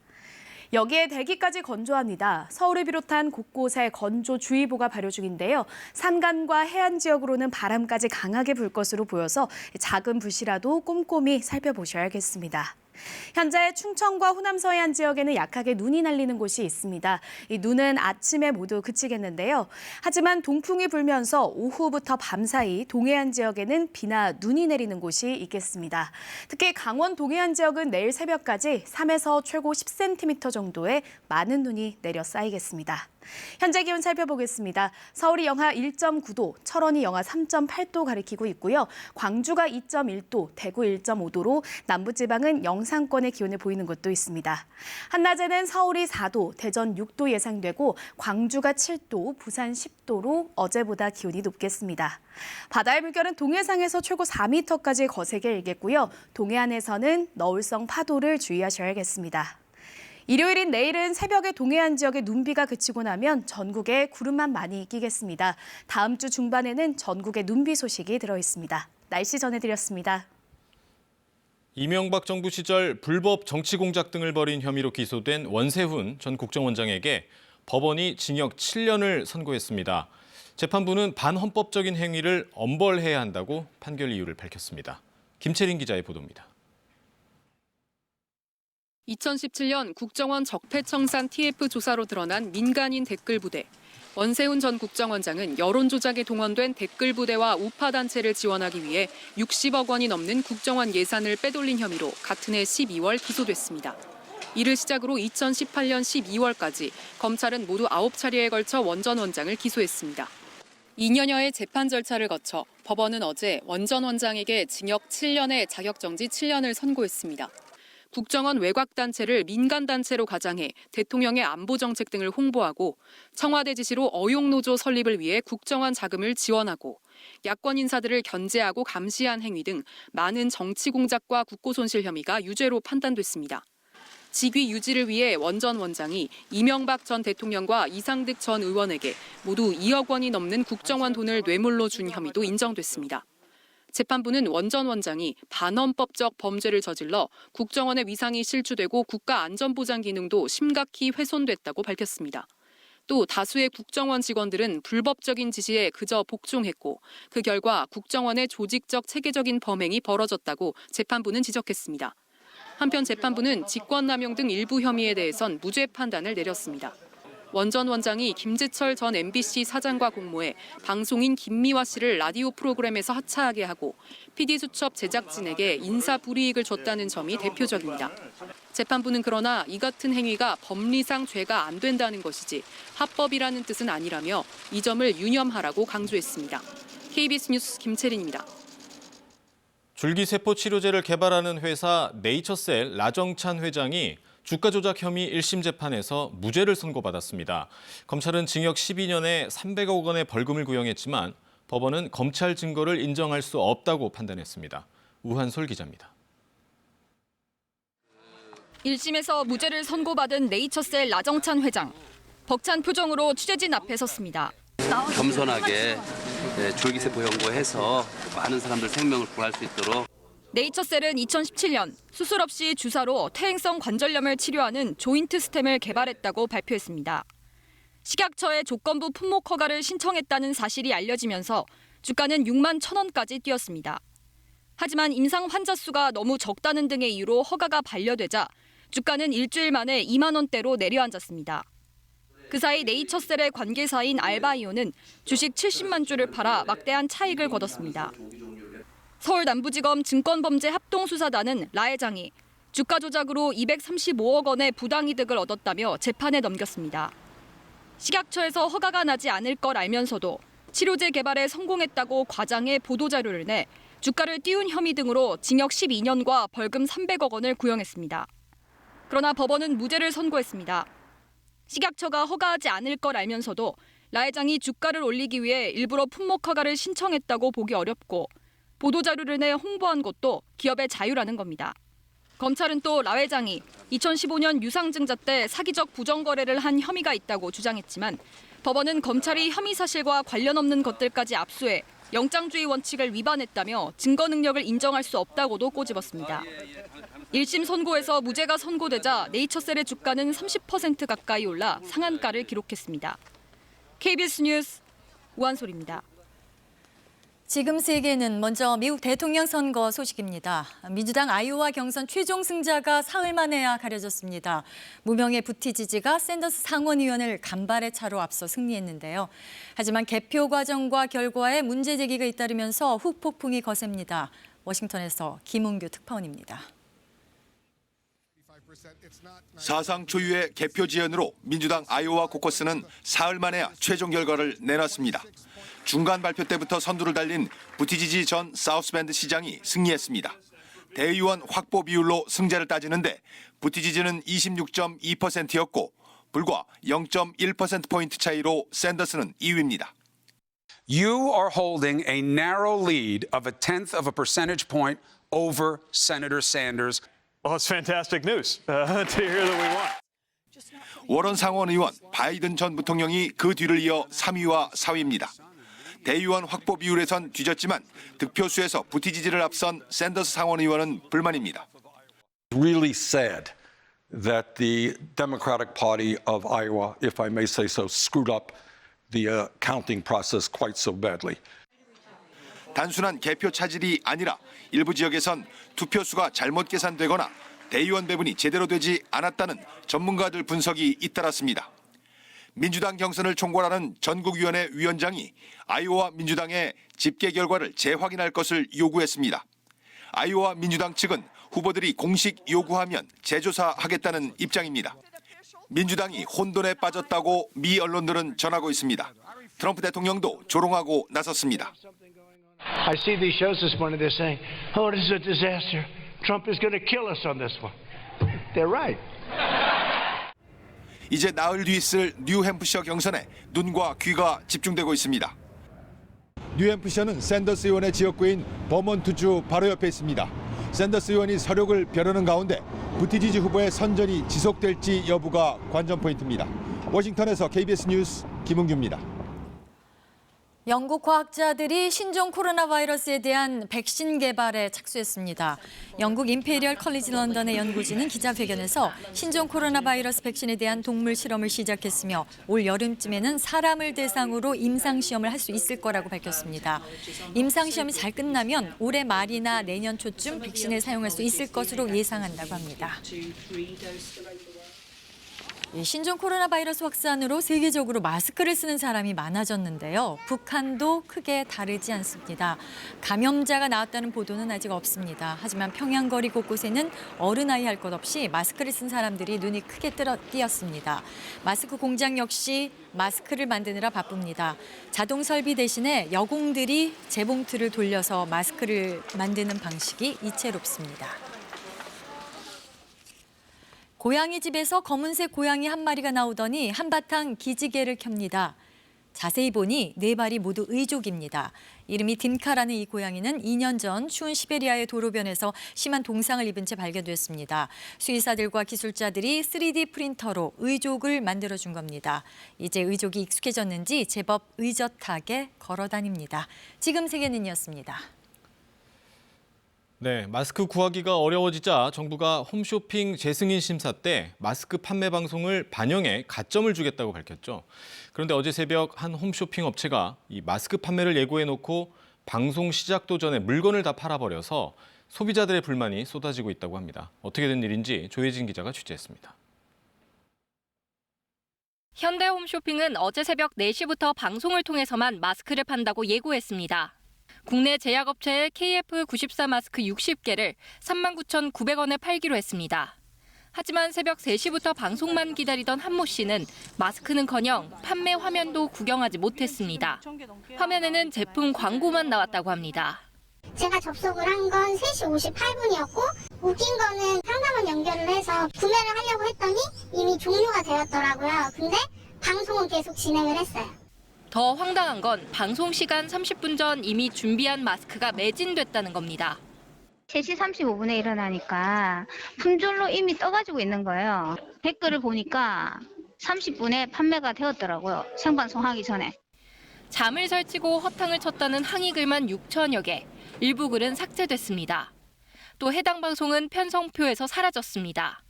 여기에 대기까지 건조합니다. 서울을 비롯한 곳곳에 건조주의보가 발효 중인데요. 산간과 해안 지역으로는 바람까지 강하게 불 것으로 보여서 작은 불씨라도 꼼꼼히 살펴보셔야겠습니다. 현재 충청과 호남 서해안 지역에는 약하게 눈이 날리는 곳이 있습니다. 이 눈은 아침에 모두 그치겠는데요. 하지만 동풍이 불면서 오후부터 밤 사이 동해안 지역에는 비나 눈이 내리는 곳이 있겠습니다. 특히 강원 동해안 지역은 내일 새벽까지 3에서 최고 10cm 정도의 많은 눈이 내려 쌓이겠습니다. 현재 기온 살펴보겠습니다. 서울이 영하 1.9도, 철원이 영하 3.8도 가리키고 있고요. 광주가 2.1도, 대구 1.5도로 남부지방은 영상권의 기온을 보이는 곳도 있습니다. 한낮에는 서울이 4도, 대전 6도 예상되고 광주가 7도, 부산 10도로 어제보다 기온이 높겠습니다. 바다의 물결은 동해상에서 최고 4m까지 거세게 일겠고요. 동해안에서는 너울성 파도를 주의하셔야겠습니다. 일요일인 내일은 새벽에 동해안 지역에 눈비가 그치고 나면 전국에 구름만 많이 끼겠습니다. 다음 주 중반에는 전국에 눈비 소식이 들어있습니다. 날씨 전해드렸습니다. 이명박 정부 시절 불법 정치 공작 등을 벌인 혐의로 기소된 원세훈 전 국정원장에게 법원이 징역 7년을 선고했습니다. 재판부는 반헌법적인 행위를 엄벌해야 한다고 판결 이유를 밝혔습니다. 김채린 기자의 보도입니다. 2017년 국정원 적폐청산 TF 조사로 드러난 민간인 댓글 부대. 원세훈 전 국정원장은 여론 조작에 동원된 댓글 부대와 우파 단체를 지원하기 위해 60억 원이 넘는 국정원 예산을 빼돌린 혐의로 같은 해 12월 기소됐습니다. 이를 시작으로 2018년 12월까지 검찰은 모두 9차례에 걸쳐 원 전 원장을 기소했습니다. 2년여의 재판 절차를 거쳐 법원은 어제 원 전 원장에게 징역 7년에 자격정지 7년을 선고했습니다. 국정원 외곽단체를 민간단체로 가장해 대통령의 안보정책 등을 홍보하고 청와대 지시로 어용노조 설립을 위해 국정원 자금을 지원하고 야권 인사들을 견제하고 감시한 행위 등 많은 정치 공작과 국고손실 혐의가 유죄로 판단됐습니다. 직위 유지를 위해 원 전 원장이 이명박 전 대통령과 이상득 전 의원에게 모두 2억 원이 넘는 국정원 돈을 뇌물로 준 혐의도 인정됐습니다. 재판부는 원 전 원장이 반헌법적 범죄를 저질러 국정원의 위상이 실추되고 국가안전보장 기능도 심각히 훼손됐다고 밝혔습니다. 또 다수의 국정원 직원들은 불법적인 지시에 그저 복종했고 그 결과 국정원의 조직적 체계적인 범행이 벌어졌다고 재판부는 지적했습니다. 한편 재판부는 직권남용 등 일부 혐의에 대해선 무죄 판단을 내렸습니다. 원 전 원장이 김재철 전 MBC 사장과 공모해 방송인 김미화 씨를 라디오 프로그램에서 하차하게 하고 PD수첩 제작진에게 인사불이익을 줬다는 점이 대표적입니다. 재판부는 그러나 이 같은 행위가 법리상 죄가 안 된다는 것이지 합법이라는 뜻은 아니라며 이 점을 유념하라고 강조했습니다. KBS 뉴스 김채린입니다. 줄기세포 치료제를 개발하는 회사 네이처셀 라정찬 회장이 주가 조작 혐의 1심 재판에서 무죄를 선고받았습니다. 검찰은 징역 12년에 300억 원의 벌금을 구형했지만 법원은 검찰 증거를 인정할 수 없다고 판단했습니다. 우한솔 기자입니다. 1심에서 무죄를 선고받은 네이처셀 라정찬 회장. 벅찬 표정으로 취재진 앞에 섰습니다. 겸손하게 줄기세포 연구해서 많은 사람들 생명을 구할 수 있도록. 네이처셀은 2017년 수술 없이 주사로 퇴행성 관절염을 치료하는 조인트 스템을 개발했다고 발표했습니다. 식약처에 조건부 품목 허가를 신청했다는 사실이 알려지면서 주가는 6만 1,000원까지 뛰었습니다. 하지만 임상 환자 수가 너무 적다는 등의 이유로 허가가 반려되자 주가는 일주일 만에 2만 원대로 내려앉았습니다. 그 사이 네이처셀의 관계사인 알바이오는 주식 70만 주를 팔아 막대한 차익을 거뒀습니다. 서울 남부지검 증권범죄합동수사단은 라 회장이 주가 조작으로 235억 원의 부당이득을 얻었다며 재판에 넘겼습니다. 식약처에서 허가가 나지 않을 걸 알면서도 치료제 개발에 성공했다고 과장해 보도자료를 내 주가를 띄운 혐의 등으로 징역 12년과 벌금 300억 원을 구형했습니다. 그러나 법원은 무죄를 선고했습니다. 식약처가 허가하지 않을 걸 알면서도 라 회장이 주가를 올리기 위해 일부러 품목 허가를 신청했다고 보기 어렵고 보도자료를 내 홍보한 것도 기업의 자유라는 겁니다. 검찰은 또 라 회장이 2015년 유상증자 때 사기적 부정거래를 한 혐의가 있다고 주장했지만 법원은 검찰이 혐의 사실과 관련 없는 것들까지 압수해 영장주의 원칙을 위반했다며 증거 능력을 인정할 수 없다고도 꼬집었습니다. 1심 선고에서 무죄가 선고되자 네이처셀의 주가는 30% 가까이 올라 상한가를 기록했습니다. KBS 뉴스 우한솔입니다. 지금 세계는 먼저 미국 대통령 선거 소식입니다. 민주당 아이오와 경선 최종 승자가 사흘 만에야 가려졌습니다. 무명의 부티지지가 샌더스 상원의원을 간발의 차로 앞서 승리했는데요. 하지만 개표 과정과 결과에 문제 제기가 잇따르면서 후폭풍이 거셉니다. 워싱턴에서 김은규 특파원입니다. 사상 초유의 개표 지연으로 민주당 아이오와 코커스는 사흘 만에야 최종 결과를 내놨습니다. 중간 발표 때부터 선두를 달린 부티지지 전 사우스밴드 시장이 승리했습니다. 대의원 확보 비율로 승자를 따지는데 부티지지는 26.2%였고 불과 0.1%포인트 차이로 샌더스는 2위입니다. You are holding a narrow lead of a tenth of a percentage point over Senator Sanders. Well, it's fantastic news to hear that we won. 워런 상원 의원, 바이든 전 부통령이 그 뒤를 이어 3위와 4위입니다. 대의원 확보 비율에선 뒤졌지만 득표수에서 부티지지를 앞선 샌더스 상원 의원은 불만입니다. Really sad that the Democratic Party of Iowa, if I may say so, screwed up the counting process quite so badly. 단순한 개표 차질이 아니라 일부 지역에선 투표수가 잘못 계산되거나 대의원 배분이 제대로 되지 않았다는 전문가들 분석이 잇따랐습니다. 민주당 경선을 총괄하는 전국위원회 위원장이 아이오와 민주당의 집계 결과를 재확인할 것을 요구했습니다. 아이오와 민주당 측은 후보들이 공식 요구하면 재조사하겠다는 입장입니다. 민주당이 혼돈에 빠졌다고 미 언론들은 전하고 있습니다. 트럼프 대통령도 조롱하고 나섰습니다. I see these shows this morning. They're saying, "Oh, this is a disaster. Trump is going to kill us on this one." They're right. 이제 나흘 뒤 있을 뉴햄프셔 경선에 눈과 귀가 집중되고 있습니다. 뉴햄프셔는 샌더스 의원의 지역구인 버몬트주 바로 옆에 있습니다. 샌더스 의원이 서력을 벼르는 가운데 부티지지 후보의 선전이 지속될지 여부가 관전 포인트입니다. 워싱턴에서 KBS 뉴스 김은규입니다. 영국 과학자들이 신종 코로나 바이러스에 대한 백신 개발에 착수했습니다. 영국 임페리얼 컬리지 런던의 연구진은 기자회견에서 신종 코로나 바이러스 백신에 대한 동물 실험을 시작했으며 올 여름쯤에는 사람을 대상으로 임상시험을 할 수 있을 거라고 밝혔습니다. 임상시험이 잘 끝나면 올해 말이나 내년 초쯤 백신을 사용할 수 있을 것으로 예상한다고 합니다. 신종 코로나 바이러스 확산으로 세계적으로 마스크를 쓰는 사람이 많아졌는데요. 북한도 크게 다르지 않습니다. 감염자가 나왔다는 보도는 아직 없습니다. 하지만 평양 거리 곳곳에는 어른아이 할 것 없이 마스크를 쓴 사람들이 눈이 크게 띄었습니다. 마스크 공장 역시 마스크를 만드느라 바쁩니다. 자동 설비 대신에 여공들이 재봉틀을 돌려서 마스크를 만드는 방식이 이채롭습니다. 고양이 집에서 검은색 고양이 한 마리가 나오더니 한바탕 기지개를 켭니다. 자세히 보니 네 발이 모두 의족입니다. 이름이 딤카라는 이 고양이는 2년 전 추운 시베리아의 도로변에서 심한 동상을 입은 채 발견됐습니다. 수의사들과 기술자들이 3D 프린터로 의족을 만들어준 겁니다. 이제 의족이 익숙해졌는지 제법 의젓하게 걸어 다닙니다. 지금 세계는이었습니다. 네, 마스크 구하기가 어려워지자 정부가 홈쇼핑 재승인 심사 때 마스크 판매 방송을 반영해 가점을 주겠다고 밝혔죠. 그런데 어제 새벽 한 홈쇼핑 업체가 이 마스크 판매를 예고해놓고 방송 시작도 전에 물건을 다 팔아버려서 소비자들의 불만이 쏟아지고 있다고 합니다. 어떻게 된 일인지 조혜진 기자가 취재했습니다. 현대 홈쇼핑은 어제 새벽 4시부터 방송을 통해서만 마스크를 판다고 예고했습니다. 국내 제약업체의 KF94 마스크 60개를 39,900원에 팔기로 했습니다. 하지만 새벽 3시부터 방송만 기다리던 한모 씨는 마스크는커녕 판매 화면도 구경하지 못했습니다. 화면에는 제품 광고만 나왔다고 합니다. 제가 접속을 한 건 3시 58분이었고 웃긴 거는 상담원 연결을 해서 구매를 하려고 했더니 이미 종료가 되었더라고요. 근데 방송은 계속 진행을 했어요. 더 황당한 건 방송 시간 30분 전 이미 준비한 마스크가 매진됐다는 겁니다. 3시 35분에 일어나니까 품절로 이미 떠가지고 있는 거예요. 댓글을 보니까 30분에 판매가 되었더라고요. 생방송하기 전에. 잠을 설치고 허탕을 쳤다는 항의글만 6천여 개, 일부 글은 삭제됐습니다. 또 해당 방송은 편성표에서 사라졌습니다.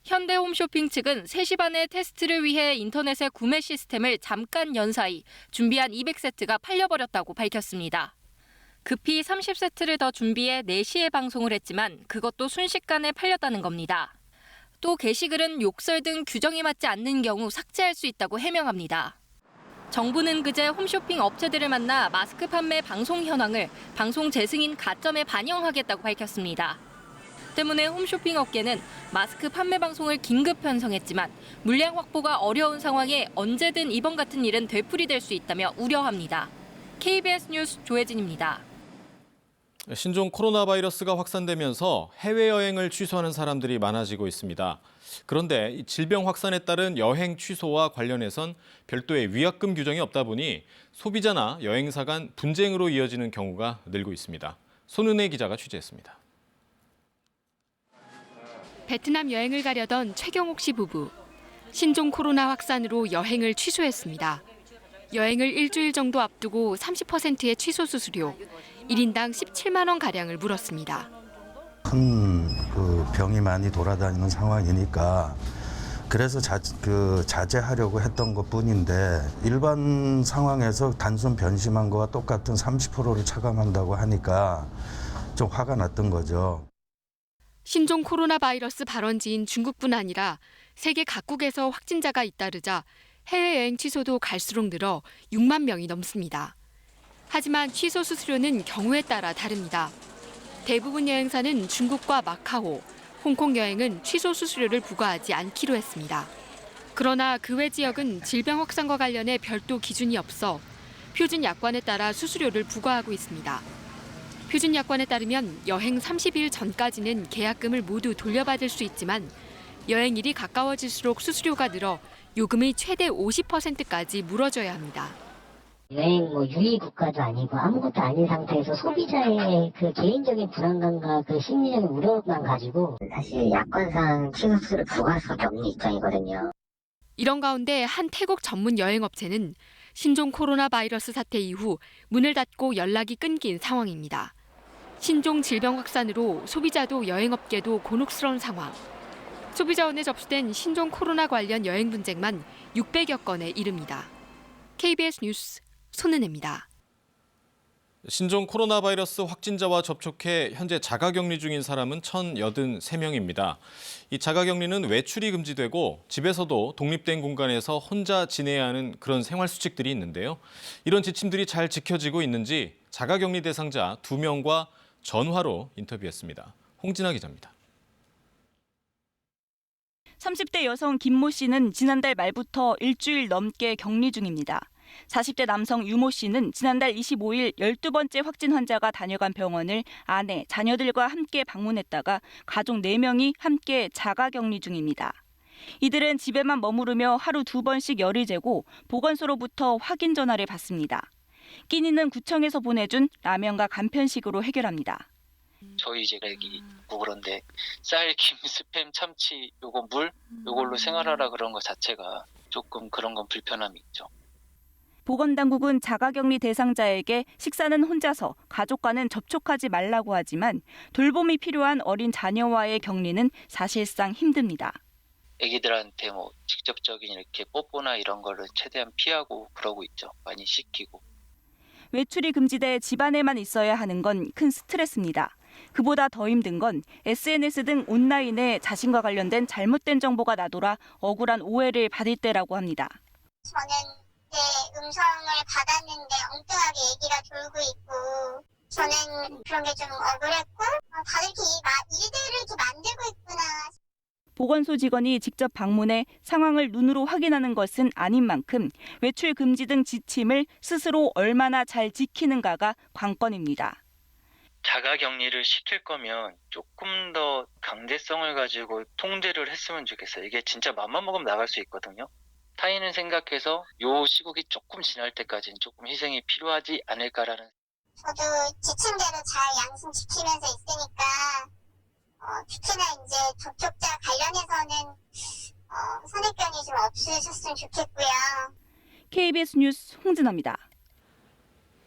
현대 홈쇼핑 측은 3시 반에 테스트를 위해 인터넷의 구매 시스템을 잠깐 연 사이 준비한 200세트가 팔려버렸다고 밝혔습니다. 급히 30세트를 더 준비해 4시에 방송을 했지만 그것도 순식간에 팔렸다는 겁니다. 또 게시글은 욕설 등 규정이 맞지 않는 경우 삭제할 수 있다고 해명합니다. 정부는 그제 홈쇼핑 업체들을 만나 마스크 판매 방송 현황을 방송 재승인 가점에 반영하겠다고 밝혔습니다. 때문에 홈쇼핑 업계는 마스크 판매 방송을 긴급 편성했지만 물량 확보가 어려운 상황에 언제든 이번 같은 일은 되풀이될 수 있다며 우려합니다. KBS 뉴스 조혜진입니다. 신종 코로나 바이러스가 확산되면서 해외여행을 취소하는 사람들이 많아지고 있습니다. 그런데 질병 확산에 따른 여행 취소와 관련해선 별도의 위약금 규정이 없다 보니 소비자나 여행사 간 분쟁으로 이어지는 경우가 늘고 있습니다. 손은혜 기자가 취재했습니다. 베트남 여행을 가려던 최경옥 씨 부부. 신종 코로나 확산으로 여행을 취소했습니다. 여행을 일주일 정도 앞두고 30%의 취소 수수료, 1인당 17만 원 가량을 물었습니다. 큰 병이 많이 돌아다니는 상황이니까 그래서 자제하려고 했던 것뿐인데 일반 상황에서 단순 변심한 거와 똑같은 30%를 차감한다고 하니까 좀 화가 났던 거죠. 신종 코로나 바이러스 발원지인 중국뿐 아니라 세계 각국에서 확진자가 잇따르자 해외여행 취소도 갈수록 늘어 6만 명이 넘습니다. 하지만 취소 수수료는 경우에 따라 다릅니다. 대부분 여행사는 중국과 마카오, 홍콩 여행은 취소 수수료를 부과하지 않기로 했습니다. 그러나 그 외 지역은 질병 확산과 관련해 별도 기준이 없어 표준 약관에 따라 수수료를 부과하고 있습니다. 표준 약관에 따르면 여행 30일 전까지는 계약금을 모두 돌려받을 수 있지만 여행일이 가까워질수록 수수료가 늘어 요금의 최대 50%까지 물어줘야 합니다. 여행 유의 국가도 아니고 아무것도 아닌 상태에서 소비자의 그 개인적인 불안감과 그 심리적인 우려만 가지고 사실 약관상 취소 수수료를 부과할 수밖에 없는 입장이거든요. 이런 가운데 한 태국 전문 여행업체는 신종 코로나 바이러스 사태 이후 문을 닫고 연락이 끊긴 상황입니다. 신종 질병 확산으로 소비자도 여행업계도 곤혹스러운 상황. 소비자원에 접수된 신종 코로나 관련 여행 분쟁만 600여 건에 이릅니다. KBS 뉴스 손은혜입니다. 신종 코로나 바이러스 확진자와 접촉해 현재 자가격리 중인 사람은 1,083명입니다. 이 자가격리는 외출이 금지되고 집에서도 독립된 공간에서 혼자 지내야 하는 그런 생활 수칙들이 있는데요. 이런 지침들이 잘 지켜지고 있는지 자가격리 대상자 2명과 전화로 인터뷰했습니다. 홍진아 기자입니다. 30대 여성 김모 씨는 지난달 말부터 일주일 넘게 격리 중입니다. 40대 남성 유모 씨는 지난달 25일 12번째 확진 환자가 다녀간 병원을 아내, 자녀들과 함께 방문했다가 가족 4명이 함께 자가격리 중입니다. 이들은 집에만 머무르며 하루 2번씩 열을 재고 보건소로부터 확인 전화를 받습니다. 끼니는 구청에서 보내준 라면과 간편식으로 해결합니다. 저희 이제 애기 있고 그런데 쌀, 김, 스팸, 참치, 요거 물 요걸로 생활하라 그런 것 자체가 조금 그런 건 불편함이 있죠. 보건당국은 자가격리 대상자에게 식사는 혼자서 가족과는 접촉하지 말라고 하지만 돌봄이 필요한 어린 자녀와의 격리는 사실상 힘듭니다. 애기들한테 직접적인 이렇게 뽀뽀나 이런 거를 최대한 피하고 그러고 있죠. 많이 시키고. 외출이 금지돼 집안에만 있어야 하는 건 큰 스트레스입니다. 그보다 더 힘든 건 SNS 등 온라인에 자신과 관련된 잘못된 정보가 나돌아 억울한 오해를 받을 때라고 합니다. 저는 제 음성을 받았는데 엉뚱하게 얘기가 돌고 있고 저는 그런 게 좀 억울했고 다들 이렇게 일들을 이렇게 만들고 있구나. 보건소 직원이 직접 방문해 상황을 눈으로 확인하는 것은 아닌 만큼 외출 금지 등 지침을 스스로 얼마나 잘 지키는가가 관건입니다. 자가격리를 시킬 거면 조금 더 강제성을 가지고 통제를 했으면 좋겠어요. 이게 진짜 맘만 먹으면 나갈 수 있거든요. 타인을 생각해서 요 시국이 조금 지날 때까지는 조금 희생이 필요하지 않을까라는. 저도 지침대로 잘 양심지키면서 있으니까 특히나 이제 접촉자 관련해서는 선입견이 좀 없으셨으면 좋겠고요. KBS 뉴스 홍진아입니다.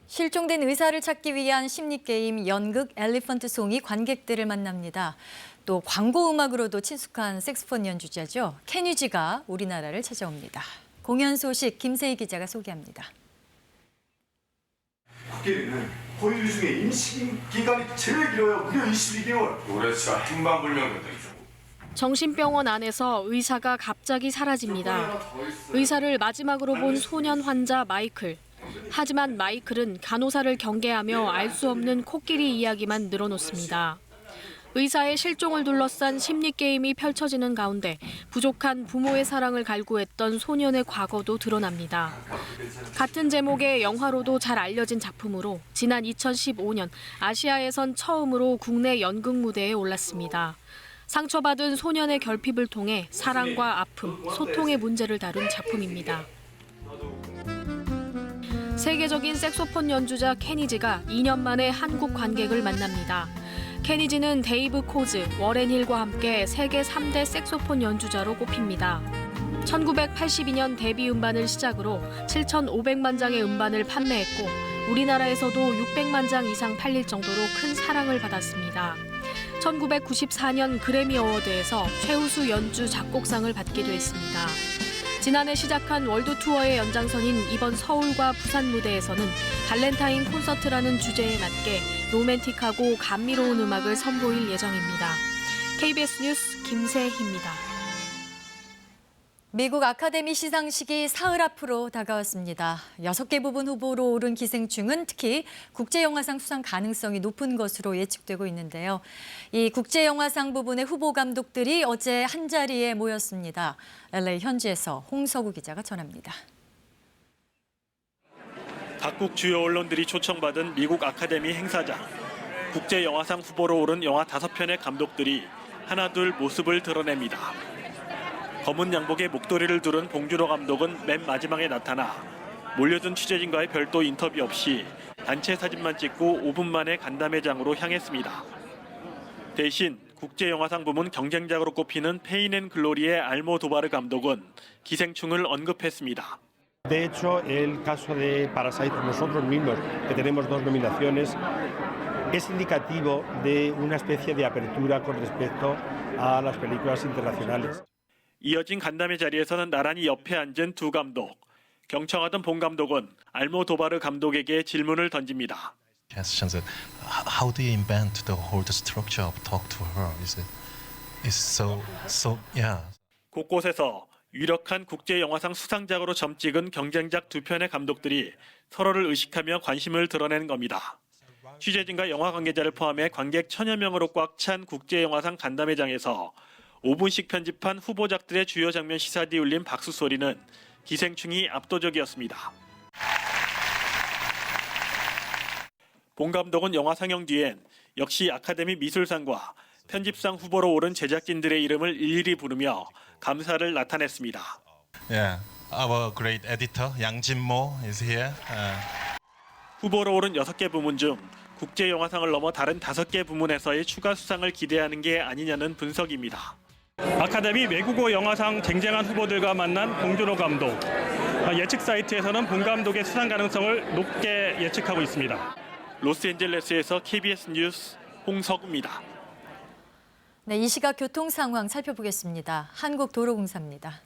실종된 의사를 찾기 위한 심리게임 연극 엘리펀트 송이 관객들을 만납니다. 또 광고 음악으로도 친숙한 색소폰 연주자죠. 케니지가 우리나라를 찾아옵니다. 공연 소식 김세희 기자가 소개합니다. 코끼리는 포유류 중에 임신 기간이 제일 길어요. 무려 22개월. 노래치가 행방불명이죠. 정신병원 안에서 의사가 갑자기 사라집니다. 의사를 마지막으로 본 소년 환자 마이클. 하지만 마이클은 간호사를 경계하며 알 수 없는 코끼리 이야기만 늘어놓습니다. 의사의 실종을 둘러싼 심리게임이 펼쳐지는 가운데 부족한 부모의 사랑을 갈구했던 소년의 과거도 드러납니다. 같은 제목의 영화로도 잘 알려진 작품으로 지난 2015년 아시아에선 처음으로 국내 연극 무대에 올랐습니다. 상처받은 소년의 결핍을 통해 사랑과 아픔, 소통의 문제를 다룬 작품입니다. 세계적인 색소폰 연주자 케니지가 2년 만에 한국 관객을 만납니다. 케니지는 데이브 코즈, 워렌 힐과 함께 세계 3대 색소폰 연주자로 꼽힙니다. 1982년 데뷔 음반을 시작으로 7,500만 장의 음반을 판매했고 우리나라에서도 600만 장 이상 팔릴 정도로 큰 사랑을 받았습니다. 1994년 그래미 어워드에서 최우수 연주 작곡상을 받기도 했습니다. 지난해 시작한 월드 투어의 연장선인 이번 서울과 부산 무대에서는 발렌타인 콘서트라는 주제에 맞게 로맨틱하고 감미로운 음악을 선보일 예정입니다. KBS 뉴스 김세희입니다. 미국 아카데미 시상식이 사흘 앞으로 다가왔습니다. 6개 부분 후보로 오른 기생충은 특히 국제영화상 수상 가능성이 높은 것으로 예측되고 있는데요. 이 국제영화상 부분의 후보 감독들이 어제 한자리에 모였습니다. LA 현지에서 홍석우 기자가 전합니다. 각국 주요 언론들이 초청받은 미국 아카데미 행사장. 국제영화상 후보로 오른 영화 5편의 감독들이 하나둘 모습을 드러냅니다. 검은 양복에 목도리를 두른 봉준호 감독은 맨 마지막에 나타나 몰려든 취재진과의 별도 인터뷰 없이 단체 사진만 찍고 5분 만에 간담회장으로 향했습니다. 대신 국제영화상 부문 경쟁작으로 꼽히는 페인 앤 글로리의 알모도바르 감독은 기생충을 언급했습니다. De hecho, el caso de Parasite, nosotros mismos, que tenemos 2 nominaciones, es indicativo de una especie de apertura con respecto a las películas internacionales. 이어진 간담회 자리에서는 나란히 옆에 앉은 두 감독. 경청하던 봉 감독은 알모도바르 감독에게 질문을 던집니다. How do you invent the whole structure of talk to her? Is so yeah. 곳곳에서 유력한 국제영화상 수상작으로 점찍은 경쟁작 2편의 감독들이 서로를 의식하며 관심을 드러낸 겁니다. 취재진과 영화 관계자를 포함해 관객 1,000여 명으로 꽉 찬 국제영화상 간담회장에서 5분씩 편집한 후보작들의 주요 장면 시사 뒤 울린 박수 소리는 기생충이 압도적이었습니다. 봉 감독은 영화 상영 뒤엔 역시 아카데미 미술상과 편집상 후보로 오른 제작진들의 이름을 일일이 부르며 감사를 나타냈습니다. Yeah, our great editor 양진모 is here. 후보로 오른 6개 부문 중 국제영화상을 넘어 다른 5개 부문에서의 추가 수상을 기대하는 게 아니냐는 분석입니다. 아카데미 외국어 영화상 쟁쟁한 후보들과 만난 봉준호 감독. 예측 사이트에서는 봉 감독의 수상 가능성을 높게 예측하고 있습니다. 로스앤젤레스에서 KBS 뉴스 홍석우입니다. 네, 이 시각 교통 상황 살펴보겠습니다. 한국도로공사입니다.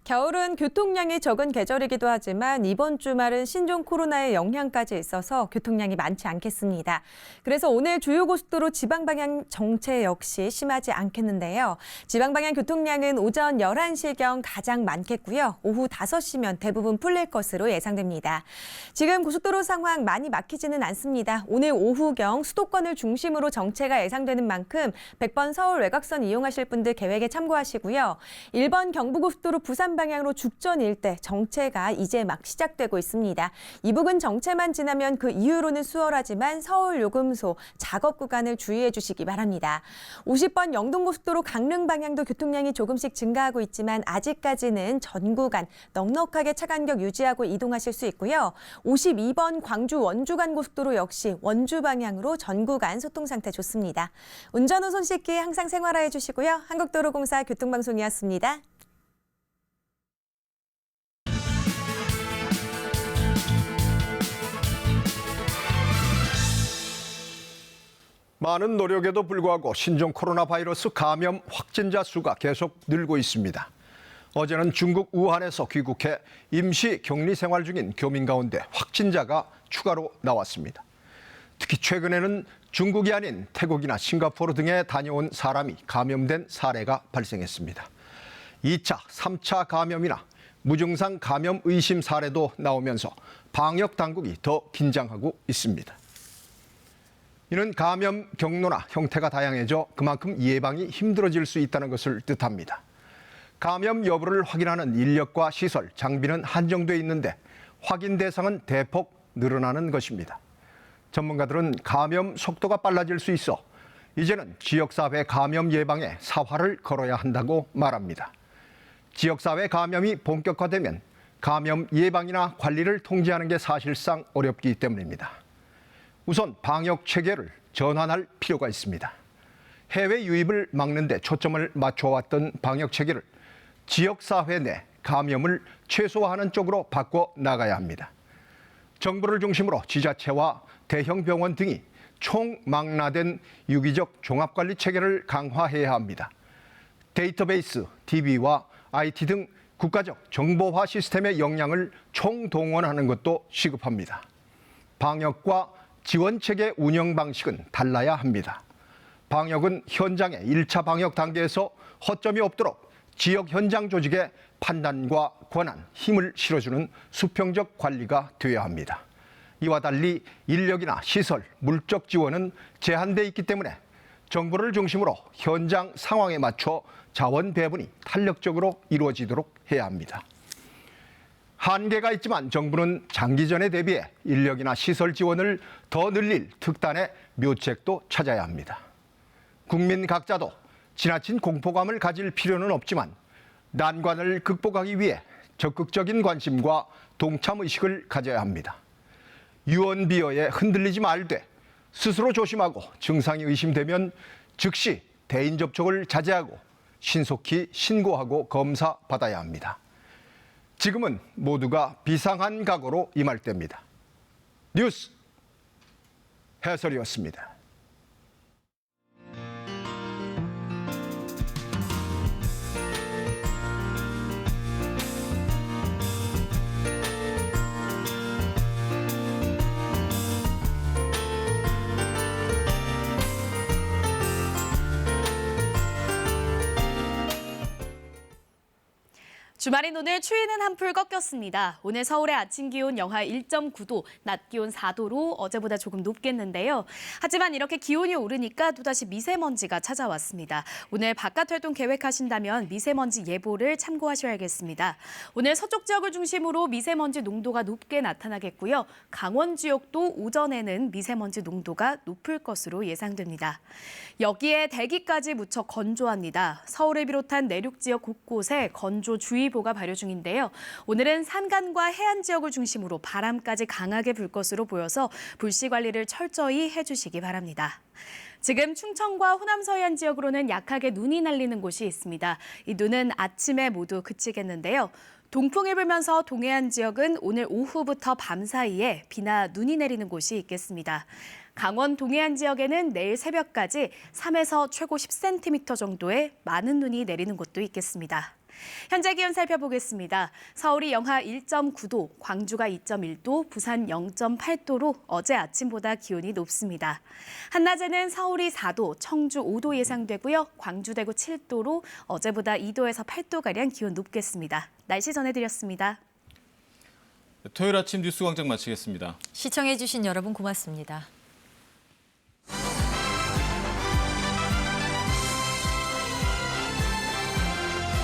겨울은 교통량이 적은 계절이기도 하지만 이번 주말은 신종 코로나의 영향까지 있어서 교통량이 많지 않겠습니다. 그래서 오늘 주요 고속도로 지방 방향 정체 역시 심하지 않겠는데요. 지방 방향 교통량은 오전 11시경 가장 많겠고요. 오후 5시면 대부분 풀릴 것으로 예상됩니다. 지금 고속도로 상황 많이 막히지는 않습니다. 오늘 오후경 수도권을 중심으로 정체가 예상되는 만큼 100번 서울 외곽선 이용하실 분들 계획에 참고하시고요. 1번 경부고속도로 부산 방향으로 죽전 일대 정체가 이제 막 시작되고 있습니다. 이 부근 정체만 지나면 그 이후로는 수월하지만 서울 요금소 작업 구간을 주의해 주시기 바랍니다. 50번 영동고속도로 강릉 방향도 교통량이 조금씩 증가하고 있지만 아직까지는 전 구간 넉넉하게 차 간격 유지하고 이동하실 수 있고요. 52번 광주 원주 간 고속도로 역시 원주 방향으로 전 구간 소통 상태 좋습니다. 운전 후 손 씻기 항상 생활화해 주시고요. 한국도로공사 교통방송이었습니다. 많은 노력에도 불구하고 신종 코로나 바이러스 감염 확진자 수가 계속 늘고 있습니다. 어제는 중국 우한에서 귀국해 임시 격리 생활 중인 교민 가운데 확진자가 추가로 나왔습니다. 특히 최근에는 중국이 아닌 태국이나 싱가포르 등에 다녀온 사람이 감염된 사례가 발생했습니다. 2차, 3차 감염이나 무증상 감염 의심 사례도 나오면서 방역 당국이 더 긴장하고 있습니다. 이는 감염 경로나 형태가 다양해져 그만큼 예방이 힘들어질 수 있다는 것을 뜻합니다. 감염 여부를 확인하는 인력과 시설, 장비는 한정돼 있는데 확인 대상은 대폭 늘어나는 것입니다. 전문가들은 감염 속도가 빨라질 수 있어 이제는 지역사회 감염 예방에 사활을 걸어야 한다고 말합니다. 지역사회 감염이 본격화되면 감염 예방이나 관리를 통제하는 게 사실상 어렵기 때문입니다. 우선 방역 체계를 전환할 필요가 있습니다. 해외 유입을 막는 데 초점을 맞춰왔던 방역 체계를 지역사회 내 감염을 최소화하는 쪽으로 바꿔 나가야 합니다. 정부를 중심으로 지자체와 대형 병원 등이 총망라된 유기적 종합관리 체계를 강화해야 합니다. 데이터베이스, DB와 IT 등 국가적 정보화 시스템의 역량을 총동원하는 것도 시급합니다. 방역과 지원체계 운영 방식은 달라야 합니다. 방역은 현장의 1차 방역 단계에서 허점이 없도록 지역 현장 조직의 판단과 권한, 힘을 실어주는 수평적 관리가 되어야 합니다. 이와 달리 인력이나 시설, 물적 지원은 제한돼 있기 때문에 정부를 중심으로 현장 상황에 맞춰 자원 배분이 탄력적으로 이루어지도록 해야 합니다. 한계가 있지만 정부는 장기전에 대비해 인력이나 시설 지원을 더 늘릴 특단의 묘책도 찾아야 합니다. 국민 각자도 지나친 공포감을 가질 필요는 없지만 난관을 극복하기 위해 적극적인 관심과 동참의식을 가져야 합니다. 유언비어에 흔들리지 말되 스스로 조심하고 증상이 의심되면 즉시 대인 접촉을 자제하고 신속히 신고하고 검사 받아야 합니다. 지금은 모두가 비상한 각오로 임할 때입니다. 뉴스 해설이었습니다. 주말인 오늘 추위는 한풀 꺾였습니다. 오늘 서울의 아침 기온 영하 1.9도, 낮 기온 4도로 어제보다 조금 높겠는데요. 하지만 이렇게 기온이 오르니까 또다시 미세먼지가 찾아왔습니다. 오늘 바깥 활동 계획하신다면 미세먼지 예보를 참고하셔야겠습니다. 오늘 서쪽 지역을 중심으로 미세먼지 농도가 높게 나타나겠고요. 강원 지역도 오전에는 미세먼지 농도가 높을 것으로 예상됩니다. 여기에 대기까지 무척 건조합니다. 서울을 비롯한 내륙 지역 곳곳에 건조주의보가 발효 중인데요. 오늘은 산간과 해안 지역을 중심으로 바람까지 강하게 불 것으로 보여서 불씨 관리를 철저히 해주시기 바랍니다. 지금 충청과 호남 서해안 지역으로는 약하게 눈이 날리는 곳이 있습니다. 이 눈은 아침에 모두 그치겠는데요. 동풍이 불면서 동해안 지역은 오늘 오후부터 밤 사이에 비나 눈이 내리는 곳이 있겠습니다. 강원 동해안 지역에는 내일 새벽까지 3에서 최고 10cm 정도의 많은 눈이 내리는 곳도 있겠습니다. 현재 기온 살펴보겠습니다. 서울이 영하 1.9도, 광주가 2.1도, 부산 0.8도로 어제 아침보다 기온이 높습니다. 한낮에는 서울이 4도, 청주 5도 예상되고요. 광주, 대구 7도로 어제보다 2도에서 8도가량 기온 높겠습니다. 날씨 전해드렸습니다. 토요일 아침 뉴스광장 마치겠습니다. 시청해주신 여러분 고맙습니다.